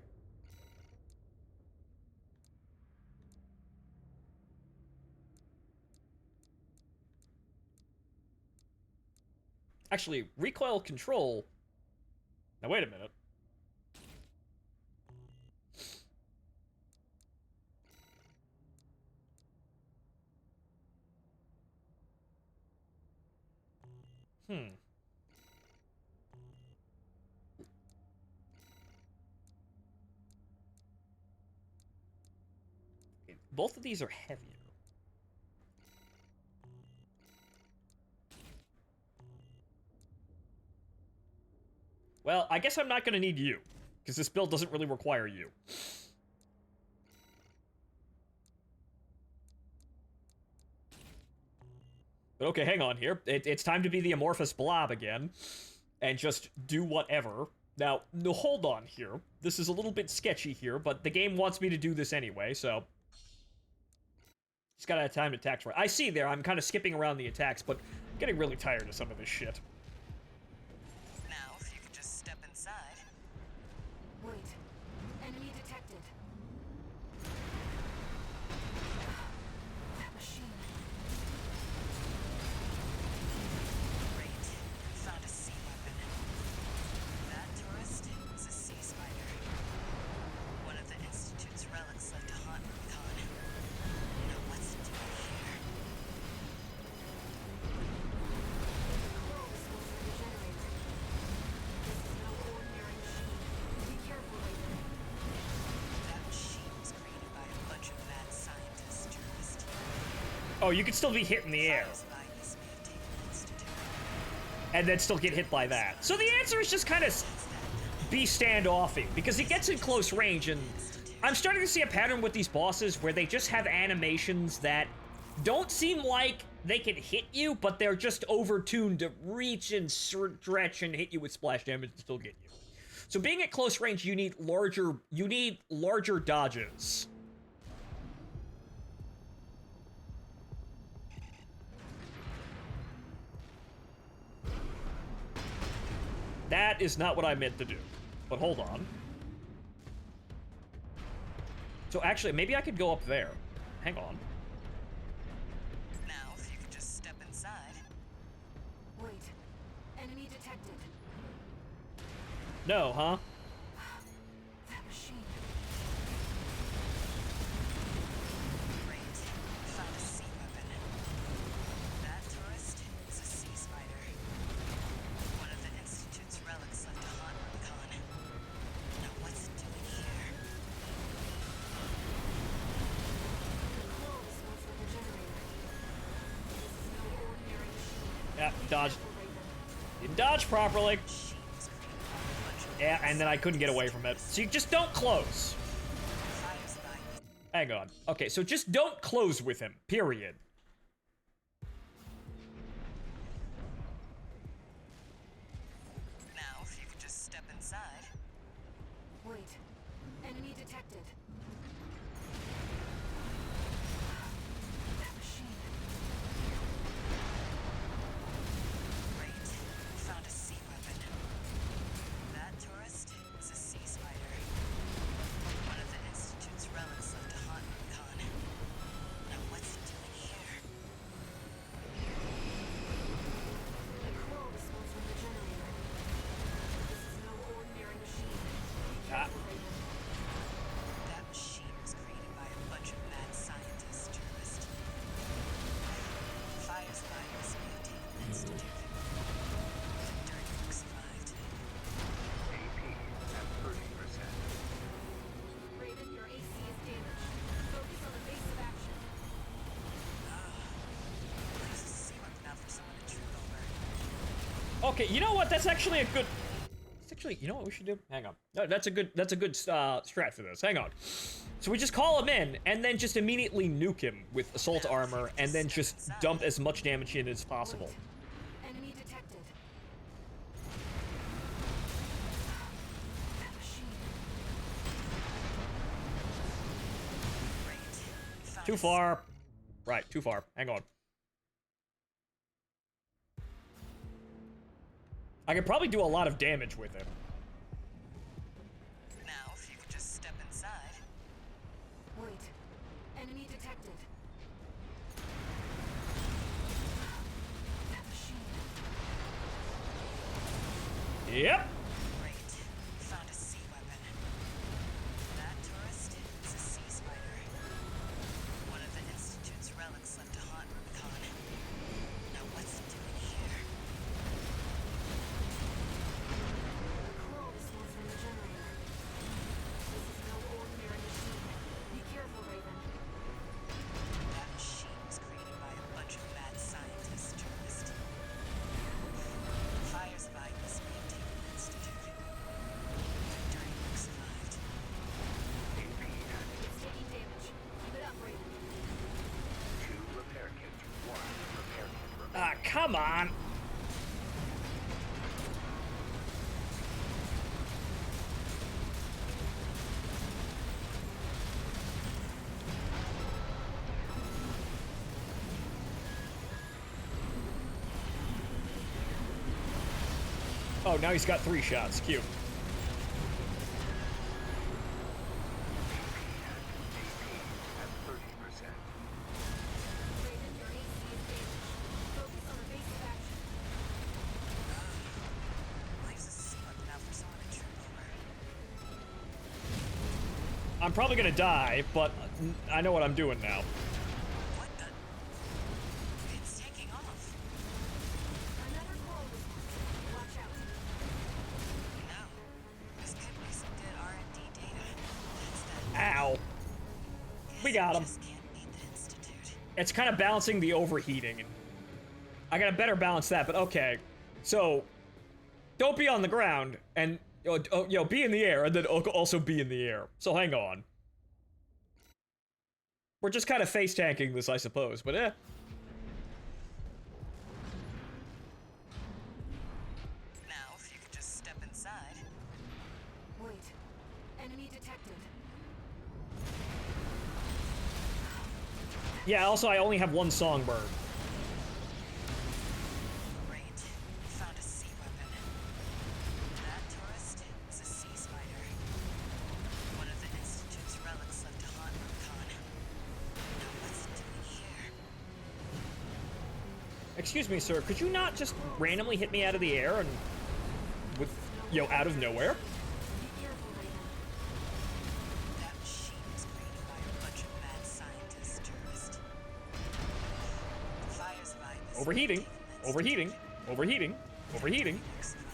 Speaker 1: Actually, recoil control... Now, wait a minute. Both of these are heavier. Well, I guess I'm not gonna need you, because this build doesn't really require you. But okay, hang on here. It's time to be the amorphous blob again, and just do whatever. Now, no, hold on here. This is a little bit sketchy here, but the game wants me to do this anyway, so... Just gotta have time to attack right. I see there, I'm kind of skipping around the attacks, but I'm getting really tired of some of this shit.
Speaker 7: Now, if you could just step inside.
Speaker 4: Wait. Enemy detected. That machine.
Speaker 7: Great. Found a sea weapon. That tourist is a sea spider. One of the Institute's relics left to haunt Rubicon. Now what's it doing here?
Speaker 4: Coral disposal regenerator. This is no ordinary machine. Be careful, Raven.
Speaker 7: That machine was created by a bunch of mad scientists, tourist.
Speaker 1: Oh, you could still be hit in the air,
Speaker 7: Science by this may have taken the Institute.
Speaker 1: and then still get hit by that. So the answer is just kind of be standoffy, because he gets in close range, and I'm starting to see a pattern with these bosses where they just have animations that don't seem like they can hit you, but they're just over-tuned to reach and stretch and hit you with splash damage and still get you. So being at close range, you need larger dodges. That is not what I meant to do. But hold on. So actually, maybe I could go up there. Hang on.
Speaker 7: Now, if you could just step inside.
Speaker 4: Wait. Enemy detected.
Speaker 1: No, huh?
Speaker 4: That machine.
Speaker 7: Great. Found a sea weapon. That tourist is a sea spider. One of the Institute's relics left to haunt Rubicon. Now what's it doing here?
Speaker 4: The claw smells like a generator. This is no ordinary machine.
Speaker 1: Yeah, dodge.
Speaker 4: Careful, Raven.
Speaker 1: Didn't dodge properly.
Speaker 7: Machine was created by a bunch of
Speaker 1: Yeah, and then I couldn't get away from it. So you just don't close.
Speaker 7: fires by.
Speaker 1: Hang on. Okay, so just don't close with him. Period.
Speaker 7: Now, if you could just step inside.
Speaker 4: Wait. Enemy detected. That machine.
Speaker 7: Great. Found a sea weapon. That tourist is a sea spider. One of the Institute's relics left to haunt Rubicon. Now what's it doing here?
Speaker 4: The claw smells like a generator. This is no ordinary machine.
Speaker 1: Ah.
Speaker 4: Careful, Raven.
Speaker 7: That machine was created by a bunch of mad scientists, tourist. Fires by was maintained an institute. During Book survived.
Speaker 5: AP at 30%.
Speaker 4: Raven, your AC is damaged. Focus on evasive action.
Speaker 7: There's a sea weapon out for someone to trip over.
Speaker 1: Okay, you know what? That's actually a good... That's actually... You know what we should do? Hang on. No, that's a good strat for this. Hang on. So we just call him in, and then just immediately nuke him with assault armor, and then just dump as much damage in as possible.
Speaker 4: Enemy detected. That machine.
Speaker 7: Great. Found
Speaker 1: Too
Speaker 7: a
Speaker 1: far. Right, too far. Hang on. I could probably do a lot of damage with him.
Speaker 7: Now, if you could just step inside.
Speaker 4: Wait. Enemy detected. That machine.
Speaker 1: Yep.
Speaker 7: Great. Found a sea weapon. That tourist is a sea spider. One of the Institute's relics left to haunt Rubicon. Now what's it doing here?
Speaker 4: The claw smells like a generator. This is no ordinary machine. Be careful, Raven.
Speaker 7: That machine was created by a bunch of mad scientists, tourist. Fires by was maintained an institute. During Book survived.
Speaker 5: AP at
Speaker 4: It's taking damage. Keep it up, Raven.
Speaker 5: 2 repair kits. 1 repair kit remaining.
Speaker 1: Ah, come on. Oh, now he's got 3 shots. Cute.
Speaker 5: AP at 30%.
Speaker 4: Raven, your AC is damaged. Focus on evasive action.
Speaker 7: Leaves a sea weapon out for someone to trip over.
Speaker 1: I'm probably gonna die, but I know what I'm doing now.
Speaker 7: What the? It's taking off.
Speaker 4: Another claw response. Watch out.
Speaker 7: No. This could be some good R&D data. That's that.
Speaker 1: Ow. We got him.
Speaker 7: Just can't beat the Institute.
Speaker 1: It's kind of balancing the overheating. I gotta better balance that, but okay. So, don't be on the ground, and be in the air, and then also be in the air. So hang on. We're just kind of face tanking this, I suppose, but
Speaker 7: Now, if you could just step inside.
Speaker 4: Wait. Enemy detected.
Speaker 1: Yeah, also I only have 1 songbird.
Speaker 7: Great. Found a sea weapon.
Speaker 1: Excuse me, sir, could you not just randomly hit me out of the air and with, out of nowhere?
Speaker 7: That machine was created by a bunch of mad scientists, tourist. The fires by this
Speaker 1: Overheating,
Speaker 7: Phontomen
Speaker 1: overheating, overheating, overheating.
Speaker 7: survived.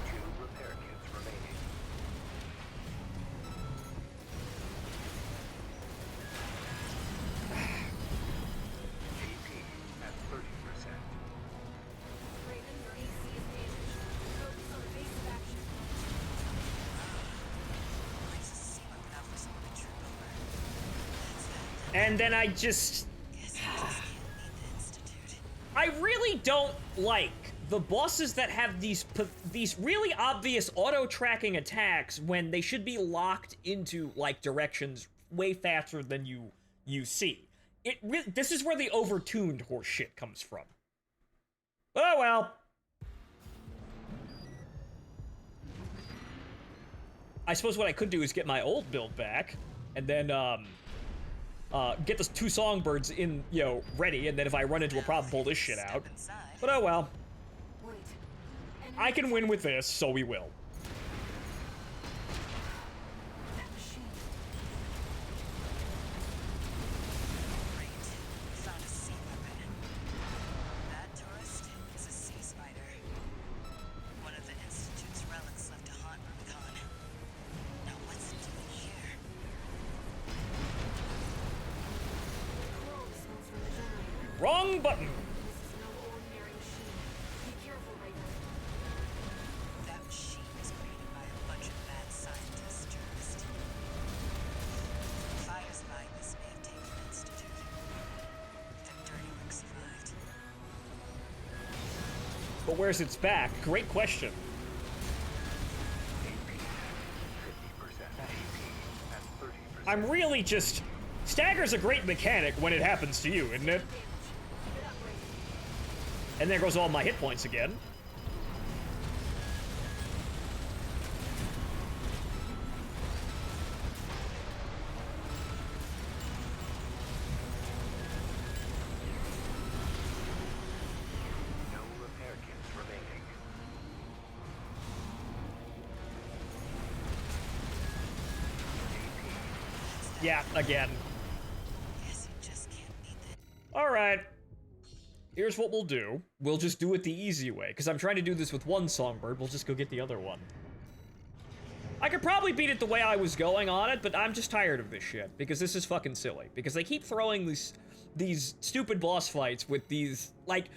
Speaker 5: Two repair kits remaining. AP at 30%.
Speaker 4: Raven, your AC is damaged. Focus on evasive action.
Speaker 7: Brings a sea weapon out for someone to trip over. That's that.
Speaker 1: And then I just...
Speaker 7: Guess I just can't lead the Institute.
Speaker 1: I really don't like the bosses that have these really obvious auto-tracking attacks when they should be locked into, like, directions way faster than you see. This is where the overtuned horse shit comes from. Oh well. I suppose what I could do is get my old build back, and then, get the 2 songbirds in, ready, and then if I run into a problem, pull this shit out.
Speaker 7: Step inside.
Speaker 1: But oh well.
Speaker 4: Wait.
Speaker 1: I can win with this, so we will.
Speaker 4: That machine.
Speaker 7: Great. We found a sea weapon. That tourist is a sea spider. One of the Institute's relics left to haunt Rubicon. Now what's it doing here?
Speaker 4: Coral smells from the generator.
Speaker 1: Wrong button.
Speaker 4: This is no ordinary machine. Be careful, Raven.
Speaker 7: That machine was created by a bunch of mad scientists, tourist. Fires by this may have taken the Institute. Their dirty work survived.
Speaker 1: But where's its back? Great question.
Speaker 5: AP 50%. AP at 30%.
Speaker 1: I'm really just... Stagger's a great mechanic when it happens to you, isn't it?
Speaker 4: Damage. Get up, Raven.
Speaker 1: And there goes all my hit points again.
Speaker 5: No repair kits remaining. AP
Speaker 1: Yeah, again.
Speaker 7: Guess you just can't lead the
Speaker 1: Alright. Here's what we'll do. We'll just do it the easy way, because I'm trying to do this with one songbird. We'll just go get the other one. I could probably beat it the way I was going on it, but I'm just tired of this shit, because this is fucking silly. Because they keep throwing these stupid boss fights with these, like...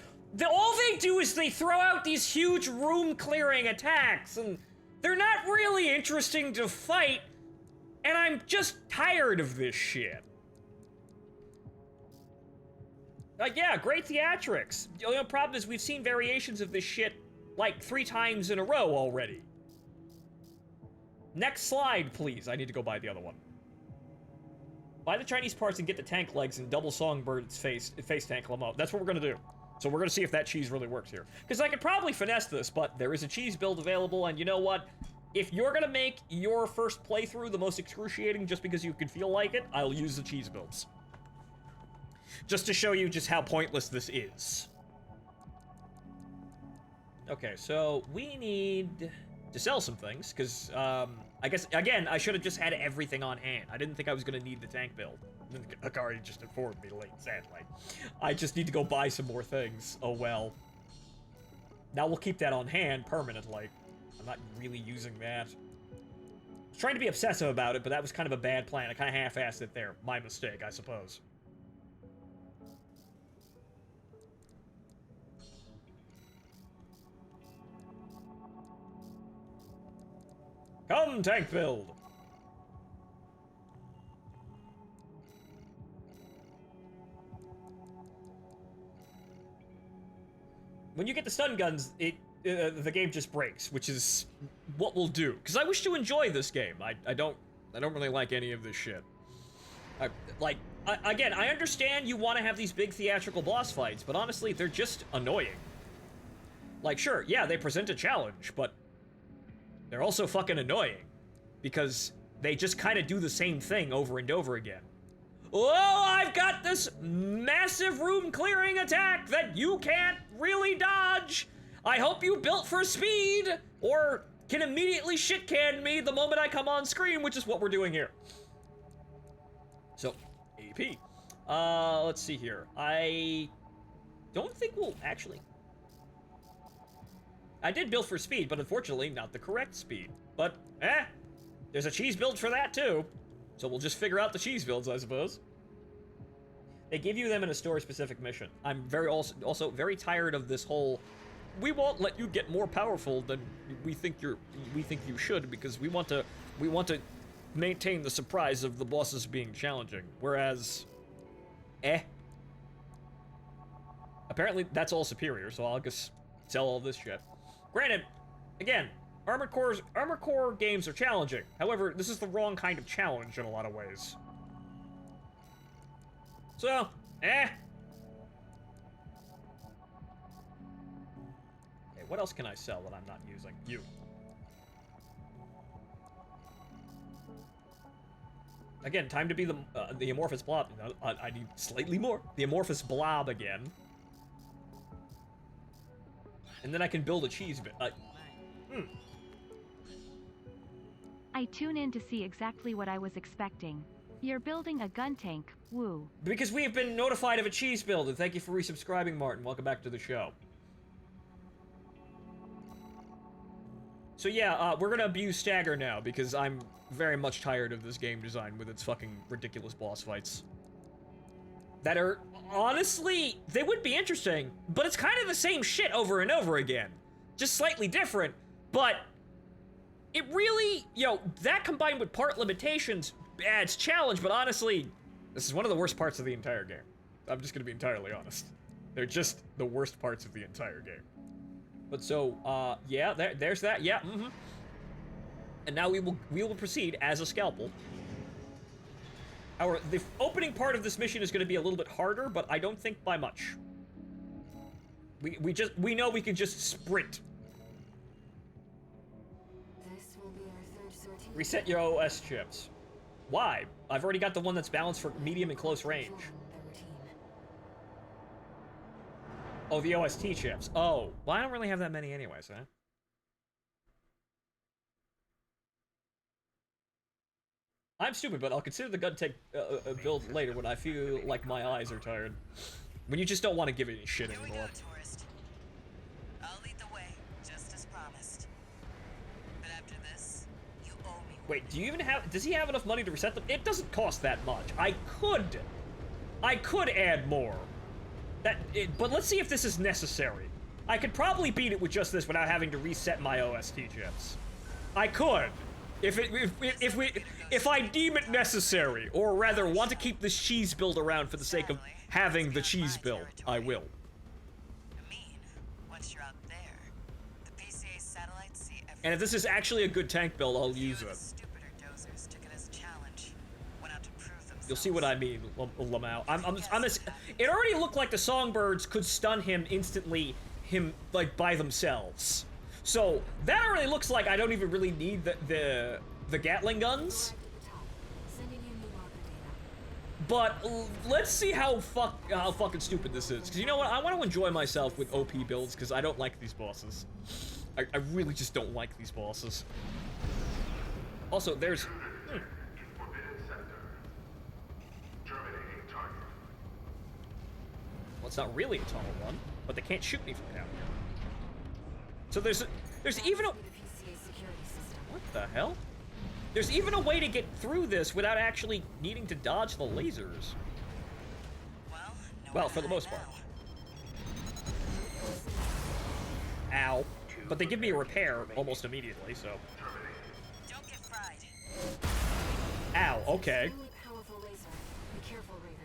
Speaker 1: all they do is they throw out these huge room-clearing attacks, and they're not really interesting to fight, and I'm just tired of this shit. Like, yeah, great theatrics. The only problem is we've seen variations of this shit, like, 3 times in a row already. Next slide, please. I need to go buy the other one. Buy the Chinese parts and get the tank legs and double Songbird's face tank them up. That's what we're gonna do. So we're gonna see if that cheese really works here. Because I could probably finesse this, but there is a cheese build available, and you know what? If you're gonna make your first playthrough the most excruciating just because you can feel like it, I'll use the cheese builds. Just to show you just how pointless this is. Okay, so we need to sell some things, because, I guess, again, I should have just had everything on hand. I didn't think I was going to need the tank build. Akari just informed me late, sadly. I just need to go buy some more things. Oh, well. Now we'll keep that on hand permanently. I'm not really using that. I was trying to be obsessive about it, but that was kind of a bad plan. I kind of half-assed it there. My mistake, I suppose. Come, tank build! When you get the stun guns, the game just breaks, which is what we'll do. Because I wish to enjoy this game. I don't really like any of this shit. Like, Again, I understand you want to have these big theatrical boss fights, but honestly, they're just annoying. Like, sure, yeah, they present a challenge, but they're also fucking annoying. Because they just kind of do the same thing over and over again. Oh, I've got this massive room clearing attack that you can't really dodge. I hope you built for speed, or can immediately shit can me the moment I come on screen, which is what we're doing here. So, AP. Let's see here. I don't think we'll actually... I did build for speed, but unfortunately not the correct speed. But, there's a cheese build for that too. So we'll just figure out the cheese builds, I suppose. They give you them in a story-specific mission. I'm also very tired of this whole, we won't let you get more powerful than we think you should, because we want to maintain the surprise of the bosses being challenging. Whereas, apparently that's all superior, so I'll just sell all this shit. Granted, again, Armored Core games are challenging. However, this is the wrong kind of challenge in a lot of ways. So, Okay, what else can I sell that I'm not using? You. Again, time to be the amorphous blob. I need slightly more. The amorphous blob again. And then I can build a cheese bit.
Speaker 8: I tune in to see exactly what I was expecting. You're building a gun tank, woo.
Speaker 1: Because we have been notified of a cheese build, and thank you for resubscribing, Martin. Welcome back to the show. So yeah, we're gonna abuse Stagger now, because I'm very much tired of this game design with its fucking ridiculous boss fights. That are, honestly, they would be interesting, but it's kind of the same shit over and over again. Just slightly different, but it really, that combined with part limitations adds challenge, but honestly, this is one of the worst parts of the entire game. I'm just gonna be entirely honest. They're just the worst parts of the entire game. But so, yeah, there's that, yeah, And now we will proceed as a scalpel. The opening part of this mission is gonna be a little bit harder, but I don't think by much. We know we can just sprint.
Speaker 4: This will be our third sortie.
Speaker 1: Reset your OS chips. Why? I've already got the one that's balanced for medium and close range.
Speaker 4: Join the routine.
Speaker 1: Oh, the OST chips. Oh, well, I don't really have that many anyways, huh? I'm stupid, but I'll consider the gun tank build later when I feel like my eyes are tired. When you just don't want to give it any shit
Speaker 7: Here we
Speaker 1: anymore.
Speaker 7: go, tourist. I'll lead the way, just as promised. But after this, you owe me.
Speaker 1: Wait, does he have enough money to reset them? It doesn't cost that much. I could add more. But let's see if this is necessary. I could probably beat it with just this without having to reset my OST chips. I could. If I deem it necessary, or rather want to keep this cheese build around for the sake of having the cheese build, I will.
Speaker 7: I mean, once you're out there, the PCA satellites see everything.
Speaker 1: And if this is actually a good tank build, I'll use
Speaker 7: Few of
Speaker 1: it.
Speaker 7: the stupider dozers took it as a challenge, went out to prove themselves.
Speaker 1: You'll see what I mean, Lamau. It already looked like the songbirds could stun him instantly, like, by themselves. So, that already looks like I don't even really need the Gatling guns.
Speaker 4: Arrived at the top. Sending you new marker data.
Speaker 1: But let's see how fucking stupid this is. Because you know what? I want to enjoy myself with OP builds, because I don't like these bosses. I really just don't like these bosses. Also, there's...
Speaker 2: Forbidden sector. Terminating target.
Speaker 1: Well, it's not really a tunnel run, but they can't shoot me from down here. So there's even a...
Speaker 4: Be the PCA security system.
Speaker 1: What the hell? There's even a way to get through this without actually needing to dodge the lasers. Well, for the most part. Ow. But they give me a repair almost immediately, so...
Speaker 7: Don't get fried.
Speaker 1: Ow, okay.
Speaker 4: Extremely powerful laser. Be careful, Raven.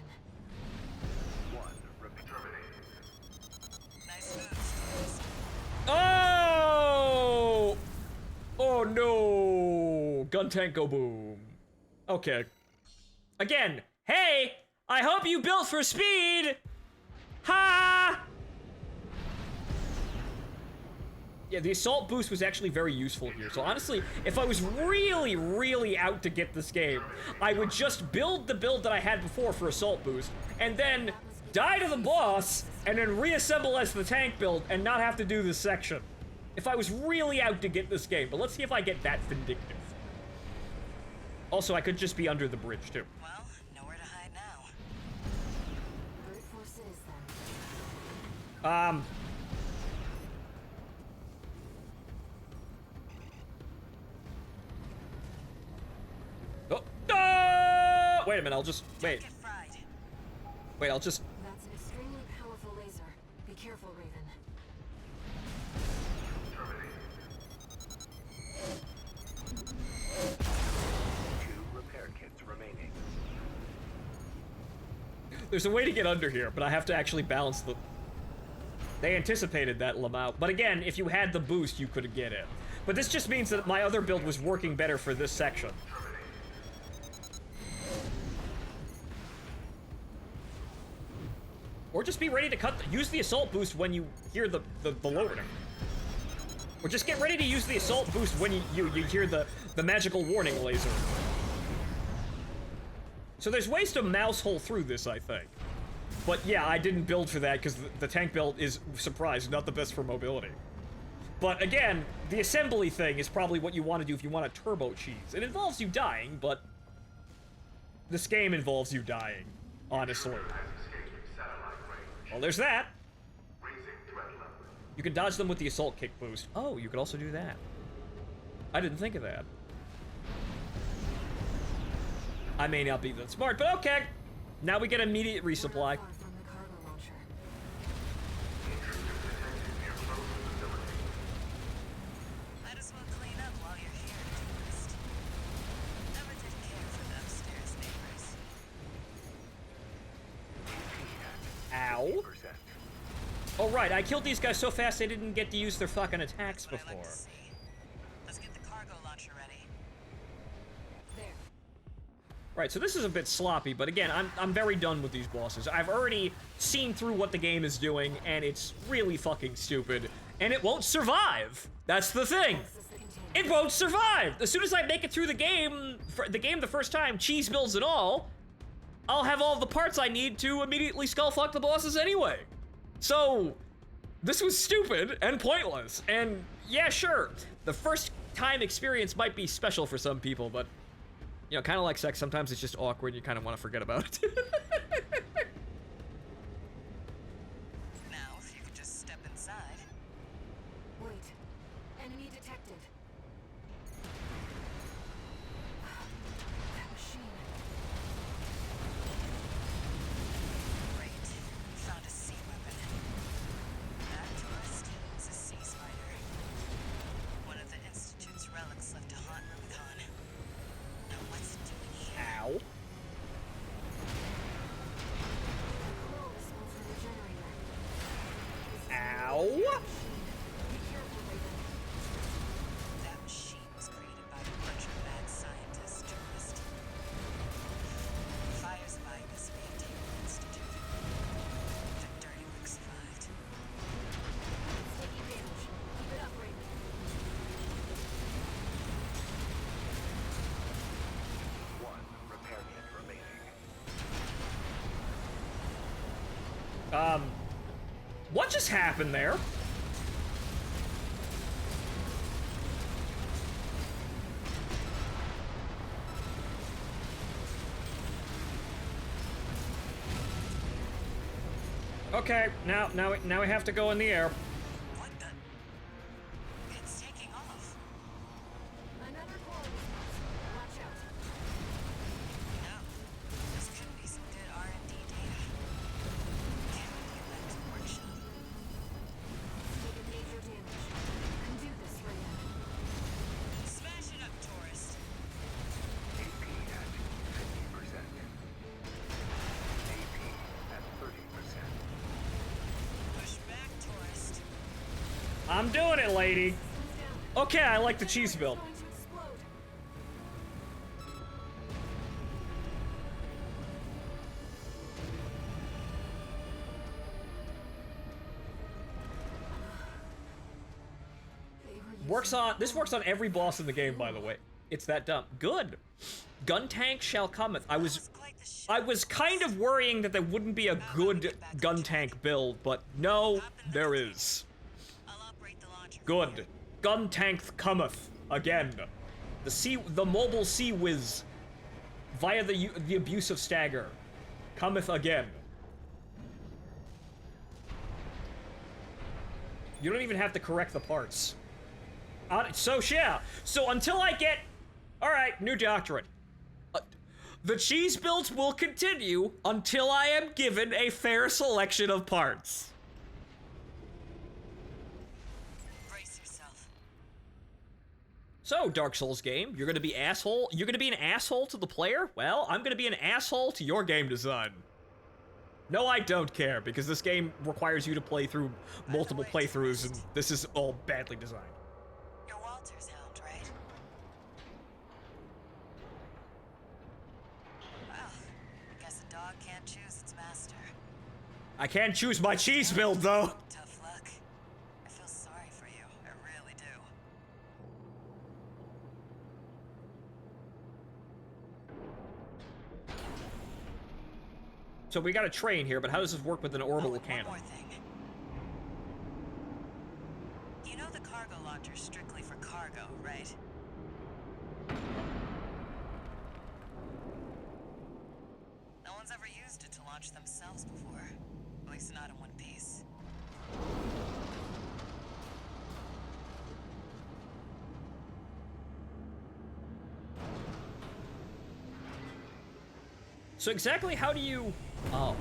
Speaker 7: Nice moves.
Speaker 1: Oh! Oh no! Gun tank go boom. Okay. Again, hey! I hope you built for speed! Ha! Yeah, the assault boost was actually very useful here. So honestly, if I was really, really out to get this game, I would just build the build that I had before for assault boost, and then die to the boss, and then reassemble as the tank build, and not have to do this section. If I was really out to get this game, but let's see if I get that vindictive. Also, I could just be under the bridge, too.
Speaker 7: Well, nowhere to hide now.
Speaker 4: Brute force it is then.
Speaker 1: Oh, no! Wait a minute, I'll just, wait.
Speaker 7: Get fried.
Speaker 1: Wait, I'll just,
Speaker 4: That's an extremely powerful laser. Be careful, Raven.
Speaker 5: Two repair kits remaining.
Speaker 1: there's a way to get under here, but I have to actually balance the... They anticipated that Lamau. But again, if you had the boost, you could get it. But this just means that my other build was working better for this section. Or just be ready to use the assault boost when you hear the loading. Or just get ready to use the assault boost when you hear the magical warning laser. So there's ways to mouse hole through this, I think. But yeah, I didn't build for that because the tank build is, surprise, not the best for mobility. But again, the assembly thing is probably what you want to do if you want a turbo cheese. It involves you dying, but this game involves you dying, honestly. Well, there's that. You can dodge them with the assault kick boost. Oh, you could also do that. I didn't think of that. I may not be that smart, but okay. Now we get immediate resupply.
Speaker 4: Far from the cargo launcher.
Speaker 7: Might as well clean up while you're here, tourist. Never did care for the upstairs neighbors.
Speaker 1: Ow. Oh, right, I killed these guys so fast they didn't get to use their fucking attacks
Speaker 7: That's what I like
Speaker 1: before.
Speaker 7: to see. Let's get the cargo launcher ready.
Speaker 4: There.
Speaker 1: Right, so this is a bit sloppy, but again, I'm very done with these bosses. I've already seen through what the game is doing, and it's really fucking stupid, and it won't survive. That's the thing.
Speaker 4: Access the container.
Speaker 1: It won't survive. As soon as I make it through the game the first time, cheese builds and all, I'll have all the parts I need to immediately skullfuck the bosses anyway. So, this was stupid and pointless, and yeah, sure, the first time experience might be special for some people, but you know, kind of like sex, sometimes it's just awkward and you kind of want to forget about it.
Speaker 7: Now, if you could just step inside.
Speaker 4: Wait. Enemy detected. That machine.
Speaker 7: Great. We found a sea weapon. That tourist is a sea spider. One of the Institute's relics left to haunt Rubicon. Now what's it doing here?
Speaker 1: Ow.
Speaker 4: Glow is small from the generator. This is
Speaker 1: Ow.
Speaker 4: Be careful, Raven.
Speaker 7: That machine was created by a bunch of mad scientists, tourist. Fires by this maintained institute. The dirty work survived.
Speaker 4: It's taking damage. Keep it up, Raven.
Speaker 5: One repair kit remaining.
Speaker 1: What just happened there? Okay, now we have to go in the air.
Speaker 7: What the? It's taking off.
Speaker 4: Another quality response. Watch out.
Speaker 7: No. This could be some good R&D data. Can't leave that to the workshop.
Speaker 4: Taken major damage. You can do this, Raven.
Speaker 7: Smash it up, tourist.
Speaker 5: AP at 50%. AP at 30%.
Speaker 7: Push back, tourist.
Speaker 1: I'm doing it, lady.
Speaker 4: Systems down.
Speaker 1: Okay, I like the cheese build.
Speaker 4: It's going to explode.
Speaker 1: This works on every boss in the game, by the way. It's that dumb. Good. Gun tank shall cometh. I was kind of worrying that there wouldn't be a good gun tank build, but no, there is.
Speaker 7: I'll operate the launcher.
Speaker 1: Good. Gun tank cometh again. The mobile sea whiz via the abuse of stagger cometh again. You don't even have to correct the parts. So until I get... Alright, new doctrine. The cheese builds will continue until I am given a fair selection of parts.
Speaker 7: Brace yourself.
Speaker 1: So, Dark Souls game, you're gonna be an asshole to the player? Well, I'm gonna be an asshole to your game design. No, I don't care, because this game requires you to play through multiple playthroughs, and this is all badly designed.
Speaker 7: You're Walter's hound, right? Well, I guess a dog can't choose its master.
Speaker 1: I can't choose my cheese build, though.
Speaker 7: Tough luck. I feel sorry for you. I really do.
Speaker 1: So we got a train here, but how does this work with an orbital
Speaker 7: and
Speaker 1: cannon?
Speaker 7: one more thing. You know the cargo launcher's strictly for cargo, right? No one's ever used it to launch themselves before. At least not in one piece.
Speaker 1: So exactly how do you... Oh.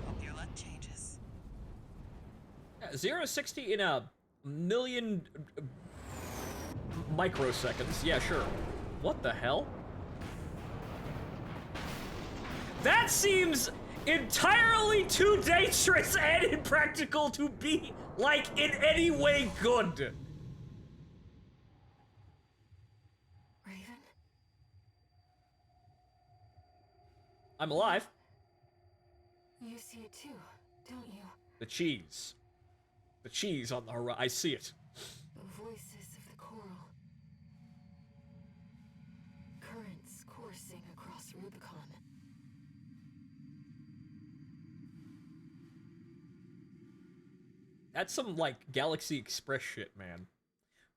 Speaker 7: Hope your luck changes.
Speaker 1: 0 to 60 in a million microseconds. Yeah, sure. What the hell? That seems entirely too dangerous and impractical to be, like, in any way good.
Speaker 4: Raven?
Speaker 1: I'm alive.
Speaker 4: You see it too, don't you?
Speaker 1: The cheese. The cheese on the horizon. I see it.
Speaker 4: The voices of the coral. Currents coursing across Rubicon.
Speaker 1: That's some, like, Galaxy Express shit, man.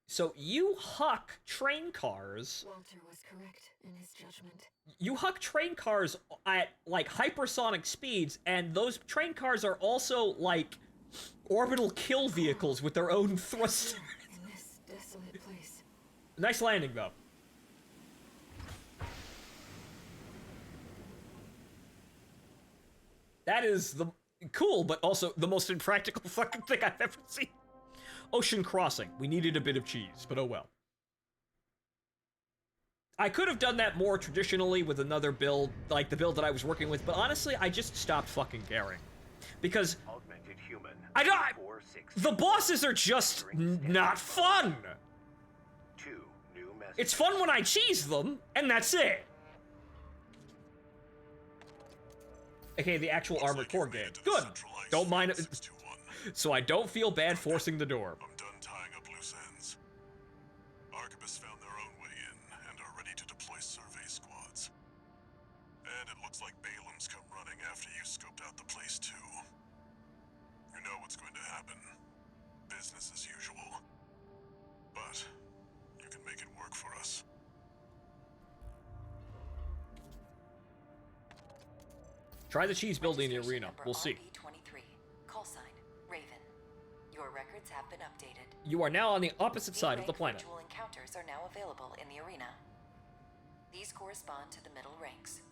Speaker 1: So you huck train cars.
Speaker 4: Walter was correct in his judgment.
Speaker 1: You huck train cars at, like, hypersonic speeds, and those train cars are also, like, orbital kill vehicles with their own thrust.
Speaker 4: In this desolate place.
Speaker 1: Nice landing, though. That is the cool, but also the most impractical fucking thing I've ever seen. Ocean crossing. We needed a bit of cheese, but oh well. I could have done that more traditionally with another build, like the build that I was working with, but honestly, I just stopped fucking caring. Because
Speaker 5: Augmented human.
Speaker 1: I don't...
Speaker 5: 460.
Speaker 1: The bosses are just not fun!
Speaker 5: 2 new messages.
Speaker 1: It's fun when I cheese them, and that's it. Okay, the actual Armored Core game. Good. Don't mind it.
Speaker 2: 621.
Speaker 1: So I don't feel bad forcing the door.
Speaker 2: I'm done tying up loose ends. Arquebus found their own way in and are ready to deploy survey squads. And it looks like Balaam's come running after you scoped out the place too. You know what's going to happen. Business as usual. But you can make it work for us.
Speaker 1: Try the cheese building in the arena. We'll see.
Speaker 9: RB23, call sign, Raven. Your records have been updated.
Speaker 1: You are now on the opposite side of the planet.
Speaker 9: Virtual encounters are now available in the arena. These correspond to the middle ranks.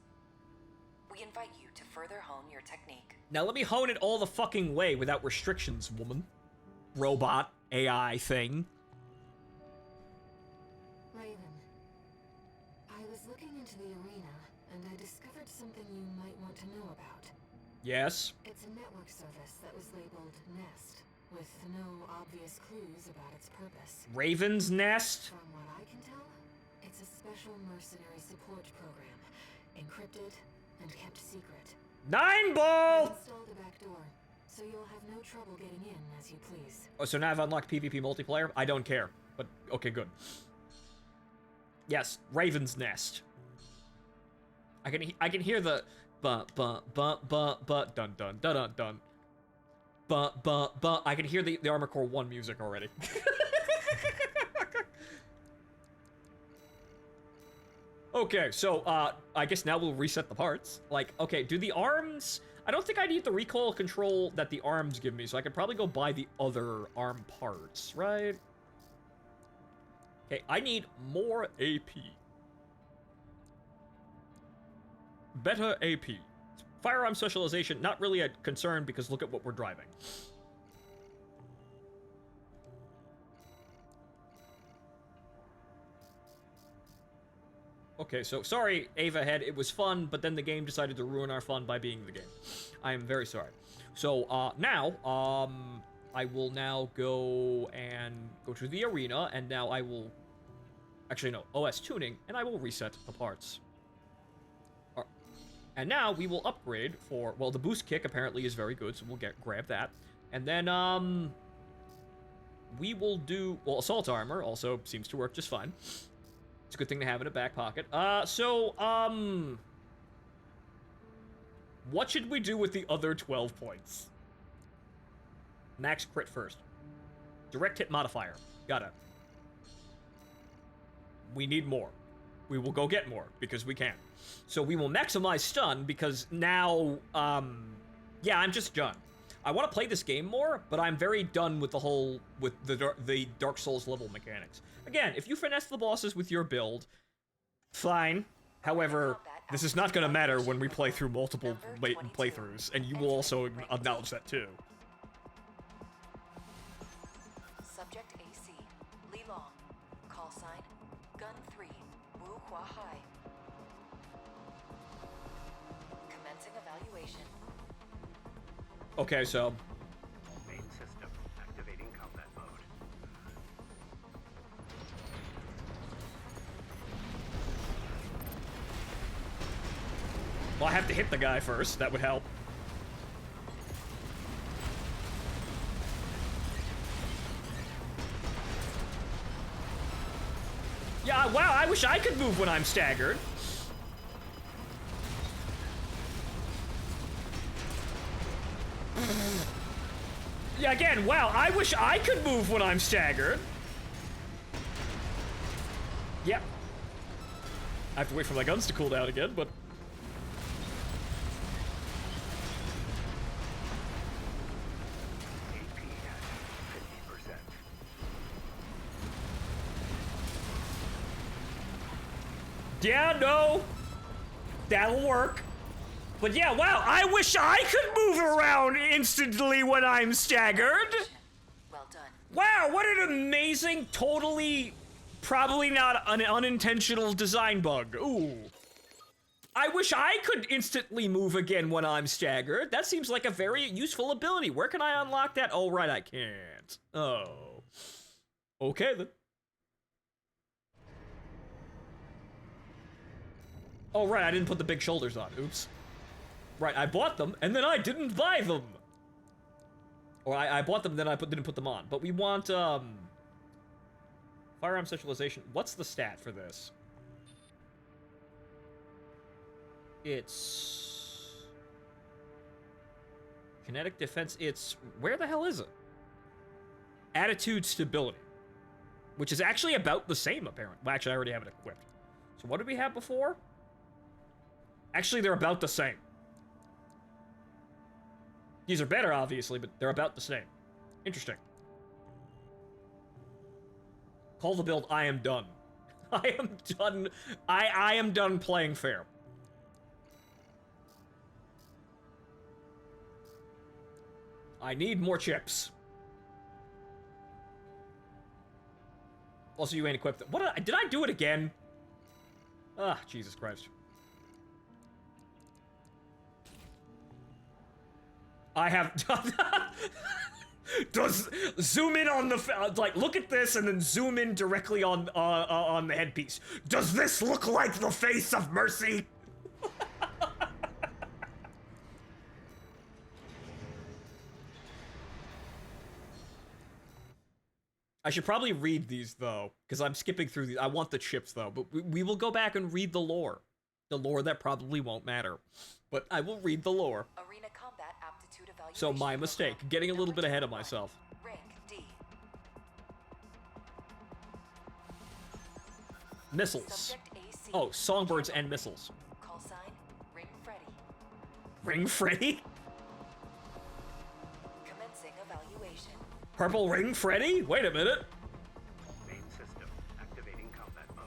Speaker 9: We invite you to further hone your technique.
Speaker 1: Now let me hone it all the fucking way without restrictions, woman. Robot, AI thing.
Speaker 4: Raven, I was looking into the arena, and I discovered something you might want to know about.
Speaker 1: Yes.
Speaker 4: It's a network service that was labeled Nest, with no obvious clues about its purpose.
Speaker 1: Raven's Nest?
Speaker 4: From what I can tell, it's a special mercenary support program, encrypted and kept secret.
Speaker 1: 9 ball!
Speaker 4: I installed a backdoor, So you'll have no trouble getting in as you please.
Speaker 1: Oh, so now I've unlocked PvP multiplayer? I don't care. But, okay, good. Yes, Raven's Nest. I can hear the dun dun dun dun dun. I can hear the Armored Core 1 music already. Okay, so, I guess now we'll reset the parts. Like, okay, do the arms... I don't think I need the recoil control that the arms give me, so I could probably go buy the other arm parts, right? Okay, I need more AP. Better AP. Firearm specialization, not really a concern because look at what we're driving. Okay, so sorry, Ava Head, it was fun, but then the game decided to ruin our fun by being the game. I am very sorry. So, now, I will now go to the arena, and now I will... Actually, no, OS tuning, and I will reset the parts. And now we will upgrade for... Well, the boost kick apparently is very good, so we'll grab that. And then, we will do... Well, assault armor also seems to work just fine. It's a good thing to have in a back pocket. What should we do with the other 12 points? Max crit first. Direct hit modifier. Got it. We need more. We will go get more, because we can. So we will maximize stun, because now, yeah, I'm just done. I want to play this game more, but I'm very done with the whole, with the Dark Souls level mechanics. Again, if you finesse the bosses with your build, fine. However, this is not going to matter when we play through multiple playthroughs, and you will also acknowledge that too.
Speaker 9: Subject AC, Li Long. Call sign, Gun 3, Wu Hua Hai. Commencing evaluation.
Speaker 1: Okay, so...
Speaker 5: Main system activating combat mode.
Speaker 1: Well, I have to hit the guy first. That would help. Yeah, wow, I wish I could move when I'm staggered. Yeah, again, wow, I wish I could move when I'm staggered. Yep. I have to wait for my guns to cool down again, but...
Speaker 5: AP at 50%.
Speaker 1: Yeah, no. That'll work. But yeah, wow, I wish I could move around instantly when I'm staggered.
Speaker 9: Well done.
Speaker 1: Wow, what an amazing, totally, probably not an unintentional design bug. Ooh. I wish I could instantly move again when I'm staggered. That seems like a very useful ability. Where can I unlock that? Oh, right, I can't. Oh. Okay, then. Oh, right, I didn't put the big shoulders on. Oops. Right, I bought them, and then I didn't buy them. Or I bought them, then I didn't put them on. But we want, firearm specialization. What's the stat for this? It's... kinetic defense, it's... where the hell is it? Attitude stability. Which is actually about the same, apparently. Well, actually, I already have it equipped. So what did we have before? Actually, they're about the same. These are better, obviously, but they're about the same. Interesting. Call the build, I am done. I am done. I am done playing fair. I need more chips. Also, you ain't equipped. What did I do it again? Ah, Jesus Christ. I have does zoom in on the like look at this and then zoom in directly on the headpiece. Does this look like the face of mercy? I should probably read these, though, because I'm skipping through these. I want the chips, though, but we will go back and read the lore. The lore that probably won't matter. But I will read the lore.
Speaker 9: Arena combat aptitude evaluation.
Speaker 1: So my mistake,
Speaker 9: program.
Speaker 1: getting a little
Speaker 9: Number
Speaker 1: bit ahead of
Speaker 9: 21.
Speaker 1: myself.
Speaker 9: Rank D.
Speaker 1: Missiles.
Speaker 9: Subject AC.
Speaker 1: Oh, songbirds and missiles.
Speaker 9: Call sign, Ring Freddy.
Speaker 1: Ring Freddy?
Speaker 9: Commencing evaluation.
Speaker 1: Purple Ring Freddy? Wait a minute.
Speaker 5: Main system activating combat mode.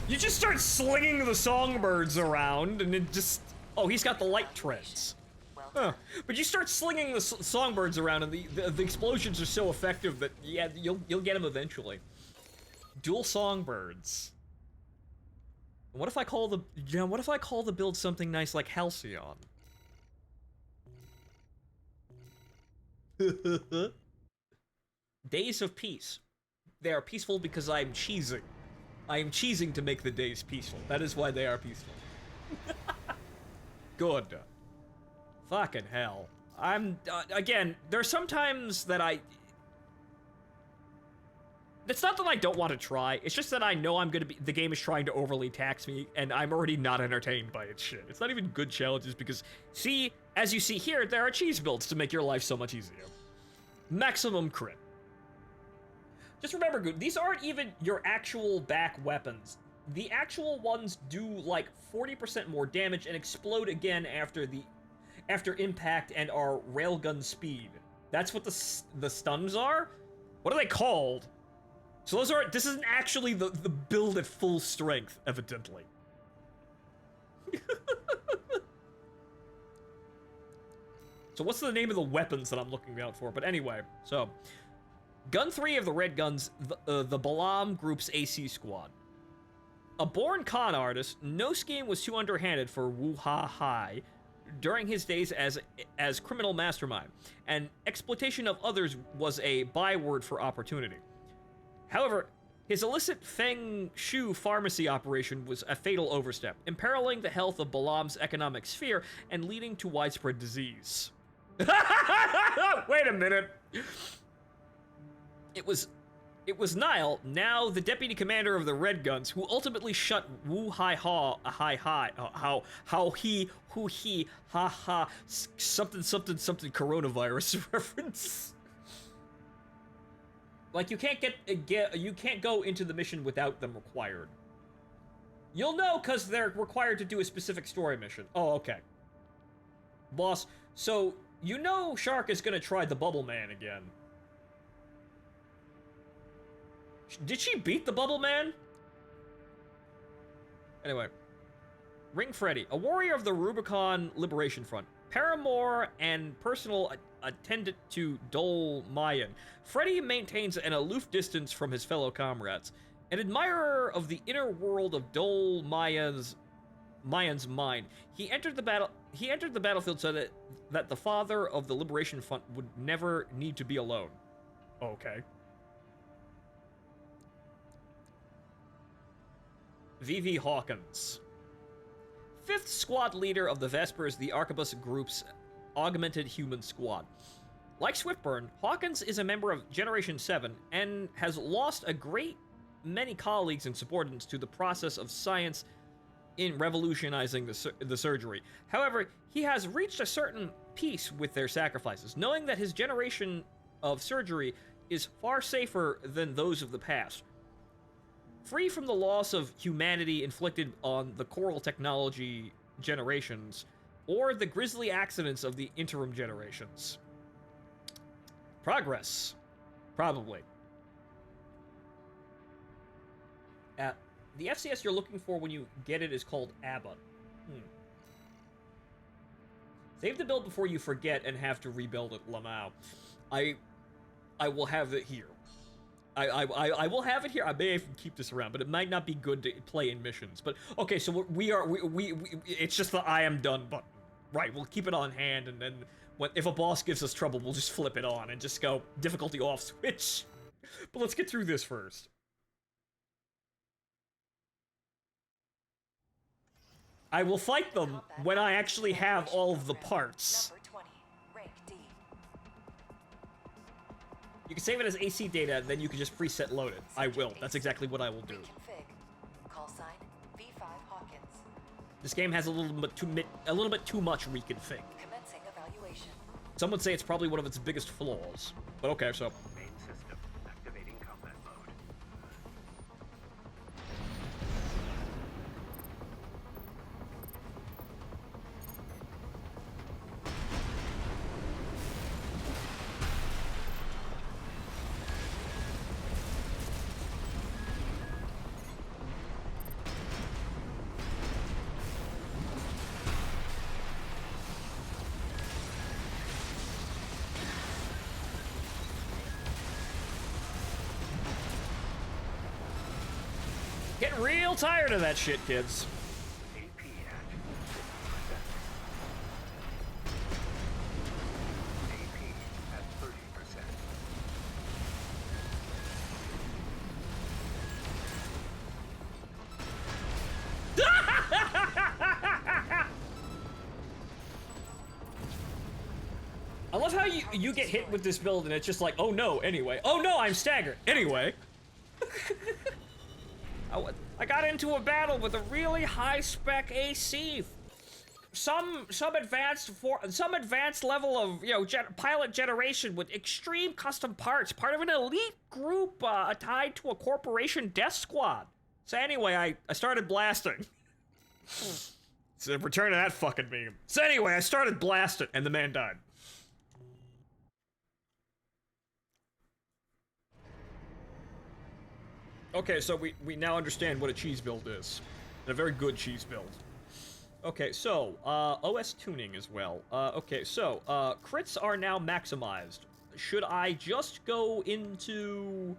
Speaker 1: You just start slinging the songbirds around, and it just... Oh, he's got the light treads.
Speaker 9: Well
Speaker 1: Huh.
Speaker 9: done.
Speaker 1: But you start slinging the songbirds around, and the explosions are so effective that, yeah, you'll get them eventually. Dual songbirds. What if I call the... You know, what if I call the build something nice like Halcyon? Days of Peace. They are peaceful because I'm cheesing. I am cheesing to make the days peaceful. That is why they are peaceful. Good. Fucking hell. I'm, again, there's sometimes that it's not that I don't want to try, it's just that I know the game is trying to overly tax me, and I'm already not entertained by its shit. It's not even good challenges because, see, as you see here, there are cheese builds to make your life so much easier. Maximum crit. Just remember, Good, these aren't even your actual back weapons. The actual ones do like 40% more damage and explode again after impact and are railgun speed. That's what the stuns are? What are they called? So this isn't actually the build at full strength, evidently. So what's the name of the weapons that I'm looking out for? But anyway, so... Gun 3 of the Red Guns, the Balam Group's AC Squad. A born con artist, no scheme was too underhanded for Wu Ha Hai during his days as criminal mastermind, and exploitation of others was a byword for opportunity. However, his illicit Feng Shu pharmacy operation was a fatal overstep, imperiling the health of Balam's economic sphere and leading to widespread disease. Wait a minute. It was Nile, now the deputy commander of the Red Guns, who ultimately shut Wu Hai something coronavirus reference. Like you can't go into the mission without them required. You'll know because they're required to do a specific story mission. Oh, okay. Boss, so you know Shark is gonna try the Bubble Man again. Did she beat the Bubble Man? Anyway. Ring Freddy, a warrior of the Rubicon Liberation Front, paramour and personal attendant to Dol Mayan, Freddy maintains an aloof distance from his fellow comrades. An admirer of the inner world of Dol Mayan's mind, he entered the battlefield so that the father of the Liberation Front would never need to be alone. Okay. V.V. Hawkins. 5th squad leader of the Vespers, the Arquebus Group's augmented human squad. Like Swiftburn, Hawkins is a member of Generation 7 and has lost a great many colleagues and subordinates to the process of science in revolutionizing the surgery. However, he has reached a certain peace with their sacrifices, knowing that his generation of surgery is far safer than those of the past. Free from the loss of humanity inflicted on the Coral technology generations, or the grisly accidents of the interim generations. Progress. Probably. The FCS you're looking for when you get it is called ABBA. Save the build before you forget and have to rebuild it, Lamau. I will have it here. I will have it here. I may even keep this around, but it might not be good to play in missions. But okay, so we it's just the I am done button. Right, we'll keep it on hand, and then if a boss gives us trouble, we'll just flip it on and just go difficulty off switch. But let's get through this first. I will fight them when I actually have all of the parts.
Speaker 9: Number 20, rank D.
Speaker 1: You can save it as AC data, then you can just preset load it. I will. That's exactly what I will do.
Speaker 9: Reconfig. Call sign V5 Hawkins.
Speaker 1: This game has a little bit too much reconfig.
Speaker 9: Commencing evaluation.
Speaker 1: Some would say it's probably one of its biggest flaws. But okay, so
Speaker 5: Main system activating combat mode.
Speaker 1: getting real tired of that shit, kids.
Speaker 5: AP at 50%. AP at 30%.
Speaker 1: I love how you get hit with this build and it's just like, oh no, anyway. Oh no, I'm staggered. Anyway. I got into a battle with a really high spec AC. Some advanced level of, you know, pilot generation with extreme custom parts, part of an elite group tied to a corporation death squad. So anyway, I started blasting. It's a return to that fucking meme. So anyway, I started blasting and the man died. Okay, so we now understand what a cheese build is. And a very good cheese build. Okay, so, OS tuning as well. Okay, so, crits are now maximized. Should I just go into...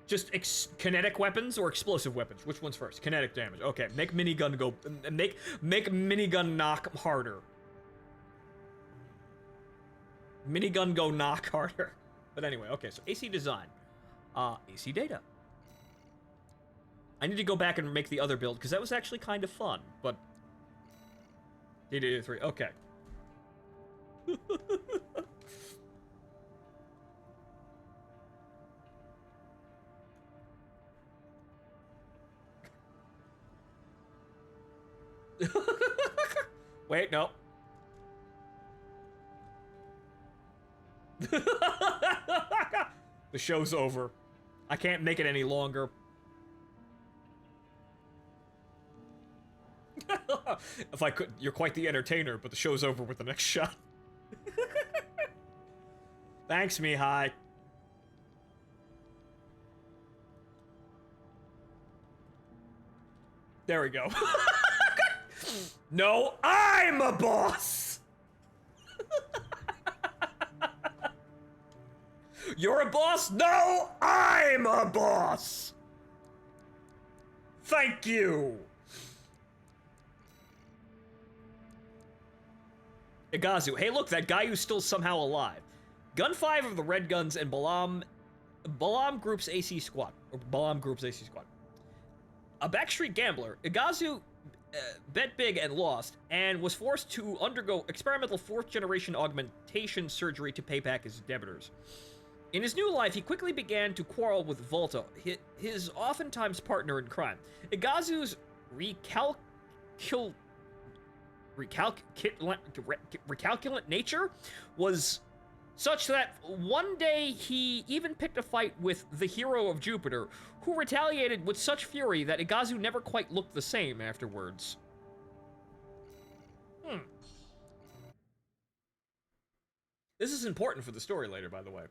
Speaker 1: just kinetic weapons or explosive weapons? Which one's first? Kinetic damage. Okay, make minigun go... Make minigun knock harder. Minigun go knock harder. But anyway, okay, so AC design. AC data. I need to go back and make the other build, because that was actually kind of fun, but... Data 3, okay. Wait, no. The show's over. I can't make it any longer. If I could, you're quite the entertainer, but the show's over with the next shot. Thanks, Mihai. There we go. No, I'm a boss! You're a boss? No, I'm a boss! Thank you! Igazu. Hey, look, that guy who's still somehow alive. Gun 5 of the Red Guns and Balam Group's AC Squad. Or Balam Group's AC Squad. A backstreet gambler, Igazu bet big and lost, and was forced to undergo experimental 4th-generation augmentation surgery to pay back his debtors. In his new life, he quickly began to quarrel with Volta, his oftentimes partner in crime. Igazu's recalculent nature was such that one day he even picked a fight with the hero of Jupiter, who retaliated with such fury that Igazu never quite looked the same afterwards. This is important for the story later, by the way.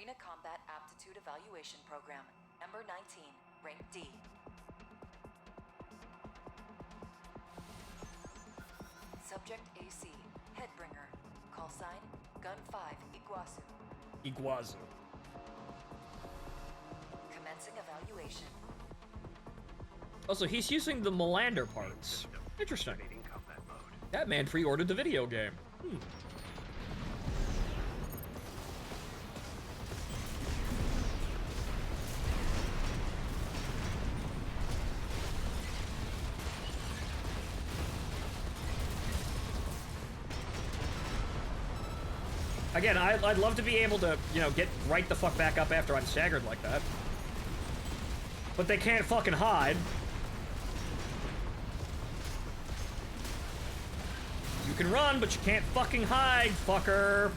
Speaker 9: Arena Combat Aptitude Evaluation Program, number 19, rank D. Subject AC, Headbringer. Call sign, Gun 5, Iguazu.
Speaker 1: Iguazu.
Speaker 9: Commencing evaluation.
Speaker 1: Also, he's using the Melander parts. Interesting.
Speaker 5: Activating combat mode.
Speaker 1: That man pre-ordered the video game. Again, I'd love to be able to, you know, get right the fuck back up after I'm staggered like that. But they can't fucking hide. You can run, but you can't fucking hide, fucker.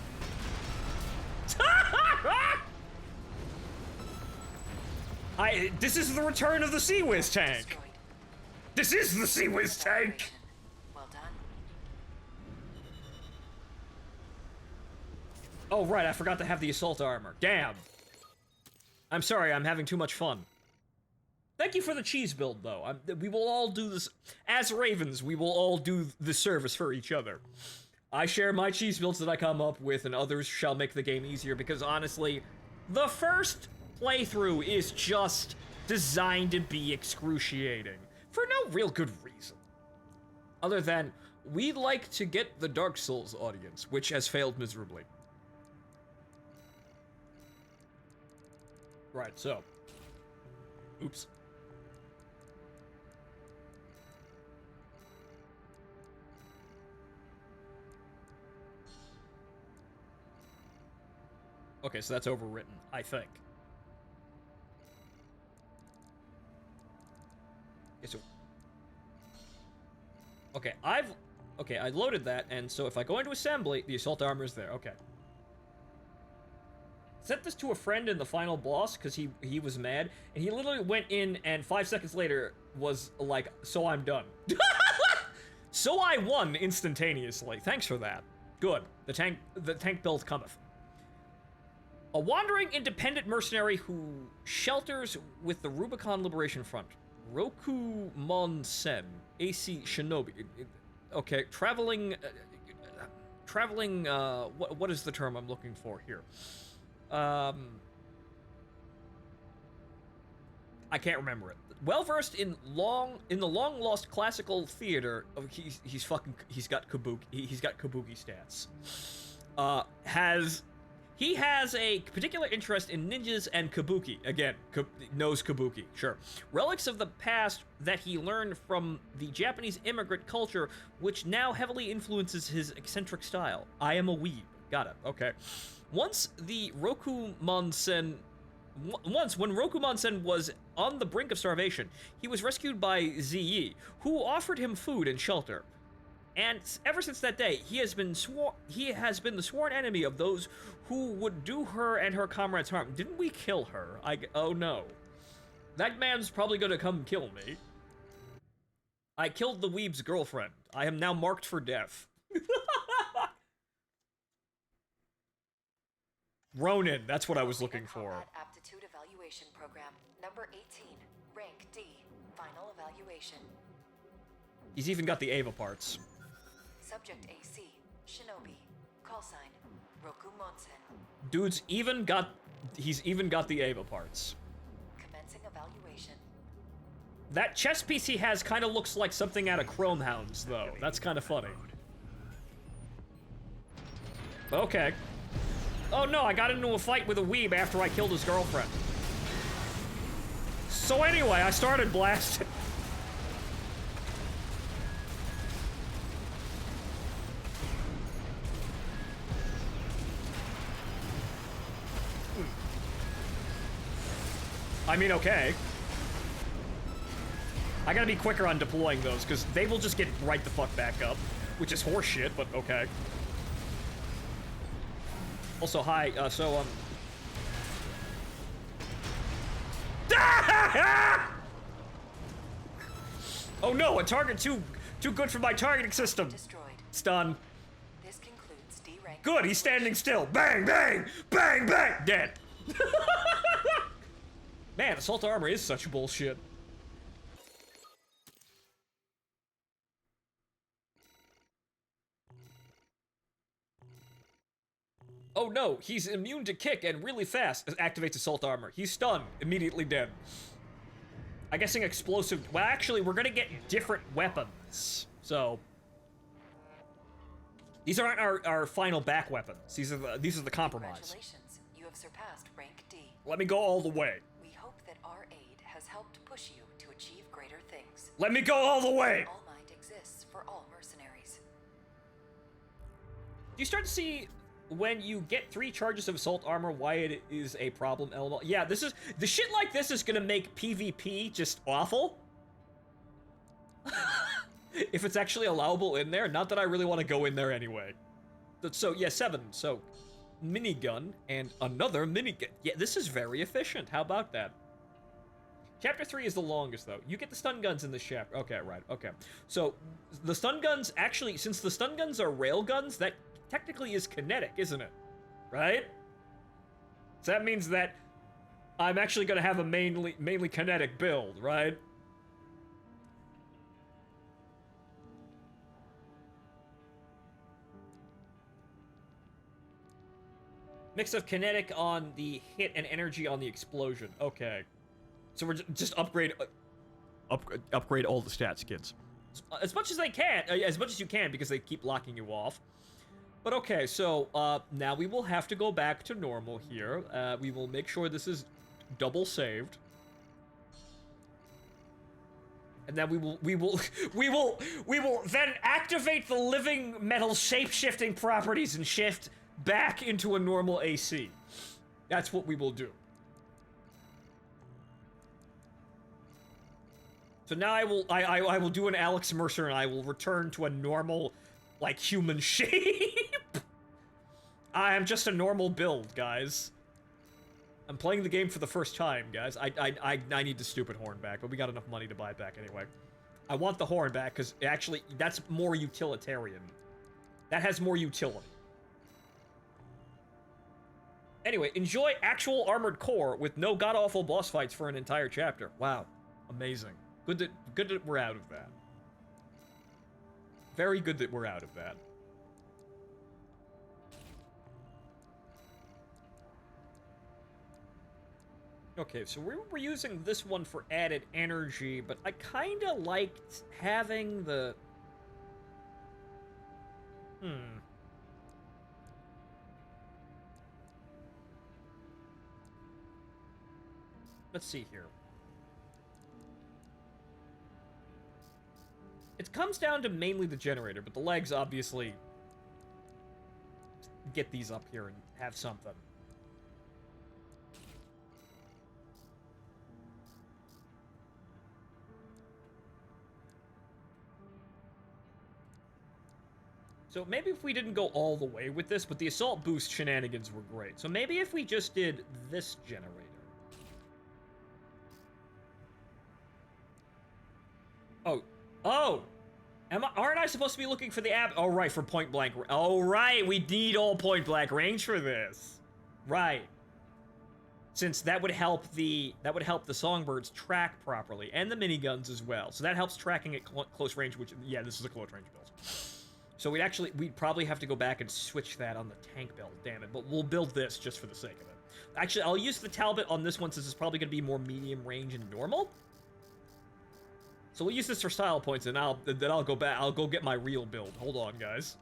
Speaker 1: This is the return of the Sea Whiz tank.
Speaker 9: Destroyed.
Speaker 1: This is the Sea Whiz tank.
Speaker 9: Evaluation. Well done.
Speaker 1: Oh, right, I forgot to have the assault armor. Damn. I'm sorry, I'm having too much fun. Thank you for the cheese build, though. We will all do this. As Ravens, we will all do the service for each other. I share my cheese builds that I come up with, and others shall make the game easier, because honestly, the first playthrough is just designed to be excruciating. For no real good reason. Other than, we like to get the Dark Souls audience, which has failed miserably. Right, so. Oops. Okay, so that's overwritten, I think. Okay, so... Okay, I loaded that, and so if I go into assembly, the assault armor is there, okay. Sent this to a friend in the final boss, because he was mad, and he literally went in, and 5 seconds later was like, so I'm done. So I won instantaneously, thanks for that. Good, the tank build cometh. A wandering independent mercenary who shelters with the Rubicon Liberation Front. Rokumon Sen, AC Shinobi. Okay, traveling, what is the term I'm looking for here? I can't remember it. Well versed in the long lost classical theater. Oh, he's got kabuki stats. He has a particular interest in ninjas and kabuki. Again, knows kabuki, sure. Relics of the past that he learned from the Japanese immigrant culture, which now heavily influences his eccentric style. I am a weeb. Got it. Okay. Once when Rokumon-sen was on the brink of starvation, he was rescued by Ziyi, who offered him food and shelter. And ever since that day, he has been the sworn enemy of those who would do her and her comrades harm. Didn't we kill her? Oh no. That man's probably gonna come kill me. I killed the weeb's girlfriend. I am now marked for death. Ronin, that's what I was looking for.
Speaker 9: Combat Aptitude Evaluation Program, number 18, rank D, final evaluation.
Speaker 1: He's even got the Ava parts.
Speaker 9: Subject AC, Shinobi. Call sign, Rokumon-sen.
Speaker 1: He's even got the Ava parts.
Speaker 9: Commencing evaluation.
Speaker 1: That chess piece he has kind of looks like something out of Chrome Hounds, though. That's kind of funny. Okay. Oh no, I got into a fight with a weeb after I killed his girlfriend. So anyway, I started blasting. I mean, okay. I gotta be quicker on deploying those, because they will just get right the fuck back up. Which is horseshit, but okay. Also, hi, Oh no, a target too good for my targeting system.
Speaker 9: Destroyed.
Speaker 1: Stun.
Speaker 9: This concludes D rank.
Speaker 1: Good, he's standing still. Bang, bang, bang, bang. Dead. Man, assault armor is such bullshit. Oh no, he's immune to kick and really fast. Activates assault armor. He's stunned, immediately dead. I'm guessing explosive. Well, actually, we're gonna get different weapons. So these aren't our final back weapons. These are the compromise.
Speaker 9: Congratulations, you have surpassed rank D.
Speaker 1: Let me go all the way.
Speaker 9: We hope that our aid has helped push you to achieve greater things.
Speaker 1: Let me go all the way.
Speaker 9: All Might exists for all mercenaries.
Speaker 1: Do you start to see when you get 3 charges of assault armor why it is a problem element? Yeah, the shit like this is gonna make PvP just awful. If it's actually allowable in there. Not that I really want to go in there anyway. So yeah, 7. So minigun and another minigun. Yeah, this is very efficient. How about that? Chapter 3 is the longest, though. You get the stun guns in this chapter. Okay, right. Okay. So the stun guns, actually, since the stun guns are rail guns, that technically is kinetic, isn't it? Right? So that means that I'm actually going to have a mainly kinetic build, right? Mix of kinetic on the hit and energy on the explosion. Okay. So we're just upgrade all the stats, kids. As much as they can, as much as you can, because they keep locking you off. But okay, so now we will have to go back to normal here. We will make sure this is double saved. And then we will then activate the living metal shape-shifting properties and shift back into a normal AC. That's what we will do. So now I will do an Alex Mercer and I will return to a normal, like, human shape. I am just a normal build, guys. I'm playing the game for the first time, guys. I need the stupid horn back, but we got enough money to buy it back anyway. I want the horn back, because actually, that's more utilitarian. That has more utility. Anyway, enjoy actual Armored Core with no god-awful boss fights for an entire chapter. Wow. Amazing. Good that we're out of that. Very good that we're out of that. Okay, so we're using this one for added energy, but I kinda liked having the... Let's see here. It comes down to mainly the generator, but the legs obviously get these up here and have something. So maybe if we didn't go all the way with this, but the assault boost shenanigans were great. So maybe if we just did this generator. Oh! Aren't I supposed to be looking for the Oh, right, for point blank. Oh, right, we need all point blank range for this. Right. Since that would help the songbirds track properly, and the miniguns as well. So that helps tracking at close range, which, yeah, this is a close range build. So we'd probably have to go back and switch that on the tank build, damn it. But we'll build this just for the sake of it. Actually, I'll use the Talbot on this one since it's probably going to be more medium range and normal. So we'll use this for style points, and then I'll go back. I'll go get my real build. Hold on, guys.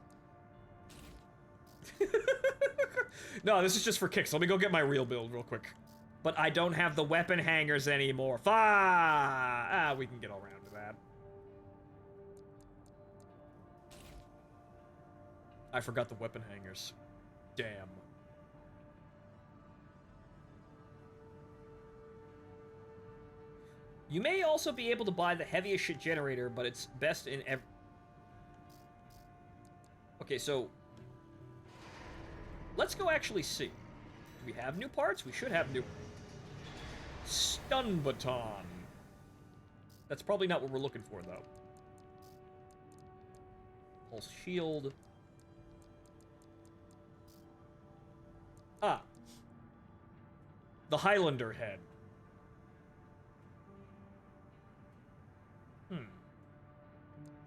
Speaker 1: No, this is just for kicks. Let me go get my real build real quick. But I don't have the weapon hangers anymore. We can get around to that. I forgot the weapon hangers. Damn. You may also be able to buy the heaviest shit generator, but it's best in Okay, so... let's go actually see. Do we have new parts? We should have new... Stun baton. That's probably not what we're looking for, though. Pulse shield. Ah. the Highlander head.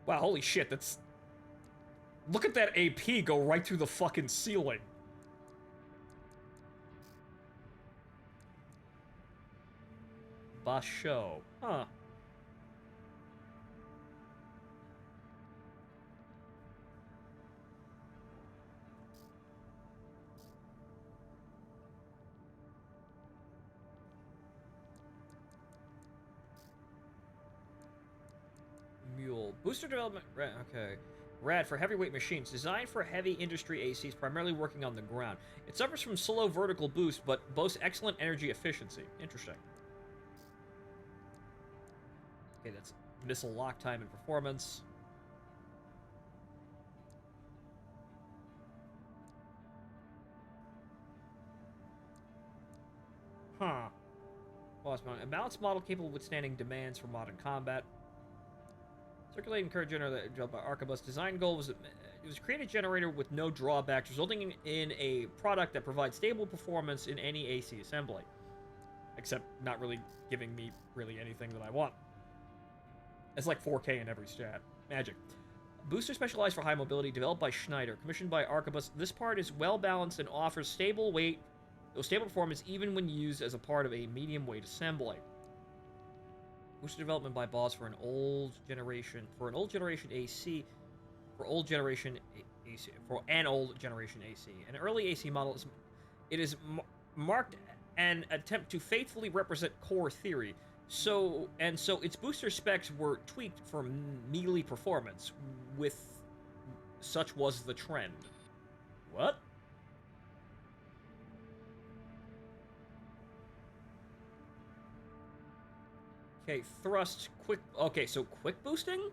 Speaker 1: Wow, holy shit, that's... Look at that AP go right through the fucking ceiling. Basho. Huh. Mule. Booster development... Okay. Rad for heavyweight machines. Designed for heavy industry ACs, primarily working on the ground. It suffers from slow vertical boost, but boasts excellent energy efficiency. Interesting. Okay, that's missile lock time and performance. Huh. Boss mount. A balanced model capable of withstanding demands for modern combat. Circulating current generator developed by Arquebus. Design goal was it was create a generator with no drawbacks, resulting in a product that provides stable performance in any AC assembly. Except not really giving me really anything that I want. It's like 4K in every stat. Magic. Booster specialized for high mobility, developed by Schneider, commissioned by Arquebus. This part is well balanced and offers stable performance even when used as a part of a medium weight assembly. Booster development by Boss for an old generation AC, for an old generation AC. An early AC model is marked an attempt to faithfully represent core theory. So its booster specs were tweaked for melee performance. With such was the trend. What? Okay, thrust, quick... Okay, so quick boosting?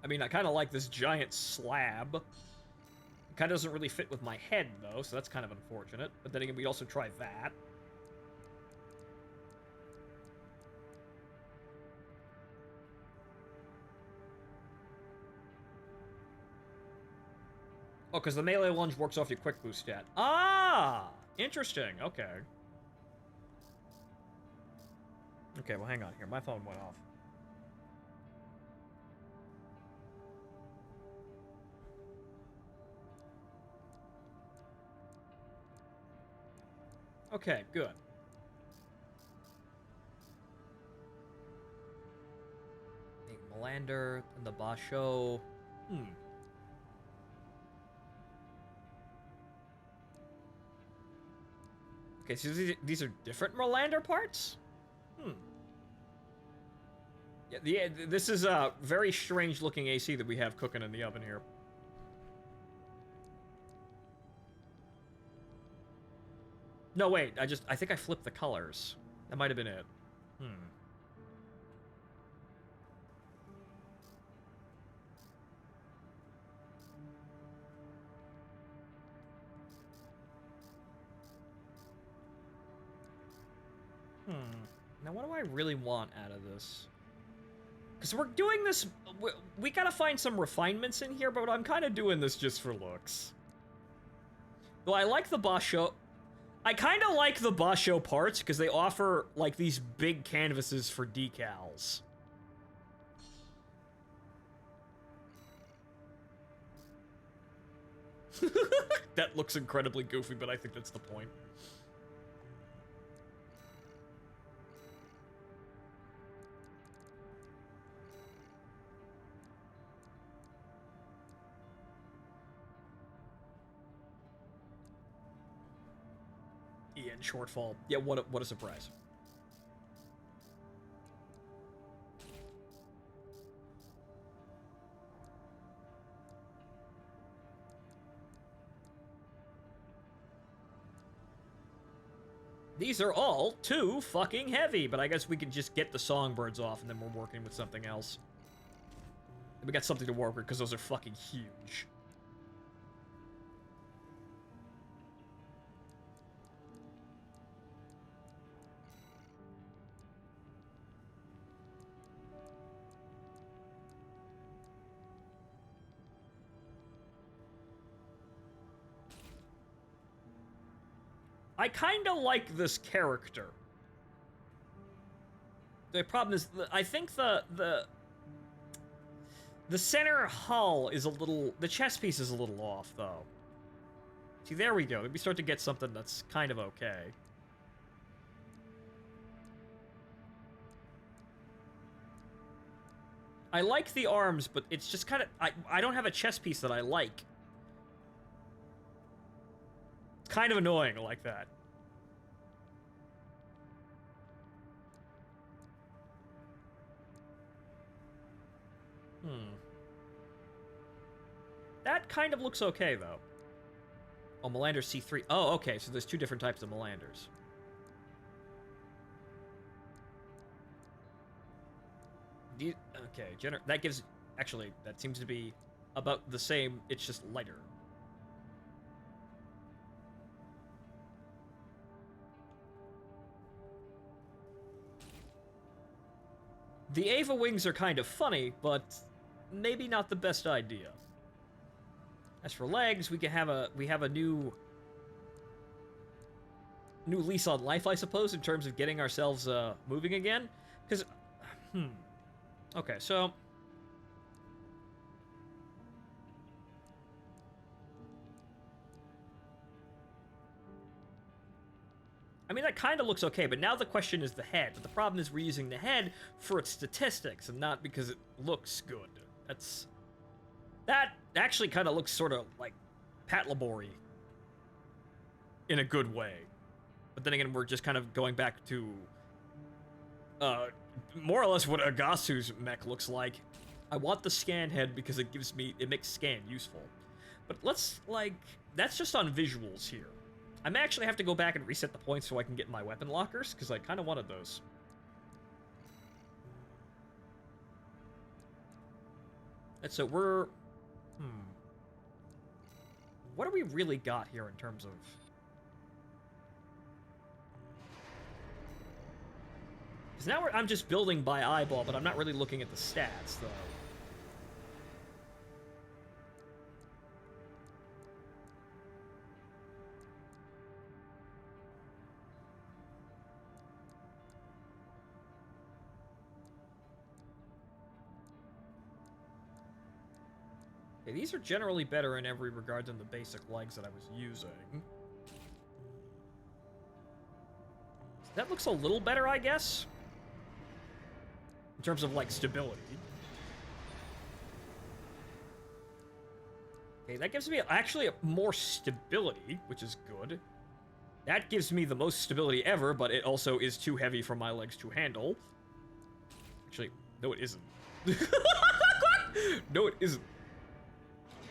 Speaker 1: I mean, I kind of like this giant slab. It kind of doesn't really fit with my head, though, so that's kind of unfortunate. But then again, we also try that. Oh, because the melee lunge works off your quick boost stat. Ah! Interesting. Okay. Okay, well, hang on here. My phone went off. Okay, good. The Melander and the Basho. Okay, so these are different Melander parts? Yeah, this is a very strange looking AC that we have cooking in the oven here. No, wait, I think I flipped the colors. That might have been it. Now, what do I really want out of this? Because we're doing this... We gotta find some refinements in here, but I'm kind of doing this just for looks. Though I like the Basho... I kind of like the Basho parts, because they offer, like, these big canvases for decals. That looks incredibly goofy, but I think that's the point. EN shortfall. Yeah, what a surprise. These are all too fucking heavy, but I guess we can just get the songbirds off and then we're working with something else. We got something to work with because those are fucking huge. I kind of like this character. The problem is, I think the center hull is a little, the chest piece is a little off, though. See, there we go. We start to get something that's kind of okay. I like the arms, but it's just kind of, I don't have a chest piece that I like. It's kind of annoying like that. That kind of looks okay, though. Oh, Melander C3. Oh, okay, so there's two different types of Melanders. Okay, that gives... Actually, that seems to be about the same, it's just lighter. The Ava wings are kind of funny, but maybe not the best idea. As for legs, we have a new lease on life, I suppose, in terms of getting ourselves moving again. Because, okay, so I mean, that kind of looks okay, but now the question is the head. But the problem is we're using the head for its statistics and not because it looks good. That actually kind of looks sort of like Pat Labori in a good way. But then again, we're just kind of going back to more or less what Agasu's mech looks like. I want the scan head because it makes scan useful. But that's just on visuals here. I may actually have to go back and reset the points so I can get my weapon lockers, because I kind of wanted those. And so we're... What do we really got here in terms of... Because now I'm just building by eyeball, but I'm not really looking at the stats, though. Okay, these are generally better in every regard than the basic legs that I was using. That looks a little better, I guess. In terms of, like, stability. Okay, that gives me actually more stability, which is good. That gives me the most stability ever, but it also is too heavy for my legs to handle. Actually, no it isn't. No it isn't.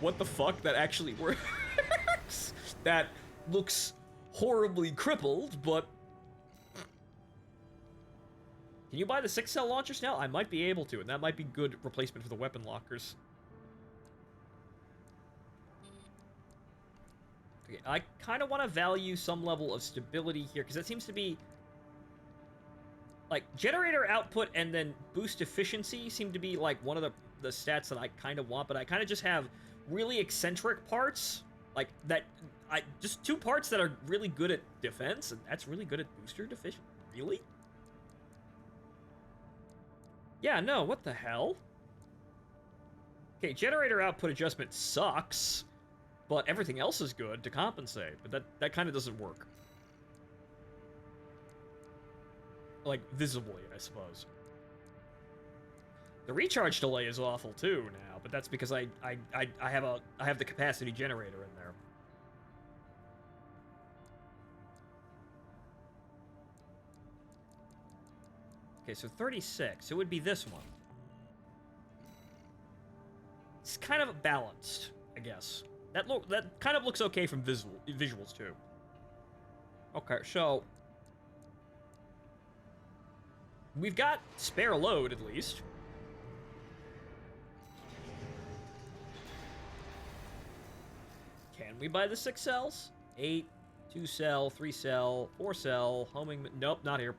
Speaker 1: What the fuck? That actually works. That looks horribly crippled, but... Can you buy the 6-cell launchers now? I might be able to, and that might be good replacement for the weapon lockers. Okay, I kind of want to value some level of stability here, because that seems to be... Like, generator output and then boost efficiency seem to be, like, one of the stats that I kind of want, but I kind of just have really eccentric parts, like, that... just two parts that are really good at defense, and that's really good at booster efficiency. Really? Yeah, no, what the hell? Okay, generator output adjustment sucks, but everything else is good to compensate, but that kind of doesn't work. Like, visibly, I suppose. The recharge delay is awful too now, but that's because I have the capacity generator in there. Okay, so 36. It would be this one. It's kind of balanced, I guess. That kind of looks okay from visuals too. Okay, so we've got spare load at least. Can we buy the 6 cells? 8, 2 cell, 3 cell, 4 cell, homing. Nope, not here.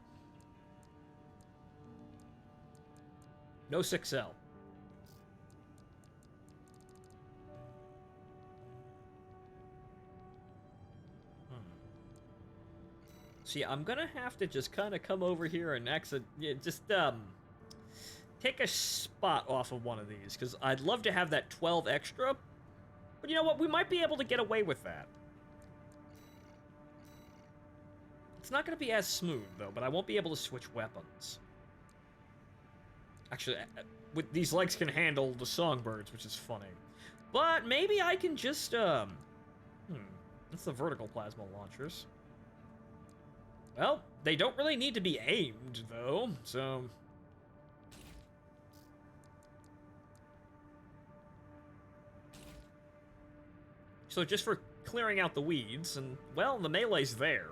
Speaker 1: No 6 cell. See, I'm gonna have to just kind of come over here and take a spot off of one of these, because I'd love to have that 12 extra, but you know what, we might be able to get away with that. It's not gonna be as smooth, though, but I won't be able to switch weapons. Actually, with these legs can handle the songbirds, which is funny. But maybe I can just, that's the vertical plasma launchers. Well, they don't really need to be aimed, though, so... So just for clearing out the weeds, and, well, the melee's there.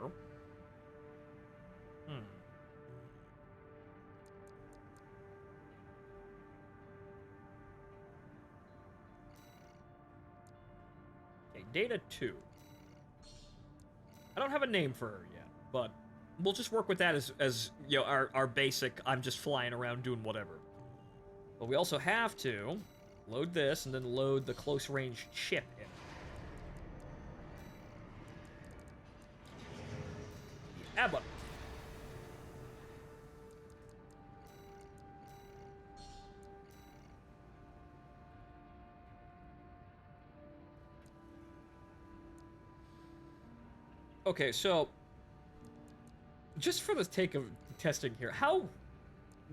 Speaker 1: Okay, Data 2. I don't have a name for her yet, but we'll just work with that as you know, our basic, I'm just flying around doing whatever. But we also have to load this, and then load the close-range chip in. Abbott. Okay, so just for the sake of testing here, how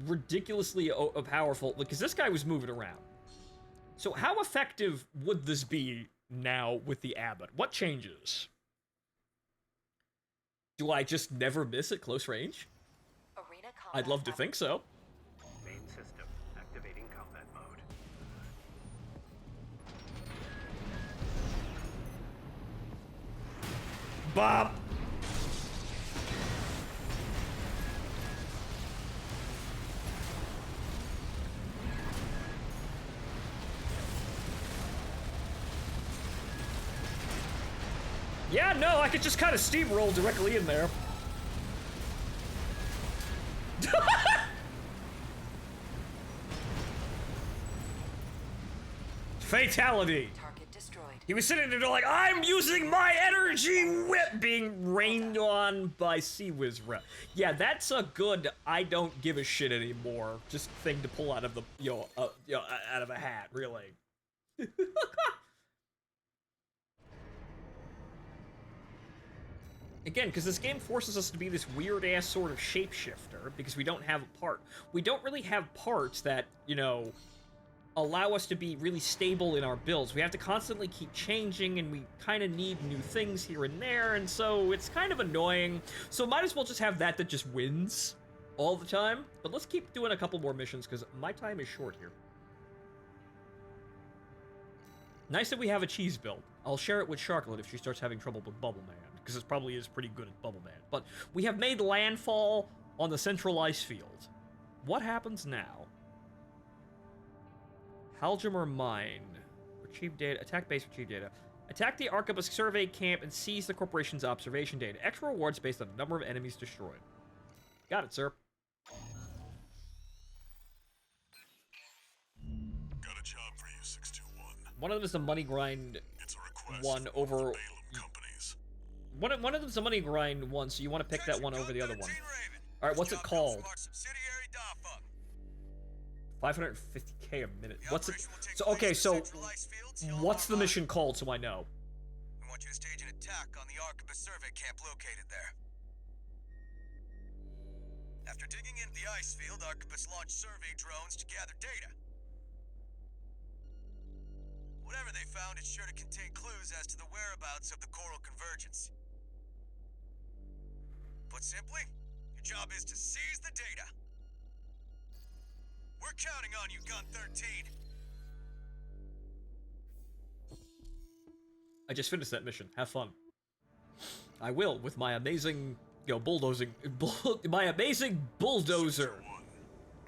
Speaker 1: ridiculously powerful, because this guy was moving around. So how effective would this be now with the Abbott? What changes? Do I just never miss at close range?
Speaker 9: Arena
Speaker 1: I'd love to think so.
Speaker 5: Main system activating combat mode.
Speaker 1: Bob! Yeah, no, I could just kind of steamroll directly in there. Fatality.
Speaker 9: Target destroyed.
Speaker 1: He was sitting there like, I'm using my energy whip, being rained on by Sea-Wiz rep. Yeah, that's a good I don't give a shit anymore just thing to pull out of the, out of a hat, really. Again, because this game forces us to be this weird-ass sort of shapeshifter, because we don't have a part. We don't really have parts that, allow us to be really stable in our builds. We have to constantly keep changing, and we kind of need new things here and there, and so it's kind of annoying. So might as well just have that just wins all the time. But let's keep doing a couple more missions, because my time is short here. Nice that we have a cheese build. I'll share it with Charlotte if she starts having trouble with Bubble Man, because it probably is pretty good at Bubble Man. But we have made landfall on the central ice field. What happens now? Haljamer Mine. Retrieve data. Attack base, retrieve data. Attack the Arquebus survey camp and seize the corporation's observation data. Extra rewards based on the number of enemies destroyed. Got it, sir.
Speaker 2: Got a job for you, 621.
Speaker 1: One of them is the money grind
Speaker 2: It's a request
Speaker 1: one
Speaker 2: from
Speaker 1: over...
Speaker 2: one of the Balaam companies.
Speaker 1: One of them's a money grind one, so you want to pick that one over the other one. Alright, what's it called? 550k a minute. What's it? So, okay, so what's the mission called so I know?
Speaker 10: We want you to stage an attack on the Arquebus survey camp located there. After digging into the ice field, Arquebus launched survey drones to gather data. Whatever they found, it's sure to contain clues as to the whereabouts of the coral convergence. Put simply, your job is to seize the data. We're counting on you, Gun 13.
Speaker 1: I just finished that mission. Have fun. I will, with my amazing, bulldozing, my amazing bulldozer.
Speaker 2: 621.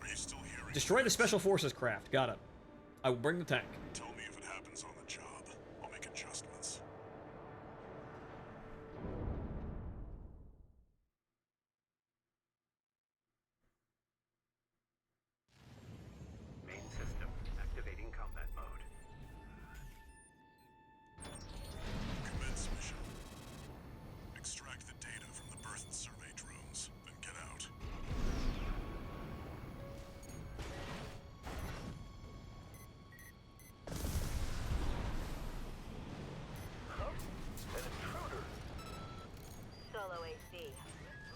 Speaker 2: Are you still hearing?
Speaker 1: Destroy the Special Forces craft. Got it. I will bring the tank.
Speaker 2: Tell me if it happens on the job. I'll make adjustments.
Speaker 5: Main system activating combat mode.
Speaker 2: Commence mission. Extract the data from the birth survey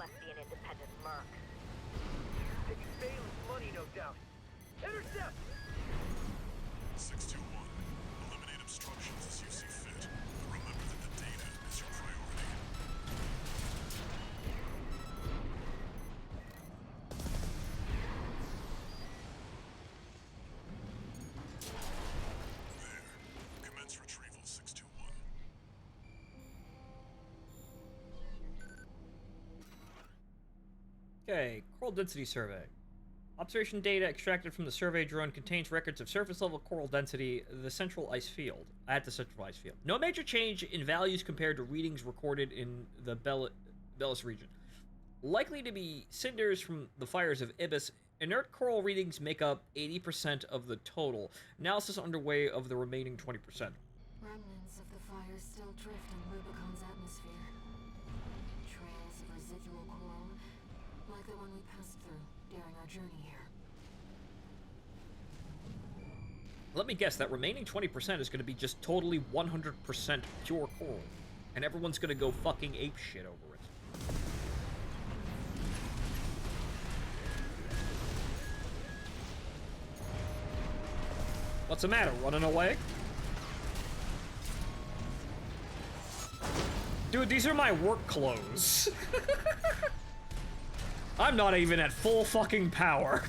Speaker 6: bloodthirsty and independent mercs.
Speaker 5: Taking Bailey's money, no doubt. Intercept!
Speaker 2: 621. Eliminate obstructions as you see fit. But remember that the data is your priority. There. Commence retrieval, 621.
Speaker 1: Okay, coral density survey. Observation data extracted from the survey drone contains records of surface level coral density at the central ice field. No major change in values compared to readings recorded in the Bellis region. Likely to be cinders from the fires of Ibis, inert coral readings make up 80% of the total. Analysis underway of the remaining 20%.
Speaker 4: Remnants of the fires still drift in Rubicon's atmosphere. Trails of residual coral, like the one we passed through during our journey here.
Speaker 1: Let me guess, that remaining 20% is going to be just totally 100% pure coral. And everyone's going to go fucking apeshit over it. What's the matter, running away? Dude, these are my work clothes. I'm not even at full fucking power.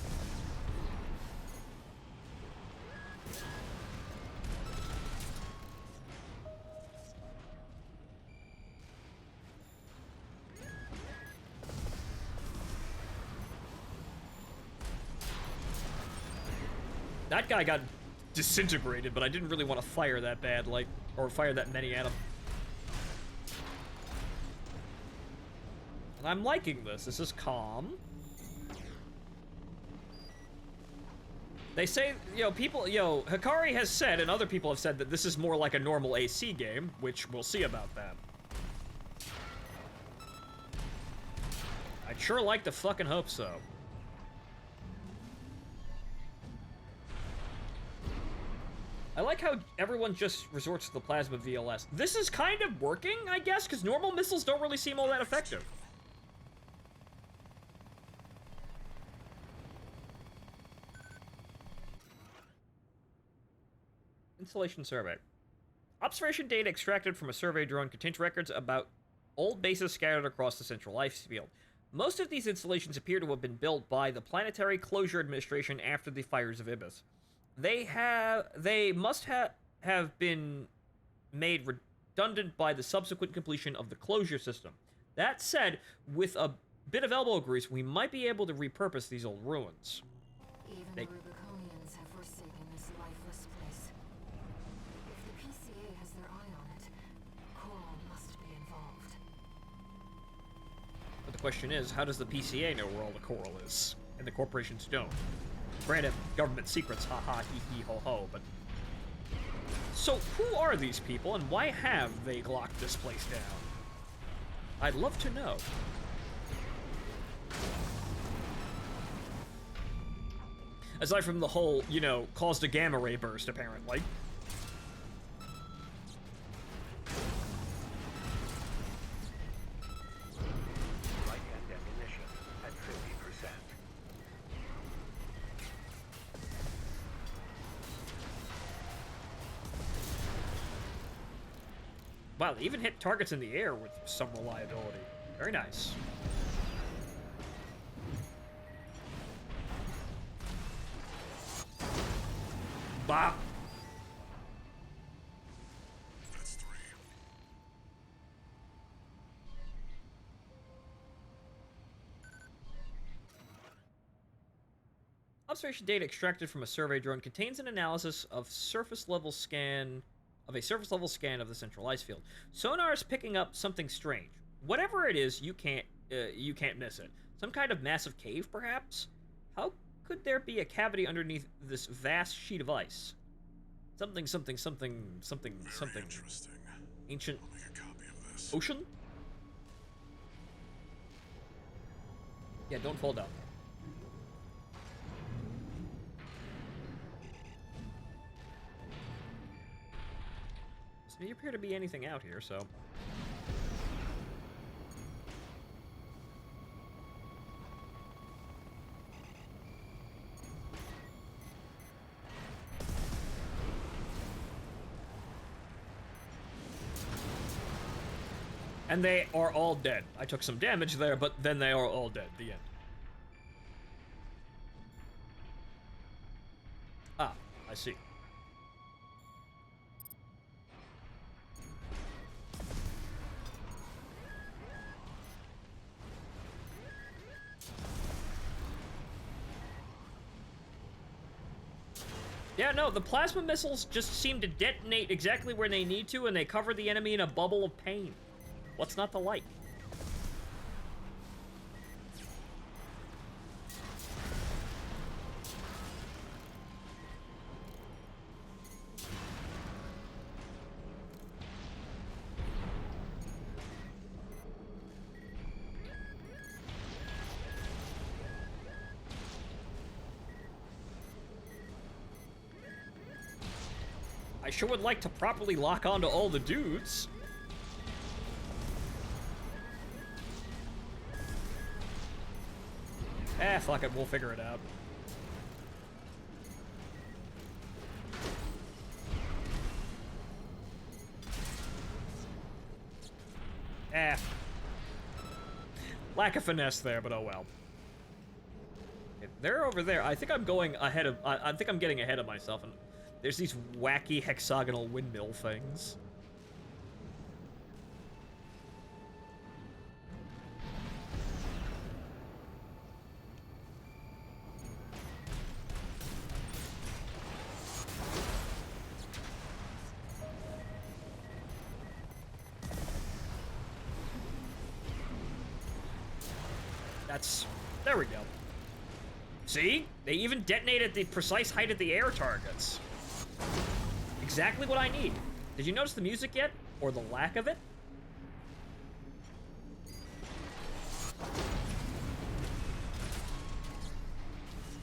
Speaker 1: That guy got disintegrated, but I didn't really want to fire that bad, like, or fire that many at him. And I'm liking this. This is calm. They say, Hikari has said, and other people have said, that this is more like a normal AC game, which we'll see about that. I'd sure like to fucking hope so. I like how everyone just resorts to the plasma VLS. This is kind of working, I guess, because normal missiles don't really seem all that effective. Installation survey. Observation data extracted from a survey drone contains records about old bases scattered across the central ice field. Most of these installations appear to have been built by the Planetary Closure Administration after the fires of Ibis. They must have been made redundant by the subsequent completion of the closure system. That said, with a bit of elbow grease, we might be able to repurpose these old ruins.
Speaker 4: Even the Rubiconians have forsaken this lifeless place. If the PCA has their eye on it, coral must be involved.
Speaker 1: But the question is, how does the PCA know where all the coral is? And the corporations don't. Granted, government secrets, haha, hee hee ho ho, but... So, who are these people, and why have they locked this place down? I'd love to know. Aside from the whole, caused a gamma ray burst, apparently.
Speaker 5: Right-hand ammunition at 50%.
Speaker 1: Wow, they even hit targets in the air with some reliability. Very nice. Bah!
Speaker 2: That's 3.
Speaker 1: Observation data extracted from a survey drone contains an analysis of a surface level scan of the central ice field. Sonar is picking up something strange. Whatever it is, you can't miss it. Some kind of massive cave, perhaps? How could there be a cavity underneath this vast sheet of ice? Something.
Speaker 2: Very interesting.
Speaker 1: Ancient
Speaker 2: I'll make a copy of this.
Speaker 1: ocean? Yeah, don't fall down. Doesn't appear to be anything out here, so... And they are all dead. I took some damage there, but then they are all dead. The end. Ah, I see. Yeah, no, the plasma missiles just seem to detonate exactly where they need to, and they cover the enemy in a bubble of pain. What's not to like? I sure would like to properly lock onto all the dudes. Eh, fuck it, we'll figure it out. Eh. Lack of finesse there, but oh well. Okay, they're over there. I think I'm going ahead of... I think I'm getting ahead of myself, and there's these wacky hexagonal windmill things. There we go. See? They even detonate at the precise height of the air targets. Exactly what I need. Did you notice the music yet? Or the lack of it?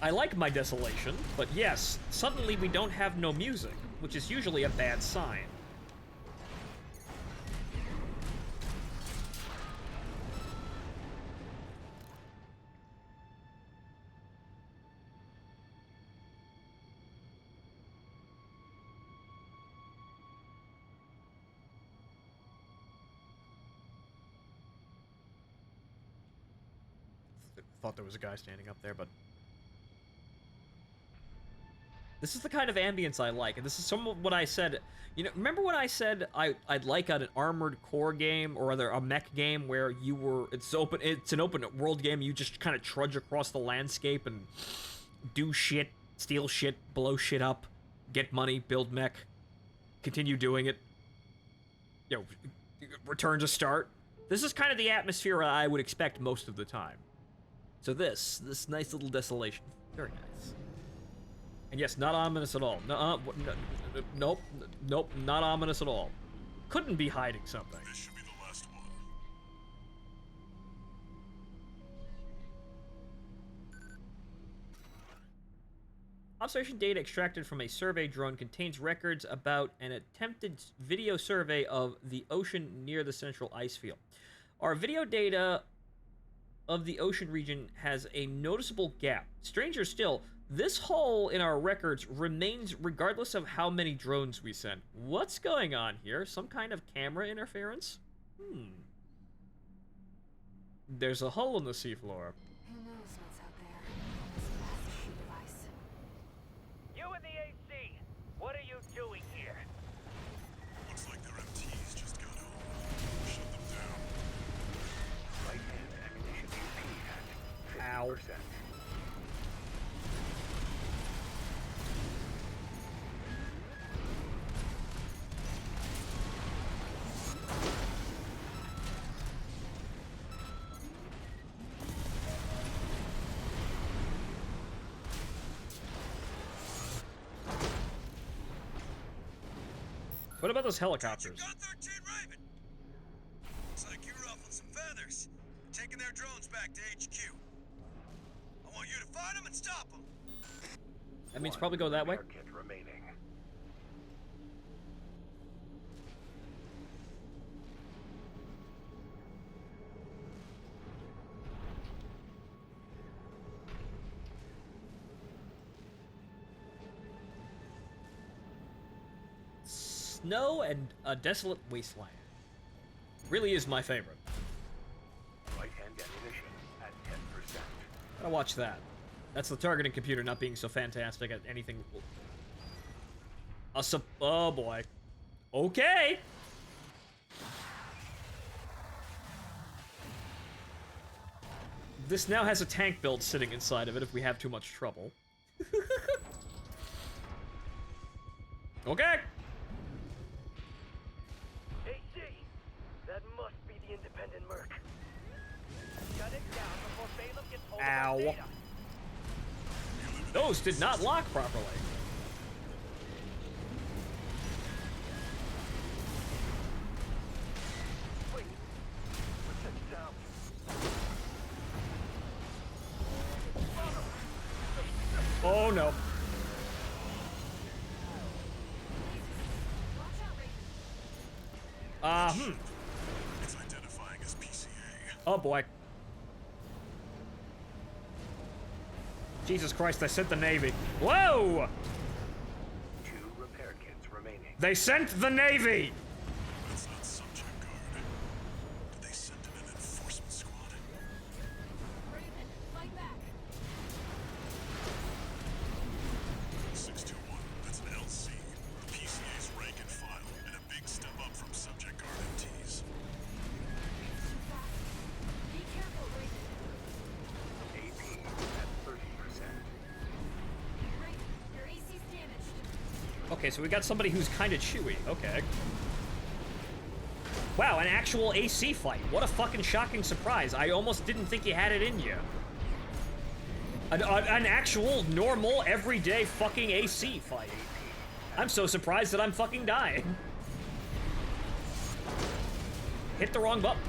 Speaker 1: I like my desolation, but yes, suddenly we don't have no music, which is usually a bad sign. Thought there was a guy standing up there, but... This is the kind of ambience I like, and this is some of what I said. You know, remember when I said I'd like an Armored Core game, or rather a mech game where you were... It's an open world game, you just kind of trudge across the landscape and do shit, steal shit, blow shit up, get money, build mech, continue doing it, you know, return to start. This is kind of the atmosphere I would expect most of the time. So this nice little desolation. Very nice. And yes, not ominous at all. Nope, not ominous at all. Couldn't be hiding something.
Speaker 2: This should be the last one.
Speaker 1: Observation data extracted from a survey drone contains records about an attempted video survey of the ocean near the central ice field. Our video data of the ocean region has a noticeable gap. Stranger still, this hole in our records remains regardless of how many drones we send. What's going on here? Some kind of camera interference? There's a hole in the seafloor.
Speaker 4: Who knows what's out there on this vast shoe device?
Speaker 6: You in the AC, what are you doing here?
Speaker 2: Looks like their MTs just got home. Shut them down.
Speaker 5: Right-hand ammunition AP at 50%.
Speaker 1: Ow. What about those helicopters?
Speaker 10: Got 13 Raven. Looks like you ruffled some feathers. Taking their drones back to HQ. I want you to find them and stop them.
Speaker 1: That means probably go that way.
Speaker 5: Target remaining.
Speaker 1: Snow and a desolate wasteland. Really is my favorite.
Speaker 5: Right-hand ammunition at 10%.
Speaker 1: Gotta watch that. That's the targeting computer not being so fantastic at anything. Oh boy. Okay. This now has a tank build sitting inside of it if we have too much trouble. Okay.
Speaker 5: AC! That must be the independent merc. Shut it down before Balaam gets hold of our
Speaker 1: Ow.
Speaker 5: data.
Speaker 1: Those did not lock properly.
Speaker 5: Wait. What's that sound?
Speaker 1: Oh no.
Speaker 2: It's identifying as PCA.
Speaker 1: Oh boy. Jesus Christ, they sent the Navy. Whoa!
Speaker 5: 2 repair kits remaining.
Speaker 1: They sent the Navy!
Speaker 2: That's not subject guard. Did they send in an enforcement squad?
Speaker 4: Raven, fight back.
Speaker 2: 621. That's an LC. The PCA's rank and file, and a big step up from subject guard MTs.
Speaker 4: Be careful, Raven.
Speaker 5: AP at 30%.
Speaker 4: Raven, your AC's damaged.
Speaker 1: Okay, so we got somebody who's kind of chewy. Okay. Wow, an actual AC fight. What a fucking shocking surprise. I almost didn't think you had it in you. An actual, normal, everyday fucking AC fight. I'm so surprised that I'm fucking dying. Hit the wrong button.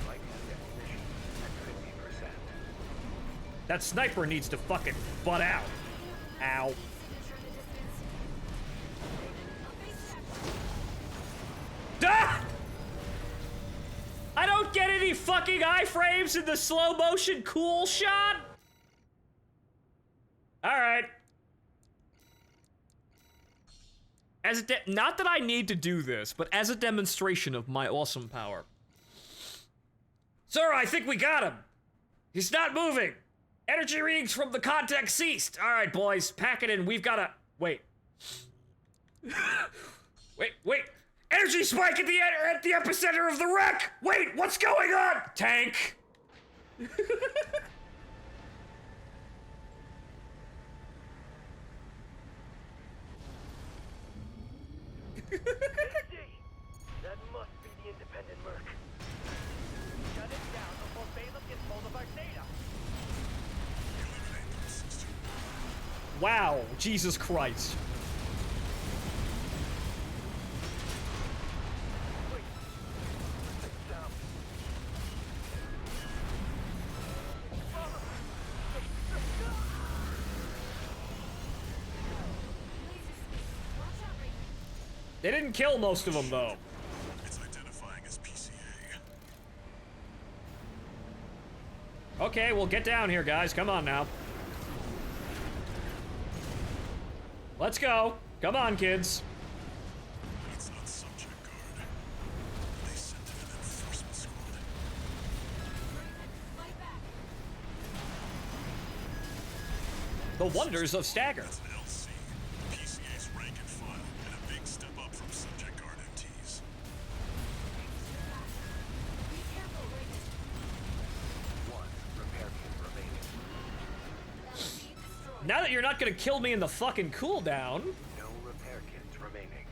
Speaker 5: Right-hand ammunition at 50%.
Speaker 1: That sniper needs to fucking butt out. Ow.
Speaker 4: Signature in the distance. A face tap.
Speaker 1: Ah! I don't get any fucking iframes in the slow motion cool shot. All right. As a not that I need to do this, but as a demonstration of my awesome power. Sir, I think we got him. He's not moving. Energy readings from the contact ceased. All right, boys, pack it in. We've got to wait. Wait. Energy spike at the epicenter of the wreck. Wait, what's going on? Tank.
Speaker 5: AC! That must be the independent merc. Shut it down before Balaam gets hold of our data.
Speaker 2: Eliminate them, 621.
Speaker 1: Wow, Jesus Christ.
Speaker 5: Wait. What's that sound?
Speaker 4: Watch out, Raven.
Speaker 1: They didn't kill most of them, though.
Speaker 2: It's identifying as PCA.
Speaker 1: Okay, well, get down here, guys. Come on now. Let's go. Come on, kids.
Speaker 2: It's not subject guard. They sent in an enforcement squad.
Speaker 4: Raven, fight back.
Speaker 1: The wonders of stagger.
Speaker 2: That's an LC. PCA's rank and file, and a big step up from subject guard MTs.
Speaker 4: Be careful, Raven.
Speaker 5: 1 repair kit remaining.
Speaker 4: LC destroyed.
Speaker 1: Now that you're not gonna kill me in the fucking cooldown.
Speaker 5: No repair kits remaining.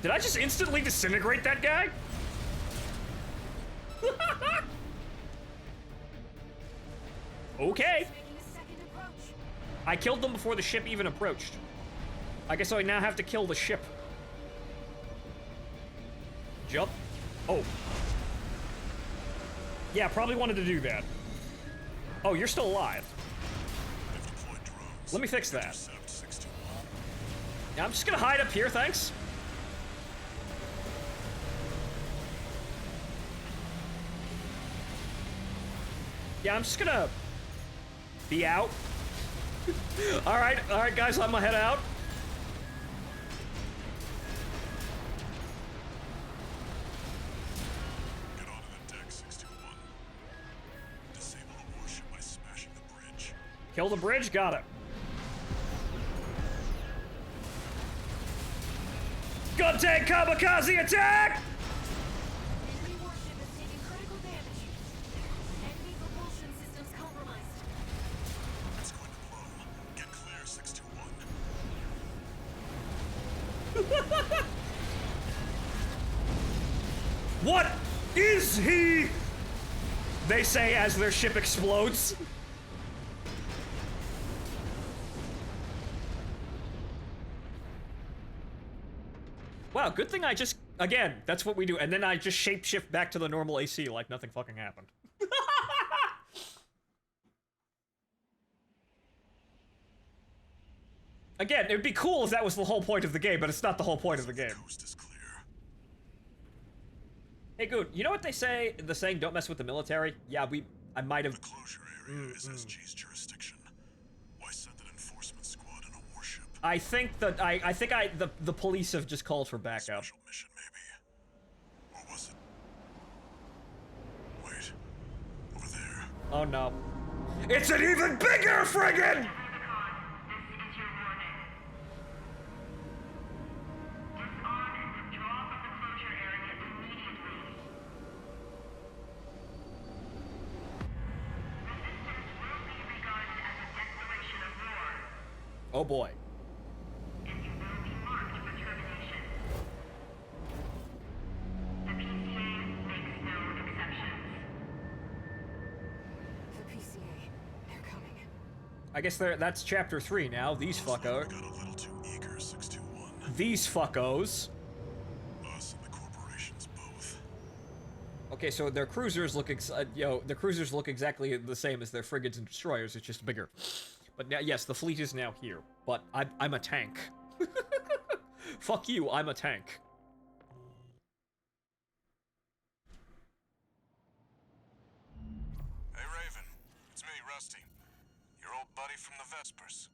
Speaker 1: Did I just instantly disintegrate that guy? Okay.
Speaker 4: Making a second approach.
Speaker 1: I killed them before the ship even approached. I guess I now have to kill the ship. Jump. Oh. Yeah, probably wanted to do that. Oh, you're still alive.
Speaker 2: I've deployed drones.
Speaker 1: Let me fix that.
Speaker 2: Intercept 621.
Speaker 1: Yeah, I'm just gonna hide up here, thanks. Yeah, I'm just gonna Be out. Alright, guys, I'm gonna head out.
Speaker 2: Get onto the deck, 621. Disable the warship by smashing the bridge.
Speaker 1: Kill the bridge, got it. Gun tank kamikaze attack!
Speaker 4: Enemy warship is taking critical damage. Enemy propulsion systems compromised.
Speaker 2: It's going to blow. Get clear, 621.
Speaker 1: What is he? They say as their ship explodes. Wow, good thing I just, again, that's what we do, and then I just shapeshift back to the normal AC like nothing fucking happened. Again, it would be cool if that was the whole point of the game, but it's not the whole point of the game.
Speaker 2: Coast is clear.
Speaker 1: Hey, Goon, you know what they say, the saying, don't mess with the military? Yeah, I might have...
Speaker 2: The closure area is SG's jurisdiction. Why send an enforcement squad in a warship?
Speaker 1: I think that, the police have just called for backup.
Speaker 2: Special mission, maybe. Or was it? Wait. Over there.
Speaker 1: Oh no. It's an even bigger friggin'! Oh boy.
Speaker 4: The PCA, they're coming.
Speaker 1: I guess that's chapter 3 now. These fuckos.
Speaker 2: Got a little too eager, 621.
Speaker 1: These fuckos.
Speaker 2: Us and the corporations both.
Speaker 1: Okay, so their cruisers look the cruisers look exactly the same as their frigates and destroyers. It's just bigger. But now, yes, the fleet is now here. But I'm a tank. Fuck you, I'm a tank.
Speaker 2: Hey, Raven. It's me, Rusty. Your old buddy from the Vespers.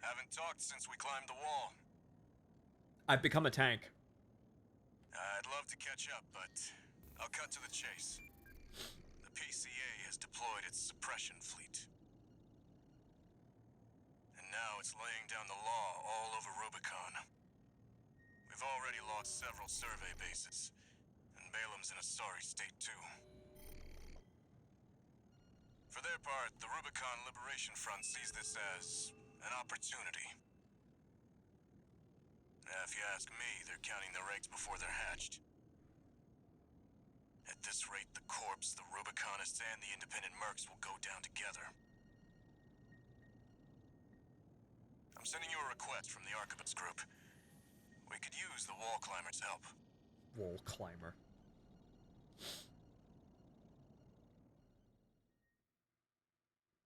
Speaker 2: Haven't talked since we climbed the wall.
Speaker 1: I've become a tank.
Speaker 2: I'd love to catch up, but I'll cut to the chase. The PCA has deployed its suppression fleet. And now it's laying down the law all over Rubicon. We've already lost several survey bases, and Balam's in a sorry state too. For their part, the Rubicon Liberation Front sees this as an opportunity. If you ask me, they're counting their eggs before they're hatched. At this rate, the Corps, the Rubiconists, and the independent mercs will go down together. I'm sending you a request from the Archibus group. We could use the wall climber's help.
Speaker 1: Wall climber.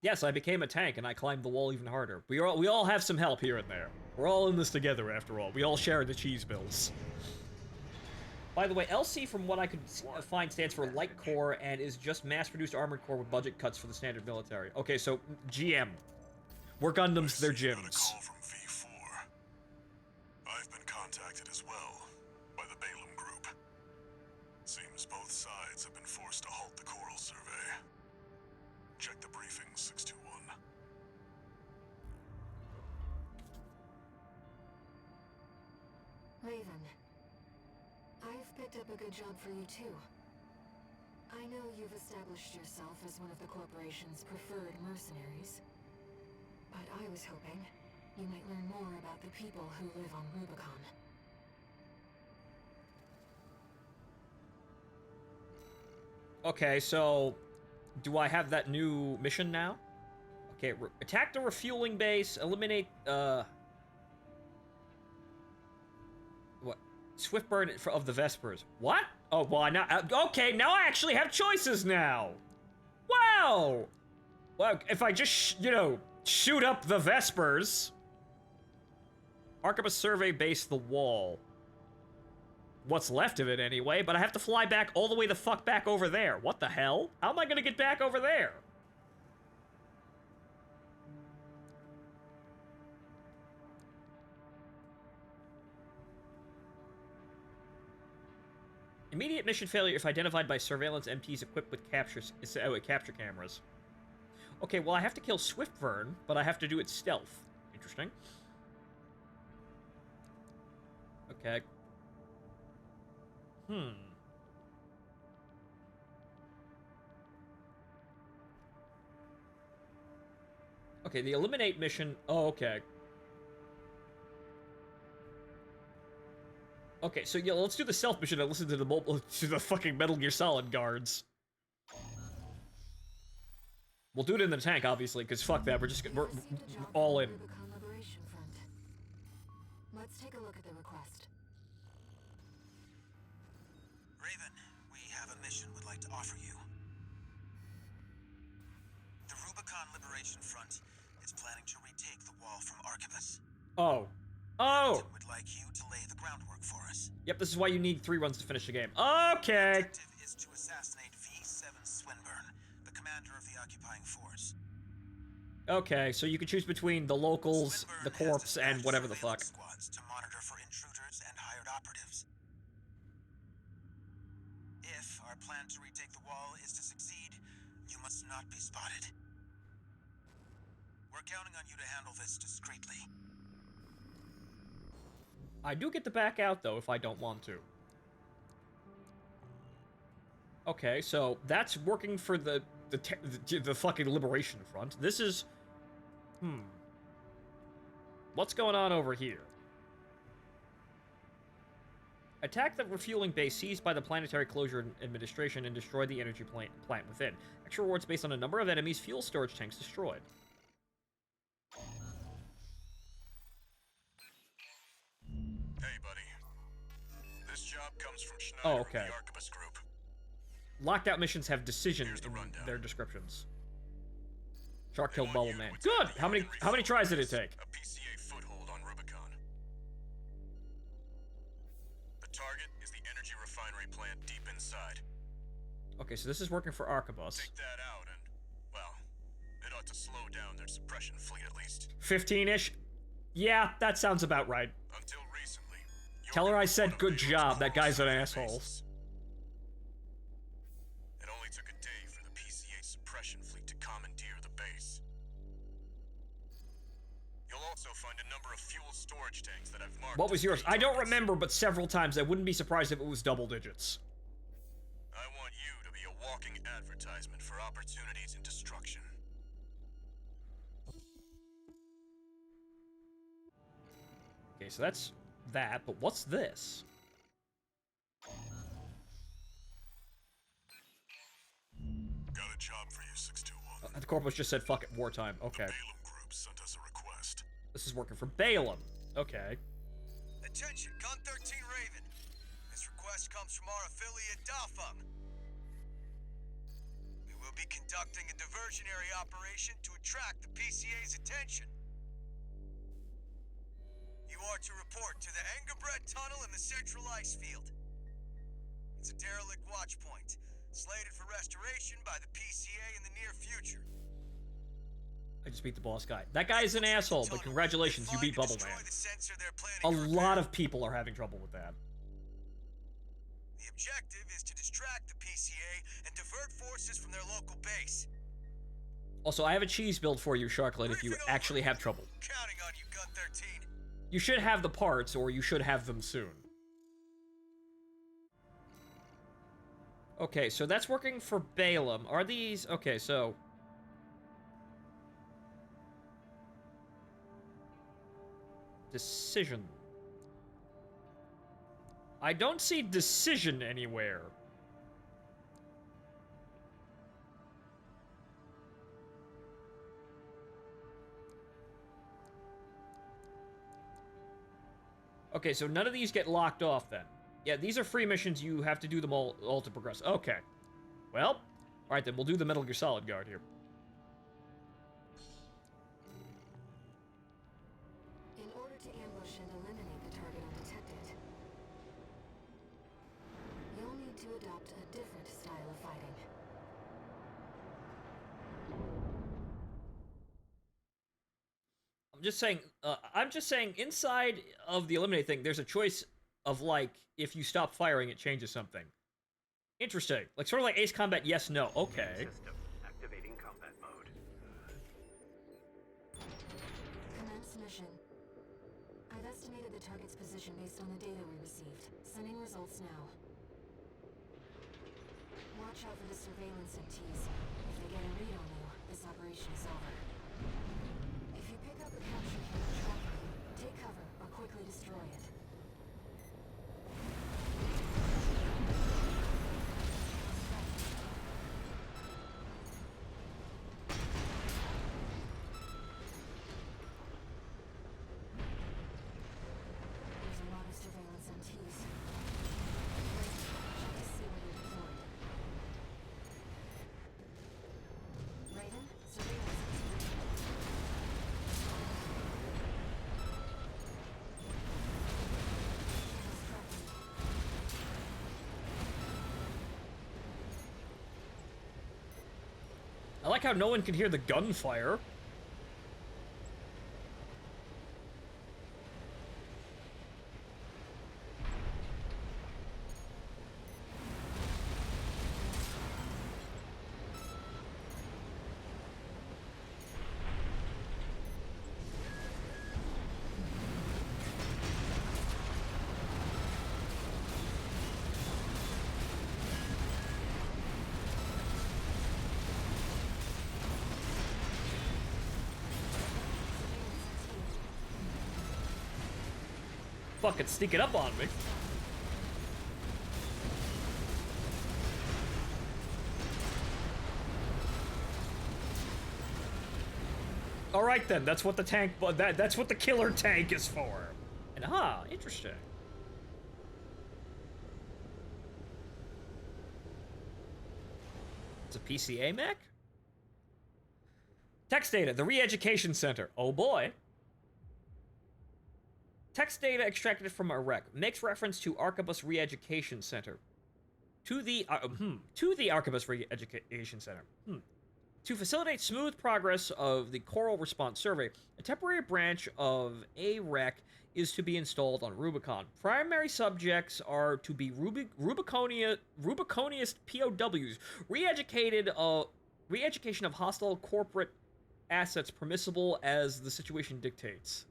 Speaker 1: Yes, I became a tank and I climbed the wall even harder. We all have some help here and there. We're all in this together after all. We all share the cheese bills. By the way, LC from what I could find stands for Light Corps and is just mass-produced armored corps with budget cuts for the standard military. Okay, so GM. We're Gundams, they're
Speaker 2: Got a
Speaker 1: gyms.
Speaker 2: call from V4. I've been contacted as well by the Balam group. Seems both sides have been forced to halt the coral survey. Check the briefing, 621.
Speaker 4: Raven, I've picked up a good job for you too. I know you've established yourself as one of the corporation's preferred mercenaries. But I was hoping you might learn more about the people who live on Rubicon.
Speaker 1: Okay, so do I have that new mission now? Okay, attack the refueling base, eliminate, what? Swift burn of the Vespers. What? Oh, well, okay, now I actually have choices now! Wow! Well, if I just, shoot up the Vespers. Archibus survey base the wall. What's left of it anyway, but I have to fly back all the way the fuck back over there. What the hell? How am I gonna get back over there? Immediate mission failure if identified by surveillance MPs equipped with capture cameras. Okay, well I have to kill Swiftburn, but I have to do it stealth. Interesting. Okay. Okay, the eliminate mission. Oh, okay. Okay, so yeah, let's do the stealth mission and listen to the fucking Metal Gear Solid guards. We'll do it in the tank, obviously, because fuck that. We're all in.
Speaker 4: Rubicon Liberation Front. Let's take a look at the request.
Speaker 10: Raven, we have a mission we'd like to offer you. The Rubicon Liberation Front is planning to retake the wall from Archibus.
Speaker 1: Oh. Oh!
Speaker 10: We'd like you to lay the groundwork for us.
Speaker 1: Yep, this is why you need 3 runs to finish the game. Okay!
Speaker 10: The objective is to assassinate V7 Swinburne, the commander of the occupying force.
Speaker 1: Okay, so you can choose between the locals, the corpse, and whatever the fuck.
Speaker 10: Squads to monitor for intruders and hired operatives. If our plan to retake the wall is to succeed, you must not be spotted. We're counting on you to handle this discreetly.
Speaker 1: I do get to back out, though, if I don't want to. Okay, so that's working for the fucking Liberation Front. This is... What's going on over here? Attack the refueling base seized by the Planetary Closure Administration and destroy the energy plant within. Extra rewards based on a number of enemies' fuel storage tanks destroyed.
Speaker 2: Hey, buddy. This job comes from Schneider
Speaker 1: Oh, okay.
Speaker 2: and the Archibus Group.
Speaker 1: Locked-out missions have decision
Speaker 2: Here's the
Speaker 1: in
Speaker 2: rundown.
Speaker 1: their descriptions. Shark
Speaker 2: They
Speaker 1: killed
Speaker 2: want
Speaker 1: Bubble
Speaker 2: you
Speaker 1: Man.
Speaker 2: to
Speaker 1: Good!
Speaker 2: attack the
Speaker 1: How many
Speaker 2: Armory
Speaker 1: tries did it
Speaker 2: Fortress,
Speaker 1: take?
Speaker 2: A PCA foothold on Rubicon. The target is the energy refinery plant deep inside.
Speaker 1: Okay, so this is working for Arquebus.
Speaker 2: Take that out and, well, it ought to slow down their suppression fleet at least.
Speaker 1: 15-ish? Yeah, that sounds about right.
Speaker 2: Until recently.
Speaker 1: Tell her I said
Speaker 2: one of
Speaker 1: good
Speaker 2: Baylor's
Speaker 1: job, that
Speaker 2: core
Speaker 1: guy's an
Speaker 2: civilian
Speaker 1: asshole.
Speaker 2: bases. It only took a day for the PCA suppression fleet to commandeer the base. You'll also find a number of fuel storage tanks that I've marked.
Speaker 1: What was
Speaker 2: as
Speaker 1: yours?
Speaker 2: key
Speaker 1: I don't
Speaker 2: targets.
Speaker 1: remember, but several times. I wouldn't be surprised if it was double digits.
Speaker 2: I want you to be a walking advertisement for opportunities in destruction.
Speaker 1: Okay, so that's that, but what's this?
Speaker 2: Got a job for you, 621.
Speaker 1: The Corpus just said, fuck it, wartime. Okay.
Speaker 2: Balaam Group sent us a request.
Speaker 1: This is working for Balaam. Okay.
Speaker 10: Attention, Gun 13 Raven. This request comes from our affiliate Dafeng. We will be conducting a diversionary operation to attract the PCA's attention. You are to report to the Engerbread Tunnel in the Central Ice Field. It's a derelict watch point, slated for restoration by the PCA in the near future.
Speaker 1: I just beat the boss guy. That guy is an asshole, but congratulations, you beat Bubble Man.
Speaker 10: The sensor they're
Speaker 1: A
Speaker 10: planning to
Speaker 1: lot
Speaker 10: repair.
Speaker 1: of people are having trouble with that.
Speaker 10: The objective is to distract the PCA and divert forces from their local base.
Speaker 1: Also, I have a cheese build for you, Sharklet, if you
Speaker 10: Briefing
Speaker 1: actually
Speaker 10: over.
Speaker 1: have trouble.
Speaker 10: Counting on you, Gun 13.
Speaker 1: You should have the parts, or you should have them soon. Okay, so that's working for Balaam. Are these... Okay, so... Decision. I don't see decision anywhere. Okay, so none of these get locked off then. Yeah, these are free missions. You have to do them all to progress. Okay. Well, alright then, we'll do the Metal Gear Solid guard here.
Speaker 4: In order to ambush and eliminate the target undetected, you'll need to adopt a different style of fighting.
Speaker 1: I'm just saying, inside of the eliminate thing, there's a choice of, like, if you stop firing, it changes something. Interesting. Like, sort of like Ace Combat, yes, no. Okay.
Speaker 5: System activating combat mode.
Speaker 4: Commence mission. I've estimated the target's position based on the data we received. Sending results now. Watch out for the surveillance MTs. If they get a read on you, this operation is over. If you pick up a capture cam tracking you, take cover or quickly destroy it. There's a lot of surveillance MTs. Check to see where they're deployed. Raven, surveillance MT.
Speaker 1: I like how no one can hear the gunfire. Fucking sneaking up on me. All right then, that's what the tank, but that's what the killer tank is for. And interesting. It's a PCA mech? Text data, the re-education center. Oh boy. Text data extracted from a wreck makes reference to Arquebus Re-Education Center. To the Arquebus Re-Education Center. To facilitate smooth progress of the Coral Response Survey, a temporary branch of a wreck is to be installed on Rubicon. Primary subjects are to be Rubiconian POWs, re-education of hostile corporate assets permissible as the situation dictates.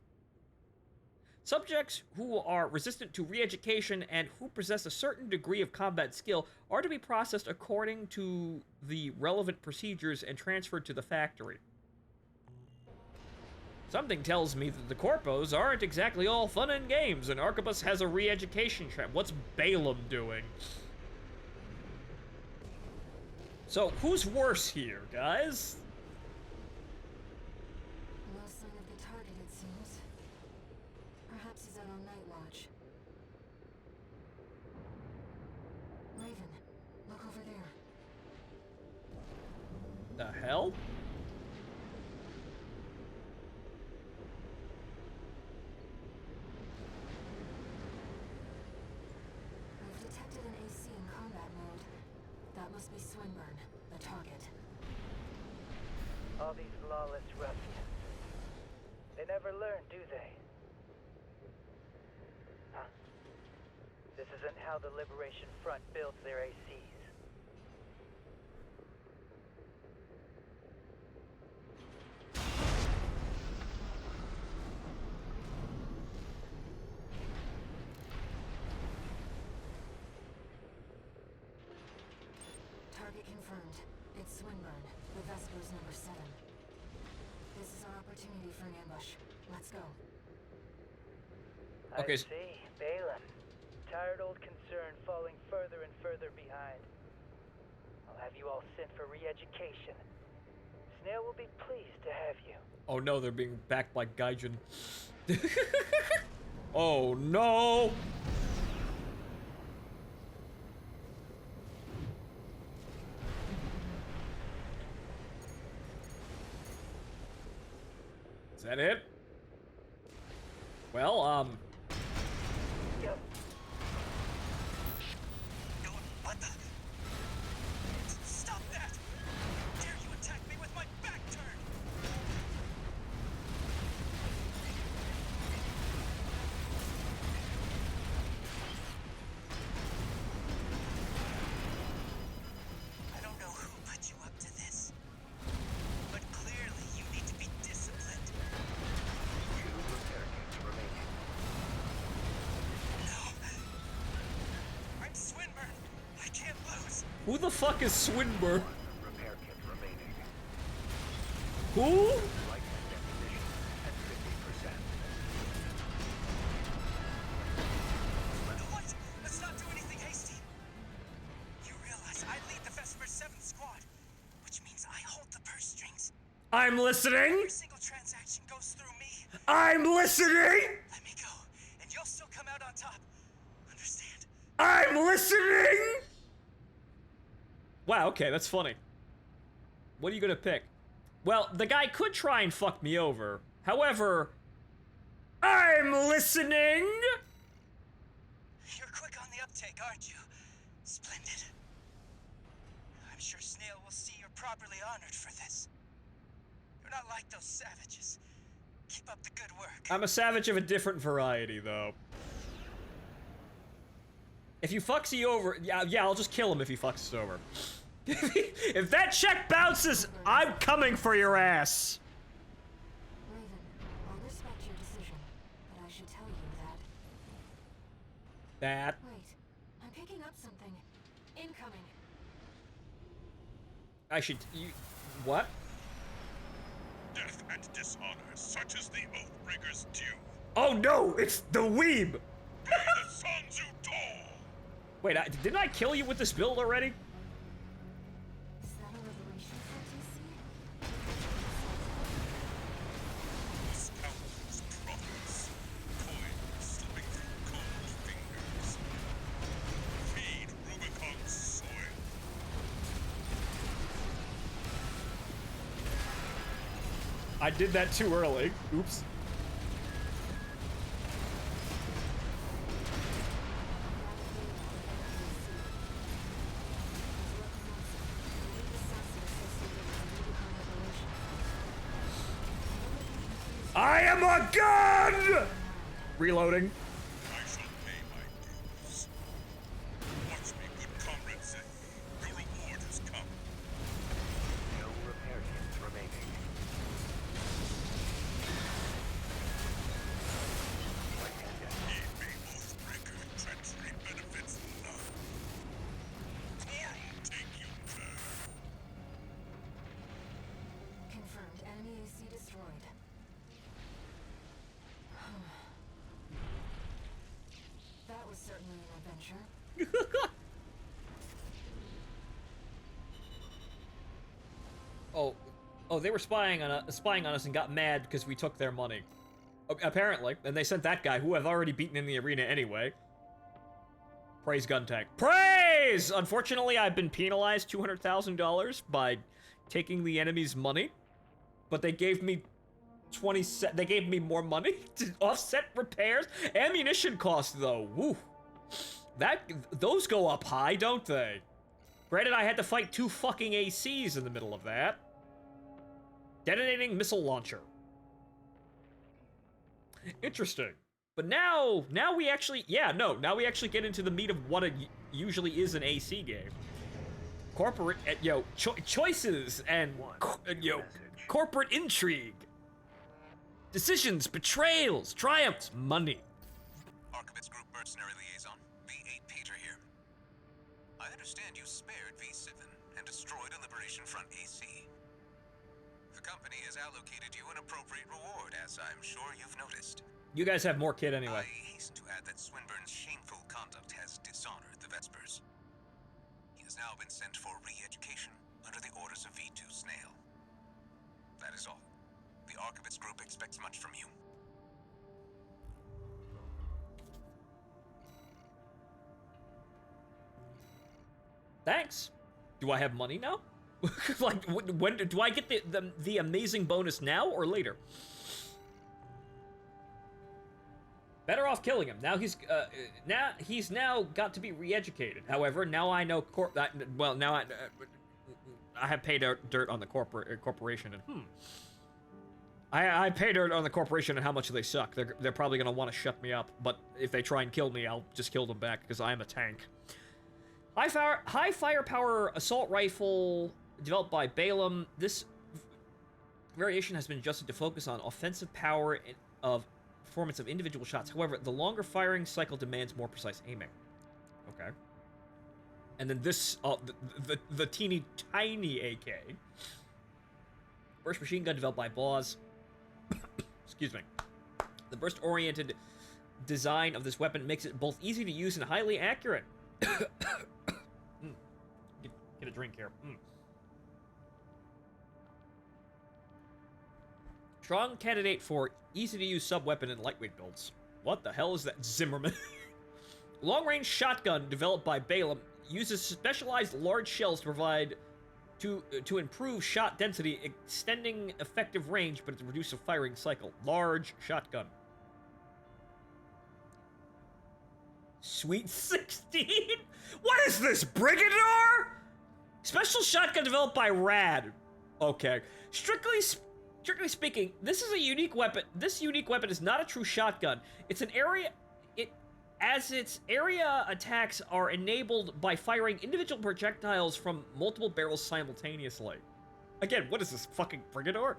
Speaker 1: Subjects who are resistant to re-education and who possess a certain degree of combat skill are to be processed according to the relevant procedures and transferred to the factory. Something tells me that the Corpos aren't exactly all fun and games, and Arquebus has a re-education trap. What's Balaam doing? So, who's worse here, guys?
Speaker 4: No sign of the target, it seems. Perhaps he's out on night watch. Raven, look over there.
Speaker 1: The hell?
Speaker 4: I've detected an AC in combat mode. That must be Swinburne, the target.
Speaker 5: All these lawless ruffians. They never learn, do they? Huh? This isn't how the Liberation Front builds their ACs.
Speaker 4: Target confirmed. It's Swinburne, the Vesper's number 7. This is our opportunity for an ambush. Let's go.
Speaker 1: Okay,
Speaker 5: I see. Balaam. Tired old concern falling further and further behind. I'll have you all sent for re-education. Snail will be pleased to have you.
Speaker 1: Oh no, they're being backed by Gaijin. Oh no! Is that it? Well,
Speaker 5: Yep.
Speaker 10: What the? Stop that! Dare you attack me with my back turned?
Speaker 1: Who the fuck is Swinburne?
Speaker 11: Repair kit remaining.
Speaker 1: Who?
Speaker 11: Light deposition at 50%.
Speaker 10: What? Let's not do anything hasty. You realize I lead the Vesper 7th squad, which means I hold the purse strings.
Speaker 1: I'm listening.
Speaker 10: Every single transaction goes through me.
Speaker 1: I'm listening.
Speaker 10: Let me go, and you'll still come out on top. Understand?
Speaker 1: I'm listening. Wow, okay, that's funny. What are you gonna pick? Well, the guy could try and fuck me over. However, I'm listening!
Speaker 10: You're quick on the uptake, aren't you? Splendid. I'm sure Snail will see you're properly honored for this. You're not like those savages. Keep up the good work.
Speaker 1: I'm a savage of a different variety, though. If you fucks you over, yeah, I'll just kill him if he fucks us over. If that check bounces, I'm coming for your ass.
Speaker 4: Raven, I'll respect your decision, but I should tell you that... Wait, I'm picking up something. Incoming.
Speaker 1: I should... What?
Speaker 2: Death and dishonor, such as the Oathbreaker's due.
Speaker 1: Oh no, it's the weeb!
Speaker 2: Be the sons who tall!
Speaker 1: Wait, didn't I kill you with this build already?
Speaker 4: Is that a revelation for
Speaker 2: Scoundrels, prophets, coin slipping through cold fingers. Feed Rubicon's soil.
Speaker 1: I did that too early. Oops. I am a gun! Reloading.
Speaker 2: I shall pay my dues. Watch me, good comrades say. Your reward has come.
Speaker 11: No repair kits remaining.
Speaker 2: Heed me, Oathbreaker. Treachery benefits none. Torn take you there.
Speaker 4: Confirmed. Enemy AC destroyed. That was certainly an adventure.
Speaker 1: Oh, they were spying on us and got mad because we took their money. Apparently, and they sent that guy who I've already beaten in the arena anyway. Praise gun tank. Praise! Unfortunately, I've been penalized $200,000 by taking the enemy's money, but they gave me they gave me more money to offset repairs. Ammunition costs, though, woo. Those go up high, don't they? Granted, I had to fight 2 fucking ACs in the middle of that. Detonating missile launcher. Interesting. But now we actually, now we actually get into the meat of what it usually is an AC game. Corporate, choices and, corporate intrigue. Decisions, betrayals, triumphs, money.
Speaker 12: Archibald's Group Mercenary Liaison, V8 Peter here. I understand you spared V7 and destroyed a Liberation Front AC. The company has allocated you an appropriate reward, as I'm sure you've noticed.
Speaker 1: You guys have more kit anyway.
Speaker 12: I hasten to add that Swinburne's shameful conduct has dishonored the Vespers. He has now been sent for re-education under the orders of V2 Snail. That is all. The Archibald's Group expects much from you.
Speaker 1: Thanks. Do I have money now? Like, when do I get the amazing bonus now or later? Better off killing him. Now he's now got to be re-educated. However, now I know now I have paid dirt on the corporation and I pay dirt on the corporation and how much they suck. They're probably gonna want to shut me up, but if they try and kill me, I'll just kill them back because I'm a tank. High firepower assault rifle developed by Balaam. This variation has been adjusted to focus on offensive power of performance of individual shots. However, the longer firing cycle demands more precise aiming. Okay. And then this, the teeny tiny AK. Burst machine gun developed by Boss. Excuse me. The burst-oriented design of this weapon makes it both easy to use and highly accurate. Get a drink here. Strong candidate for easy-to-use sub-weapon and lightweight builds. What the hell is that, Zimmerman? Long-range shotgun developed by Balaam uses specialized large shells to provide to improve shot density, extending effective range, but to reduce the firing cycle. Large shotgun. Sweet 16? What is this, Brigador? Special shotgun developed by Rad. Okay. Strictly speaking, this is a unique weapon. This unique weapon is not a true shotgun. It's an area... As its area attacks are enabled by firing individual projectiles from multiple barrels simultaneously. Again, what is this, fucking Brigador?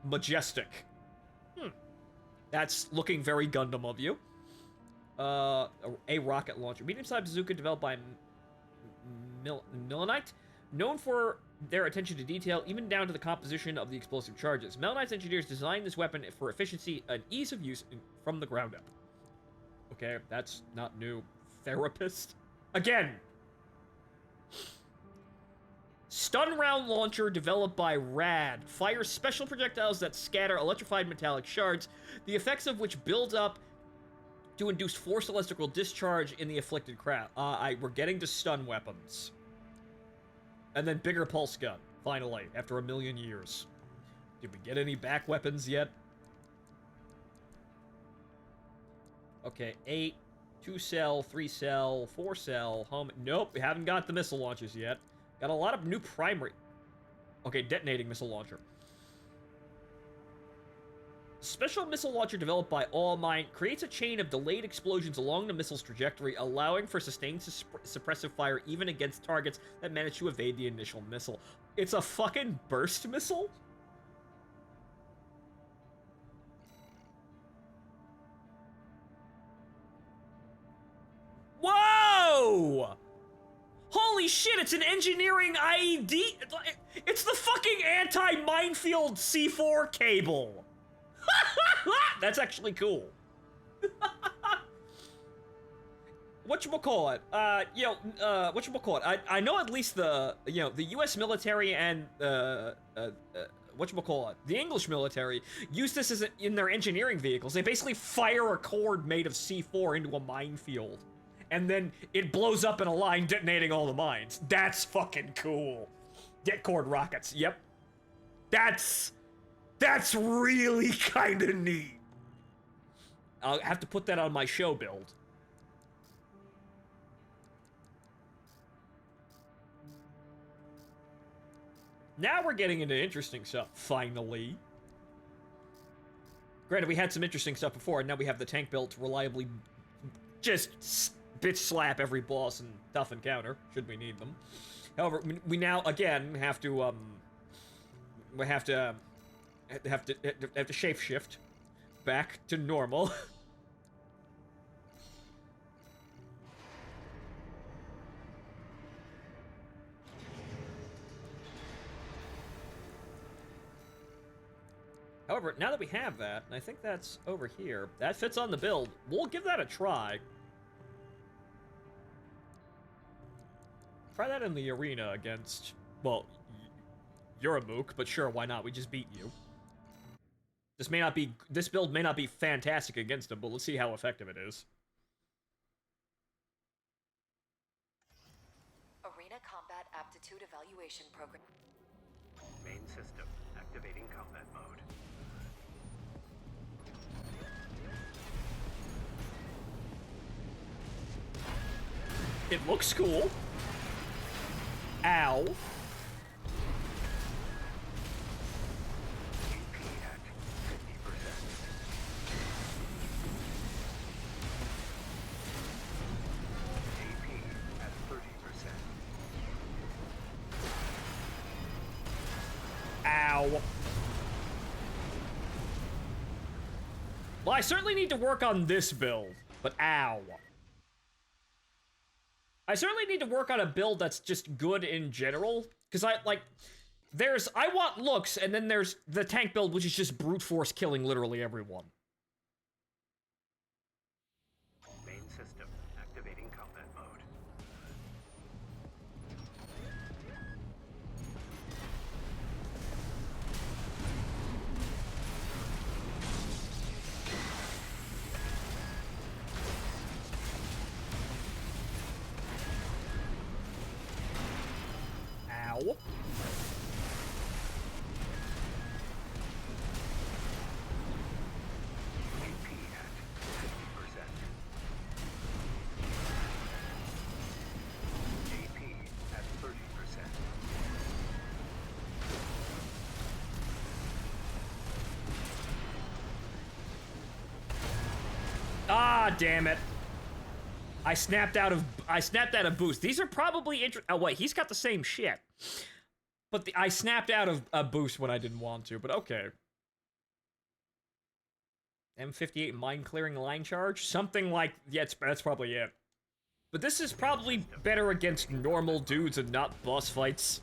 Speaker 1: Majestic. That's looking very Gundam of you. A rocket launcher. Medium-sized bazooka developed by Melanite. Known for their attention to detail, even down to the composition of the explosive charges. Melanite's engineers designed this weapon for efficiency and ease of use from the ground up. Okay, that's not new. Therapist? Again! Stun round launcher developed by Rad. Fires special projectiles that scatter electrified metallic shards, the effects of which build up to induce forced electrical discharge in the afflicted crowd. We're getting to stun weapons. And then bigger pulse gun, finally, after a million years. Did we get any back weapons yet? Okay, 8, 2-cell, 3-cell, 4-cell, home... Nope, we haven't got the missile launchers yet. Got a lot of new primary... Okay, detonating missile launcher. Special missile launcher developed by All Might creates a chain of delayed explosions along the missile's trajectory, allowing for sustained suppressive fire even against targets that manage to evade the initial missile. It's a fucking burst missile? Whoa! Holy shit, it's an engineering IED! It's the fucking anti-minefield C4 cable! That's actually cool. Whatchamacallit? Whatchamacallit? I know at least the U.S. military and, whatchamacallit? The English military use this in their engineering vehicles. They basically fire a cord made of C4 into a minefield. And then it blows up in a line, detonating all the mines. That's fucking cool. Det cord rockets, yep. That's really kinda neat. I'll have to put that on my show build. Now we're getting into interesting stuff, finally. Granted, we had some interesting stuff before, and now we have the tank built to reliably just bitch slap every boss and tough encounter, should we need them. However, we now, again, have to shape shift back to normal. However, now that we have that, and I think that's over here, that fits on the build, we'll give that a try. Try that in the arena against, well, you're a mook, but sure, why not? We just beat you. This build may not be fantastic against him, but let's see how effective it is.
Speaker 9: Arena Combat Aptitude Evaluation Program.
Speaker 11: Main system activating combat mode.
Speaker 1: It looks cool. Ow. Ow. Well, I certainly need to work on this build, but ow. I certainly need to work on a build that's just good in general, because I want looks, and then there's the tank build, which is just brute force killing literally everyone.
Speaker 11: Main system activating combat mode.
Speaker 1: Ow.
Speaker 11: AP at 50%. AP at 30%.
Speaker 1: Ah, damn it. I snapped out of boost. These are probably oh wait, he's got the same shit. But I snapped out of a boost when I didn't want to, but okay. M58 mine clearing line charge? Something like, yeah, that's probably it. But this is probably better against normal dudes and not boss fights.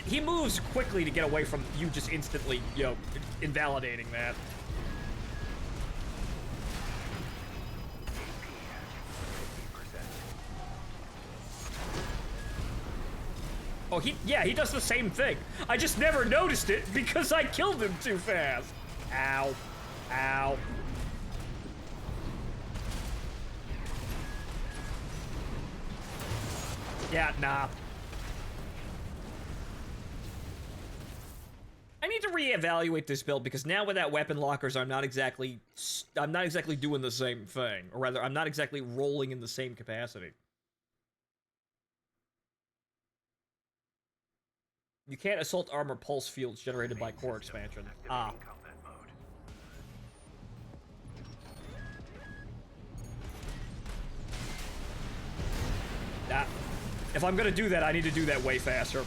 Speaker 1: He moves quickly to get away from you just instantly, invalidating that. Oh, he does the same thing. I just never noticed it because I killed him too fast. Ow. Ow. Yeah, nah. I need to reevaluate this build because now without weapon lockers, I'm not exactly doing the same thing, or rather, I'm not exactly rolling in the same capacity. You can't assault armor pulse fields generated by core expansion. Ah. Nah. If I'm gonna do that, I need to do that way faster.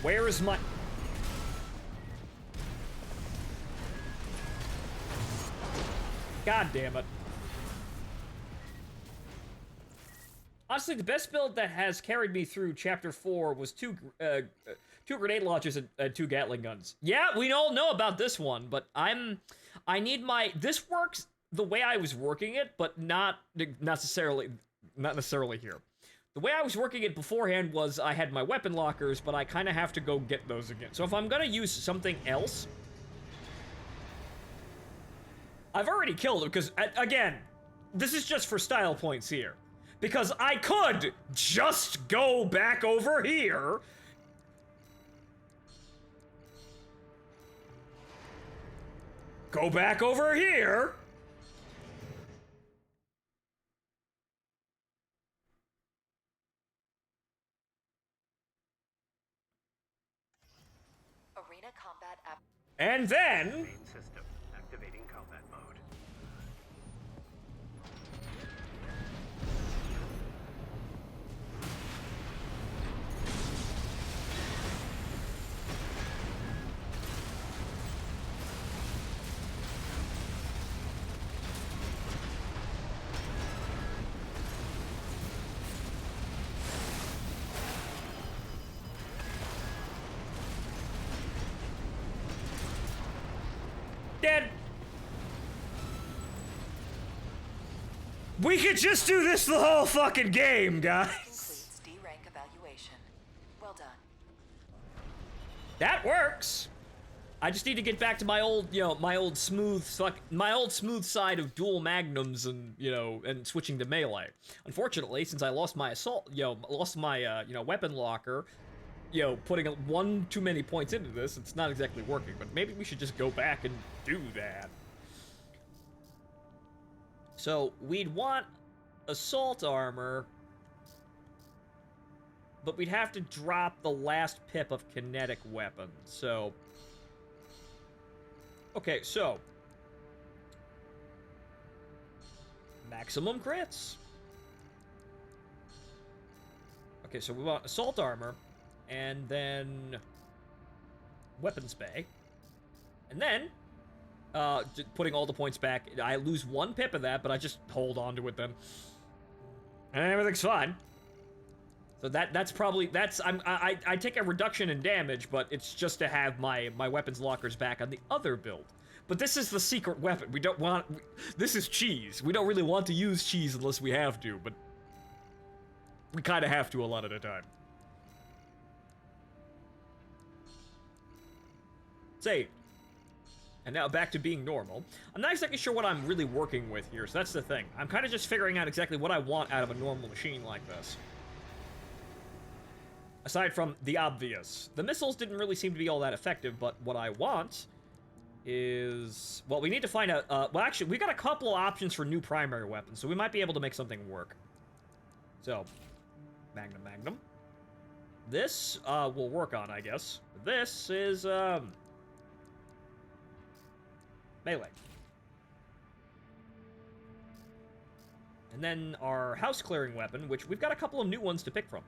Speaker 1: Where is my... God damn it. Honestly, the best build that has carried me through Chapter 4 was two grenade launchers and 2 Gatling guns. Yeah, we all know about this one, but this works the way I was working it, but not necessarily here. The way I was working it beforehand was I had my weapon lockers, but I kind of have to go get those again. So if I'm gonna use something else, I've already killed it because, again, this is just for style points here. Because I could just go back over here. Go back over here.
Speaker 9: Arena combat app.
Speaker 1: And then...
Speaker 11: Main system activating combat mode.
Speaker 1: Dead. We could just do this the whole fucking game, guys.
Speaker 9: Includes D rank evaluation. Well done.
Speaker 1: That works. I just need to get back to my old, my old smooth side of dual magnums and, and switching to melee. Unfortunately, since I lost my assault, weapon locker, putting one too many points into this, it's not exactly working, but maybe we should just go back and do that. So, we'd want assault armor. but we'd have to drop the last pip of kinetic weapons, so... Okay, so... maximum crits. Okay, so we want assault armor, and then... weapons bay. And then, putting all the points back, I lose 1 pip of that, but I just hold on to it then. And everything's fine. So that's probably, I take a reduction in damage, but it's just to have my weapons lockers back on the other build. But this is the secret weapon. We don't want, this is cheese. We don't really want to use cheese unless we have to, but we kind of have to a lot of the time. Saved. And now back to being normal. I'm not exactly sure what I'm really working with here, so that's the thing. I'm kind of just figuring out exactly what I want out of a normal machine like this. Aside from the obvious. The missiles didn't really seem to be all that effective, but what I want is... well, we need to find out... well, actually, we got a couple of options for new primary weapons, so we might be able to make something work. So, Magnum. This, we'll work on, I guess. This is, melee. And then our house clearing weapon, which we've got a couple of new ones to pick from.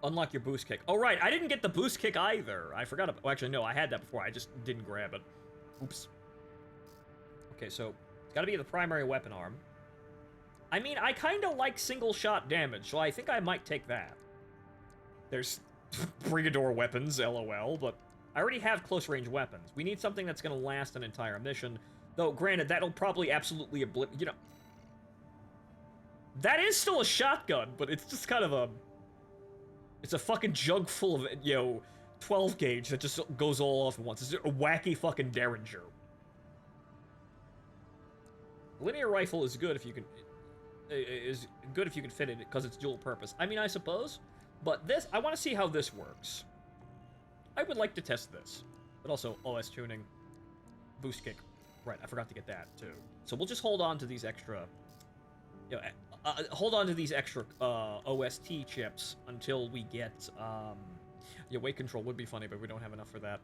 Speaker 1: Unlock your boost kick. Oh, right, I didn't get the boost kick either. I forgot about... well, actually, no, I had that before. I just didn't grab it. Oops. Okay, so it's got to be the primary weapon arm. I mean, I kind of like single-shot damage, so I think I might take that. There's Brigador weapons, LOL, but I already have close-range weapons. We need something that's going to last an entire mission. Though, granted, that'll probably absolutely you know... that is still a shotgun, but it's just kind of a... it's a fucking jug full of, you know, 12 gauge that just goes all off at once. It's a wacky fucking Derringer. Linear rifle is good if you can... is good if you can fit it because it's dual purpose. I mean, I suppose, but this, I want to see how this works. I would like to test this, but also OS tuning, boost kick. Right, I forgot to get that too. So we'll just hold on to these extra, you know, hold on to these extra OST chips until we get. Yeah, weight control would be funny, but we don't have enough for that.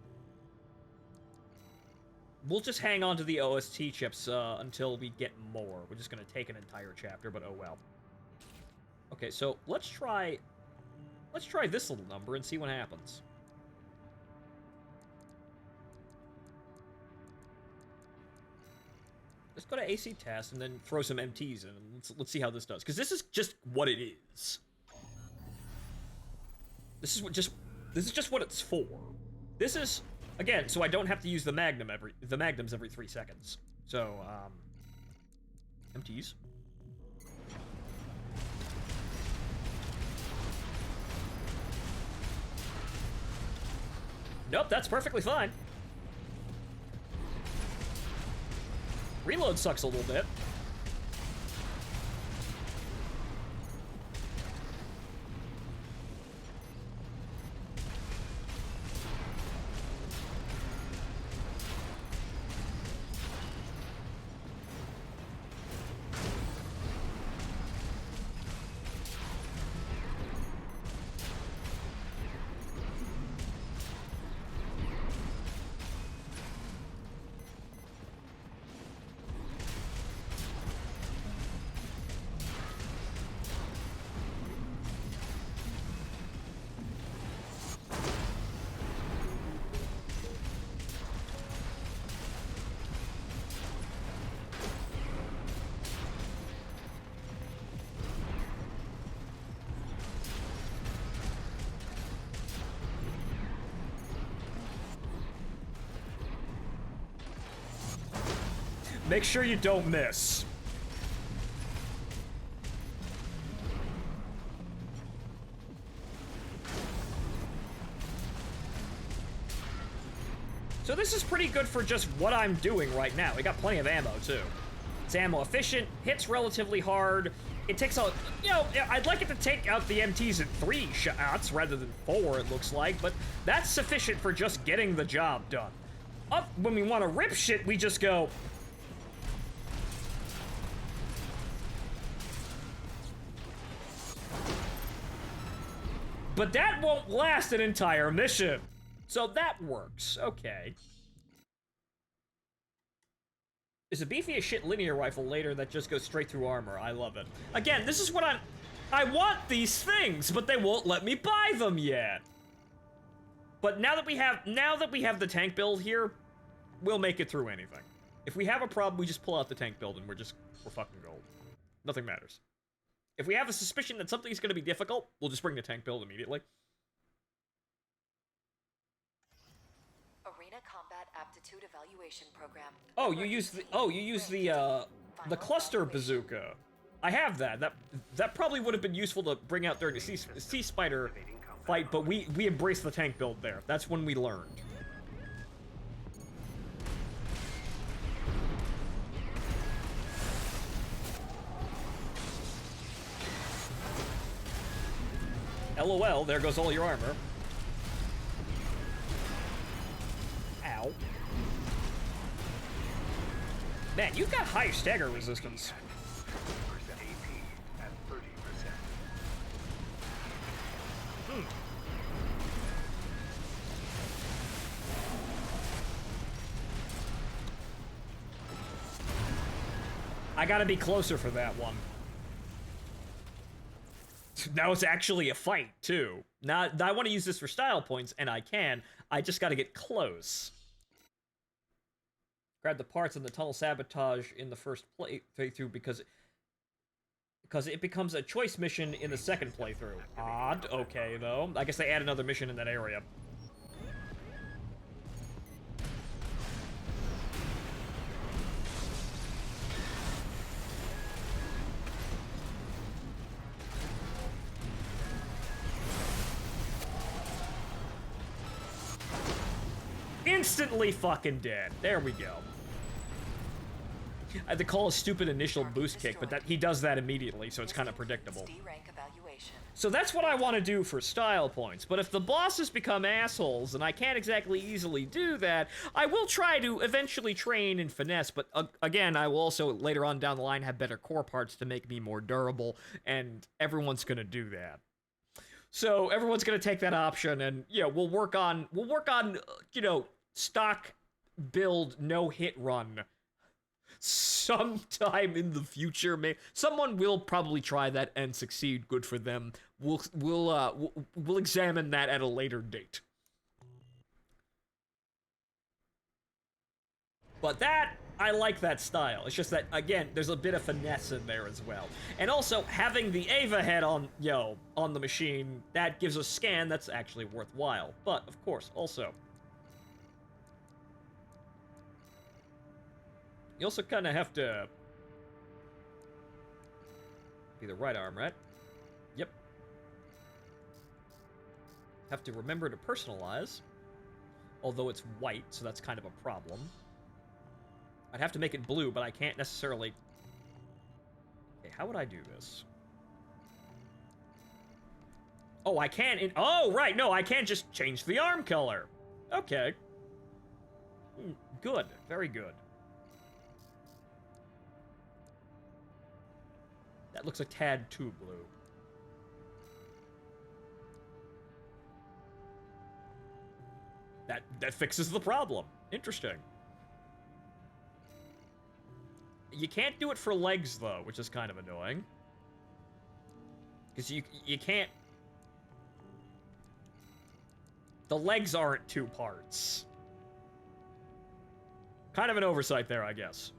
Speaker 1: We'll just hang on to the OST chips until we get more. We're just gonna take an entire chapter, but oh well. Okay, so let's try this little number and see what happens. Let's go to AC test and then throw some MTs in and let's see how this does. Because this is just what it is. This is just what it's for. This is, again, so I don't have to use the magnums every 3 seconds. So, MTs. Nope, that's perfectly fine. Reload sucks a little bit. Make sure you don't miss. So this is pretty good for just what I'm doing right now. We got plenty of ammo, too. It's ammo efficient, hits relatively hard. It takes out, you know, I'd like it to take out the MTs in 3 shots rather than 4, it looks like, but that's sufficient for just getting the job done. when we want to rip shit, we just go... But that won't last an entire mission. So that works. Okay. Is a beefy as shit linear rifle later that just goes straight through armor. I love it. Again, this is what I want these things, but they won't let me buy them yet. But now that we have the tank build here, we'll make it through anything. If we have a problem, we just pull out the tank build and we're fucking gold. Nothing matters. If we have a suspicion that something's going to be difficult, we'll just bring the tank build immediately.
Speaker 9: Arena Combat Aptitude Evaluation Program.
Speaker 1: Oh, you use the cluster bazooka. I have that. That probably would have been useful to bring out during the sea spider fight, but we embraced the tank build there. That's when we learned. LOL, there goes all your armor. Ow. Man, you've got high stagger resistance.
Speaker 11: AP at 30%.
Speaker 1: I gotta be closer for that one. Now it's actually a fight, too. Now, I want to use this for style points, and I can. I just gotta get close. Grab the parts and the tunnel sabotage in the first playthrough because it becomes a choice mission in the second playthrough. Odd. Okay, though. I guess they add another mission in that area. Instantly fucking dead. There we go. I had to call a stupid initial boost kick, but he does that immediately, so it's kind of predictable. So that's what I want to do for style points, but if the bosses become assholes, and I can't exactly easily do that, I will try to eventually train in finesse, but again, I will also later on down the line have better core parts to make me more durable, and everyone's gonna do that. So everyone's gonna take that option, and yeah, we'll work on you know, stock build no hit run sometime in the future. Someone will probably try that and succeed. Good for them. We'll examine that at a later date. But that, I like that style. It's just that, again, there's a bit of finesse in there as well. And also, having the Ava head on the machine, that gives a scan that's actually worthwhile. But, of course, also, you also kind of have to be the right arm, right? Yep. Have to remember to personalize. Although it's white, so that's kind of a problem. I'd have to make it blue, but I can't necessarily... Okay, how would I do this? Oh, I can... Oh, right, no, I can't just change the arm color. Okay. Good, very good. That looks a tad too blue. That fixes the problem. Interesting. You can't do it for legs, though, which is kind of annoying. Because you can't... The legs aren't two parts. Kind of an oversight there, I guess.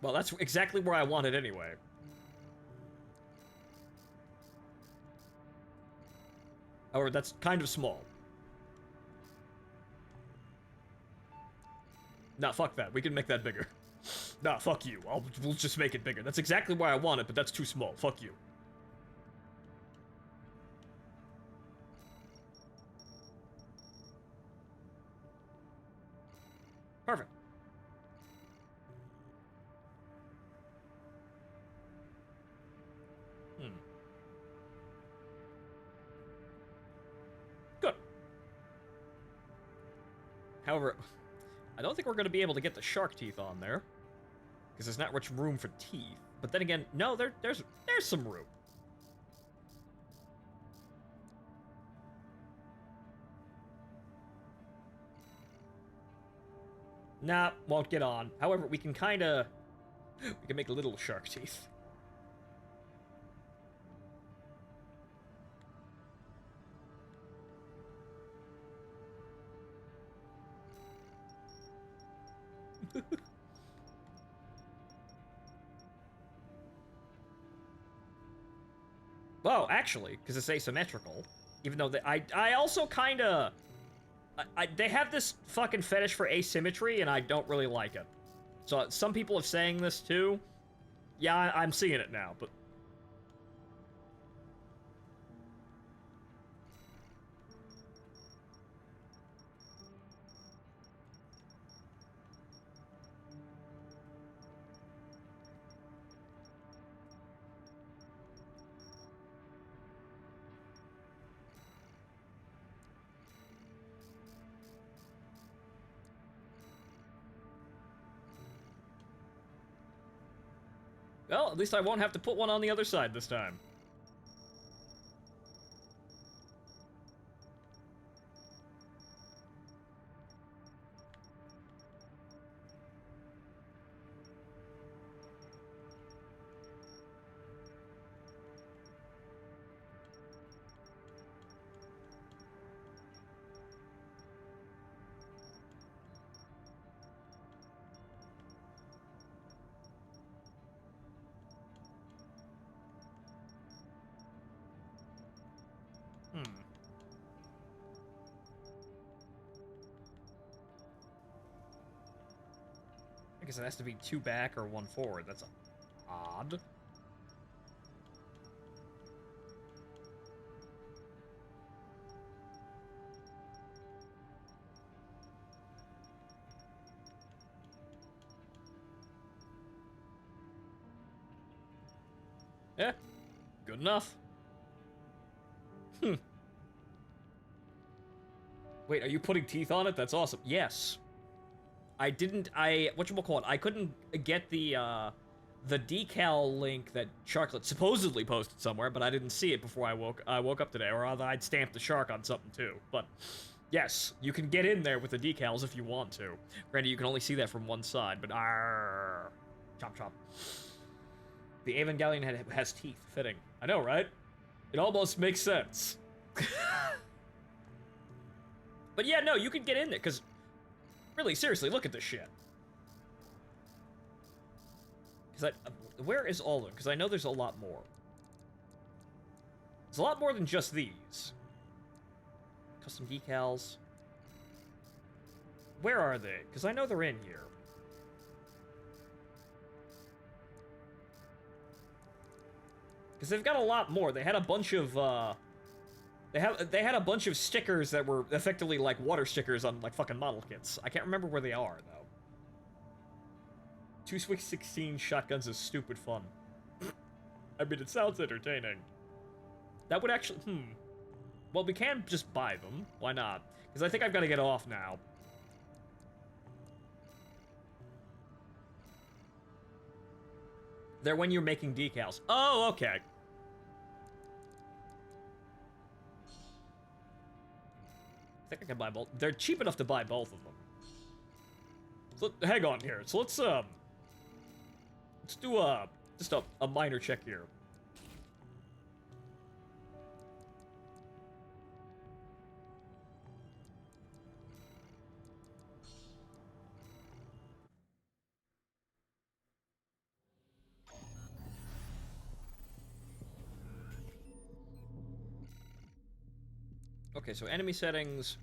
Speaker 1: Well, that's exactly where I want it anyway. However, that's kind of small. Nah, fuck that. We can make that bigger. Nah, fuck you. We'll just make it bigger. That's exactly where I want it, but that's too small. Fuck you. Perfect. However, I don't think we're going to be able to get the shark teeth on there. Because there's not much room for teeth. But then again, no, there's some room. Nah, won't get on. However, we can kinda... We can make little shark teeth. Well, actually, because it's asymmetrical. Even though I also kinda... they have this fucking fetish for asymmetry, and I don't really like it. So, some people are saying this too. Yeah, I'm seeing it now, but... Well, at least I won't have to put one on the other side this time. I guess it has to be 2 back or 1 forward. That's odd. Yeah, good enough. Wait, are you putting teeth on it? That's awesome. Yes. I whatchamacallit, I couldn't get the decal link that Sharklet supposedly posted somewhere, but I didn't see it before I woke up today, or rather I'd stamped the shark on something too. But yes, you can get in there with the decals if you want to. Granted, you can only see that from one side, but chop chop. The Evangelion has teeth, fitting. I know, right? It almost makes sense. But yeah, no, you can get in there, because really, seriously, look at this shit. Because where is all of them? Because I know there's a lot more. There's a lot more than just these. Custom decals. Where are they? Because I know they're in here. Because they've got a lot more. They had a bunch of, They had a bunch of stickers that were effectively like water stickers on like fucking model kits. I can't remember where they are though. 2 Swiss 16 shotguns is stupid fun. I mean, it sounds entertaining. That would actually, Well, we can just buy them. Why not? Because I think I've got to get off now. They're when you're making decals. Oh, okay. I think I can buy both. They're cheap enough to buy both of them. So, hang on here. So let's do just a minor check here. Okay, so enemy settings.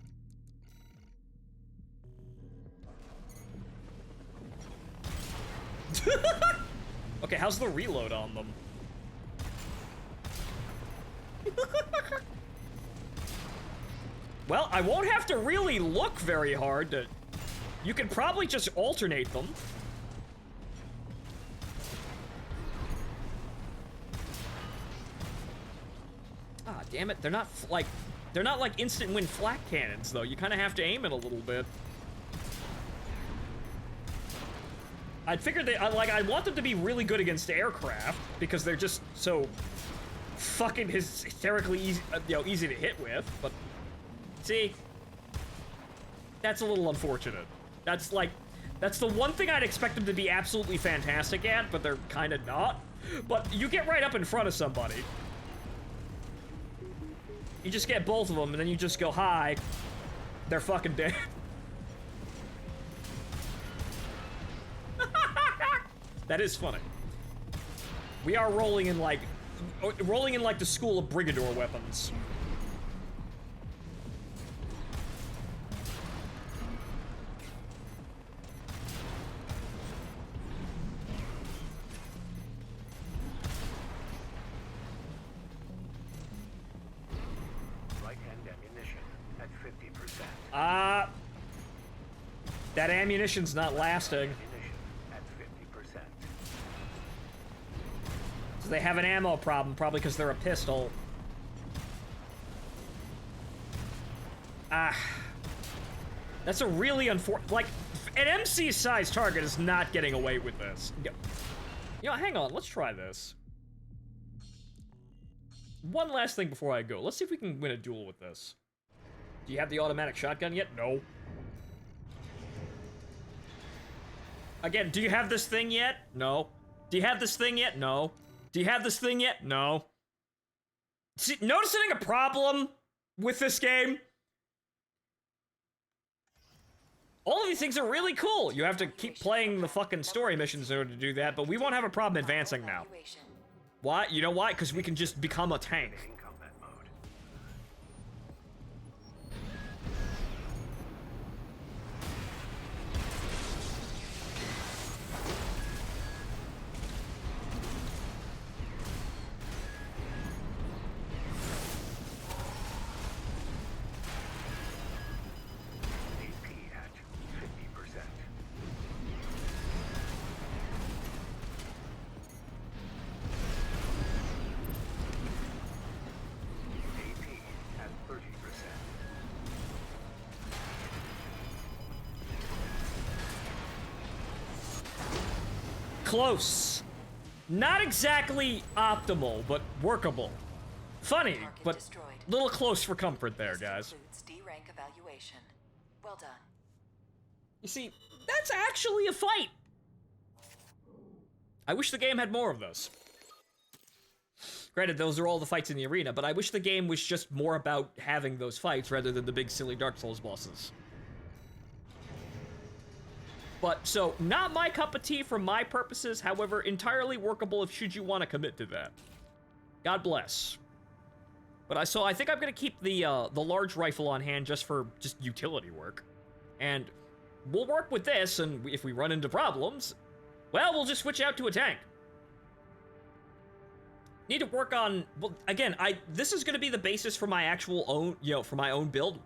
Speaker 1: Okay, how's the reload on them? Well, I won't have to really look very hard to... You can probably just alternate them. Ah, damn it, they're not like instant win flak cannons, though. You kind of have to aim it a little bit. I figured I want them to be really good against aircraft because they're just so fucking hysterically easy, easy to hit with. But see, that's a little unfortunate. That's the one thing I'd expect them to be absolutely fantastic at, but they're kind of not. But you get right up in front of somebody, you just get both of them, and then you just go hi. They're fucking dead. That is funny. We are rolling in like the school of Brigador weapons.
Speaker 11: Right-hand ammunition at 50%.
Speaker 1: That ammunition's not lasting. So they have an ammo problem, probably because they're a pistol. That's a really unfortunate. Like, an MC-sized target is not getting away with this. Hang on. Let's try this. One last thing before I go. Let's see if we can win a duel with this. Do you have the automatic shotgun yet? No. Again, do you have this thing yet? No. Do you have this thing yet? No. Do you have this thing yet? No. See, noticing a problem with this game? All of these things are really cool. You have to keep playing the fucking story missions in order to do that, but we won't have a problem advancing now. Why? You know why? Because we can just become a tank. Close. Not exactly optimal, but workable. Funny, but a little close for comfort there, guys.
Speaker 9: D-rank evaluation. Well done.
Speaker 1: You see, that's actually a fight. I wish the game had more of those. Granted, those are all the fights in the arena, but I wish the game was just more about having those fights rather than the big silly Dark Souls bosses. But, so, not my cup of tea for my purposes, however, entirely workable if should you want to commit to that. God bless. But I think I'm gonna keep the large rifle on hand just for utility work. And we'll work with this, and if we run into problems, well, we'll just switch out to a tank. Need to work on, well, again, this is gonna be the basis for my actual own, for my own build.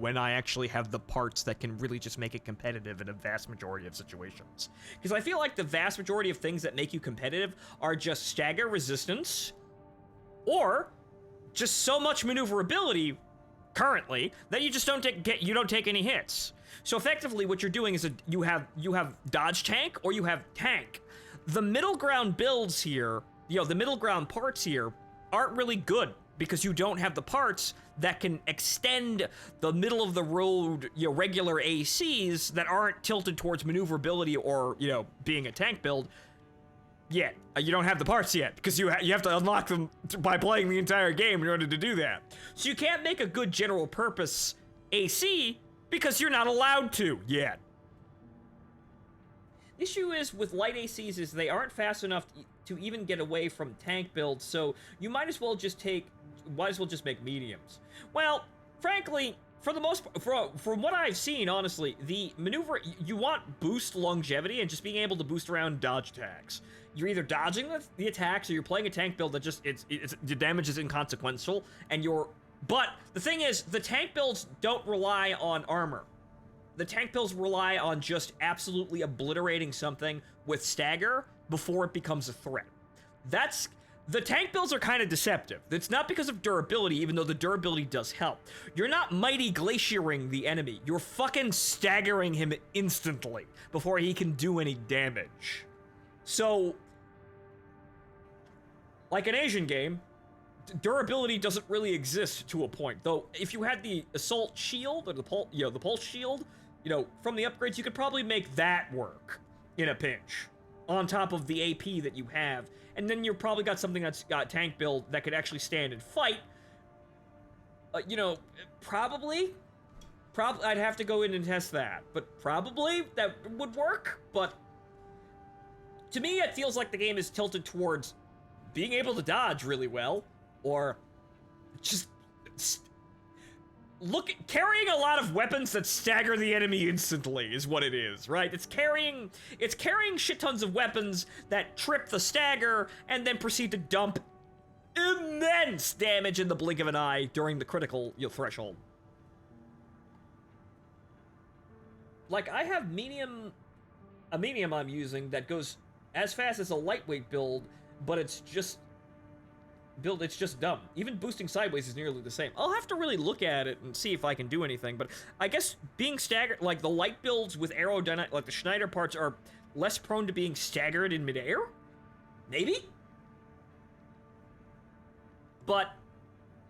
Speaker 1: When I actually have the parts that can really just make it competitive in a vast majority of situations. Because I feel like the vast majority of things that make you competitive are just stagger resistance, or just so much maneuverability currently that you just don't take any hits. So effectively what you're doing is you have dodge tank or you have tank. The middle ground builds here, the middle ground parts here aren't really good because you don't have the parts that can extend the middle of the road, regular ACs that aren't tilted towards maneuverability or, being a tank build yet. You don't have the parts yet because you have to unlock them by playing the entire game in order to do that. So you can't make a good general purpose AC because you're not allowed to yet. The issue is with light ACs is they aren't fast enough to even get away from tank builds, so you might as well just make mediums. Well, frankly, for the most part, from what I've seen, honestly, the maneuver, you want boost longevity and just being able to boost around dodge attacks. You're either dodging the attacks or you're playing a tank build that just, the damage is inconsequential, but the thing is, the tank builds don't rely on armor. The tank builds rely on just absolutely obliterating something with stagger before it becomes a threat. The tank builds are kind of deceptive. It's not because of durability, even though the durability does help. You're not mighty glaciering the enemy. You're fucking staggering him instantly before he can do any damage. So, like an Asian game, durability doesn't really exist to a point. Though, if you had the assault shield or the pulse shield, from the upgrades, you could probably make that work in a pinch on top of the AP that you have. And then you've probably got something that's got tank build that could actually stand and fight. Probably. I'd have to go in and test that. But probably that would work. But to me, it feels like the game is tilted towards being able to dodge really well. Or just carrying a lot of weapons that stagger the enemy instantly is what it is, right? It's carrying shit tons of weapons that trip the stagger and then proceed to dump immense damage in the blink of an eye during the critical threshold. Like, I have a medium I'm using that goes as fast as a lightweight build, but it's just dumb. Even boosting sideways is nearly the same. I'll have to really look at it and see if I can do anything, but I guess being staggered, like the light builds with aerodynamic, like the Schneider parts are less prone to being staggered in midair? Maybe? But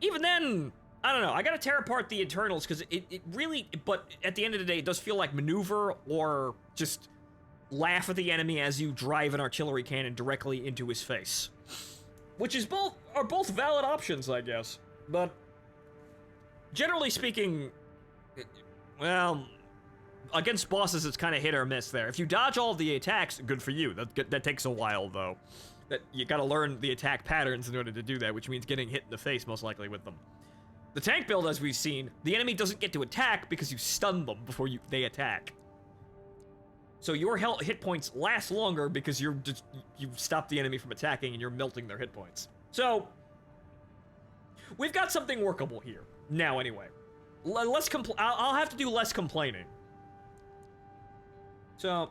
Speaker 1: even then, I don't know. I gotta tear apart the internals because it really, but at the end of the day, it does feel like maneuver or just laugh at the enemy as you drive an artillery cannon directly into his face. Which are both valid options, I guess. But generally speaking, well, against bosses, it's kind of hit or miss there. If you dodge all of the attacks, good for you. That takes a while, though. You gotta learn the attack patterns in order to do that, which means getting hit in the face, most likely, with them. The tank build, as we've seen, the enemy doesn't get to attack because you stun them before they attack. So your hit points last longer because you stop the enemy from attacking and you're melting their hit points. So we've got something workable here now. Anyway, I'll have to do less complaining. So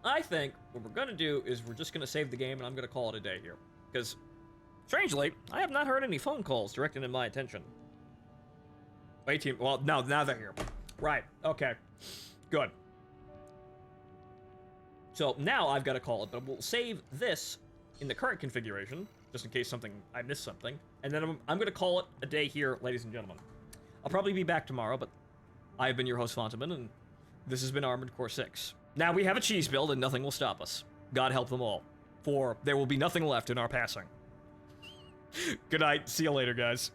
Speaker 1: I think what we're gonna do is we're just gonna save the game and I'm gonna call it a day here because strangely I have not heard any phone calls directed in my attention. 18. Well, no, now they're here. Right. Okay. Good. So now I've got to call it, but we'll save this in the current configuration, just in case I missed something. And then I'm going to call it a day here, ladies and gentlemen. I'll probably be back tomorrow, but I've been your host, Phontomen, and this has been Armored Core 6. Now we have a cheese build, and nothing will stop us. God help them all, for there will be nothing left in our passing. Good night. See you later, guys.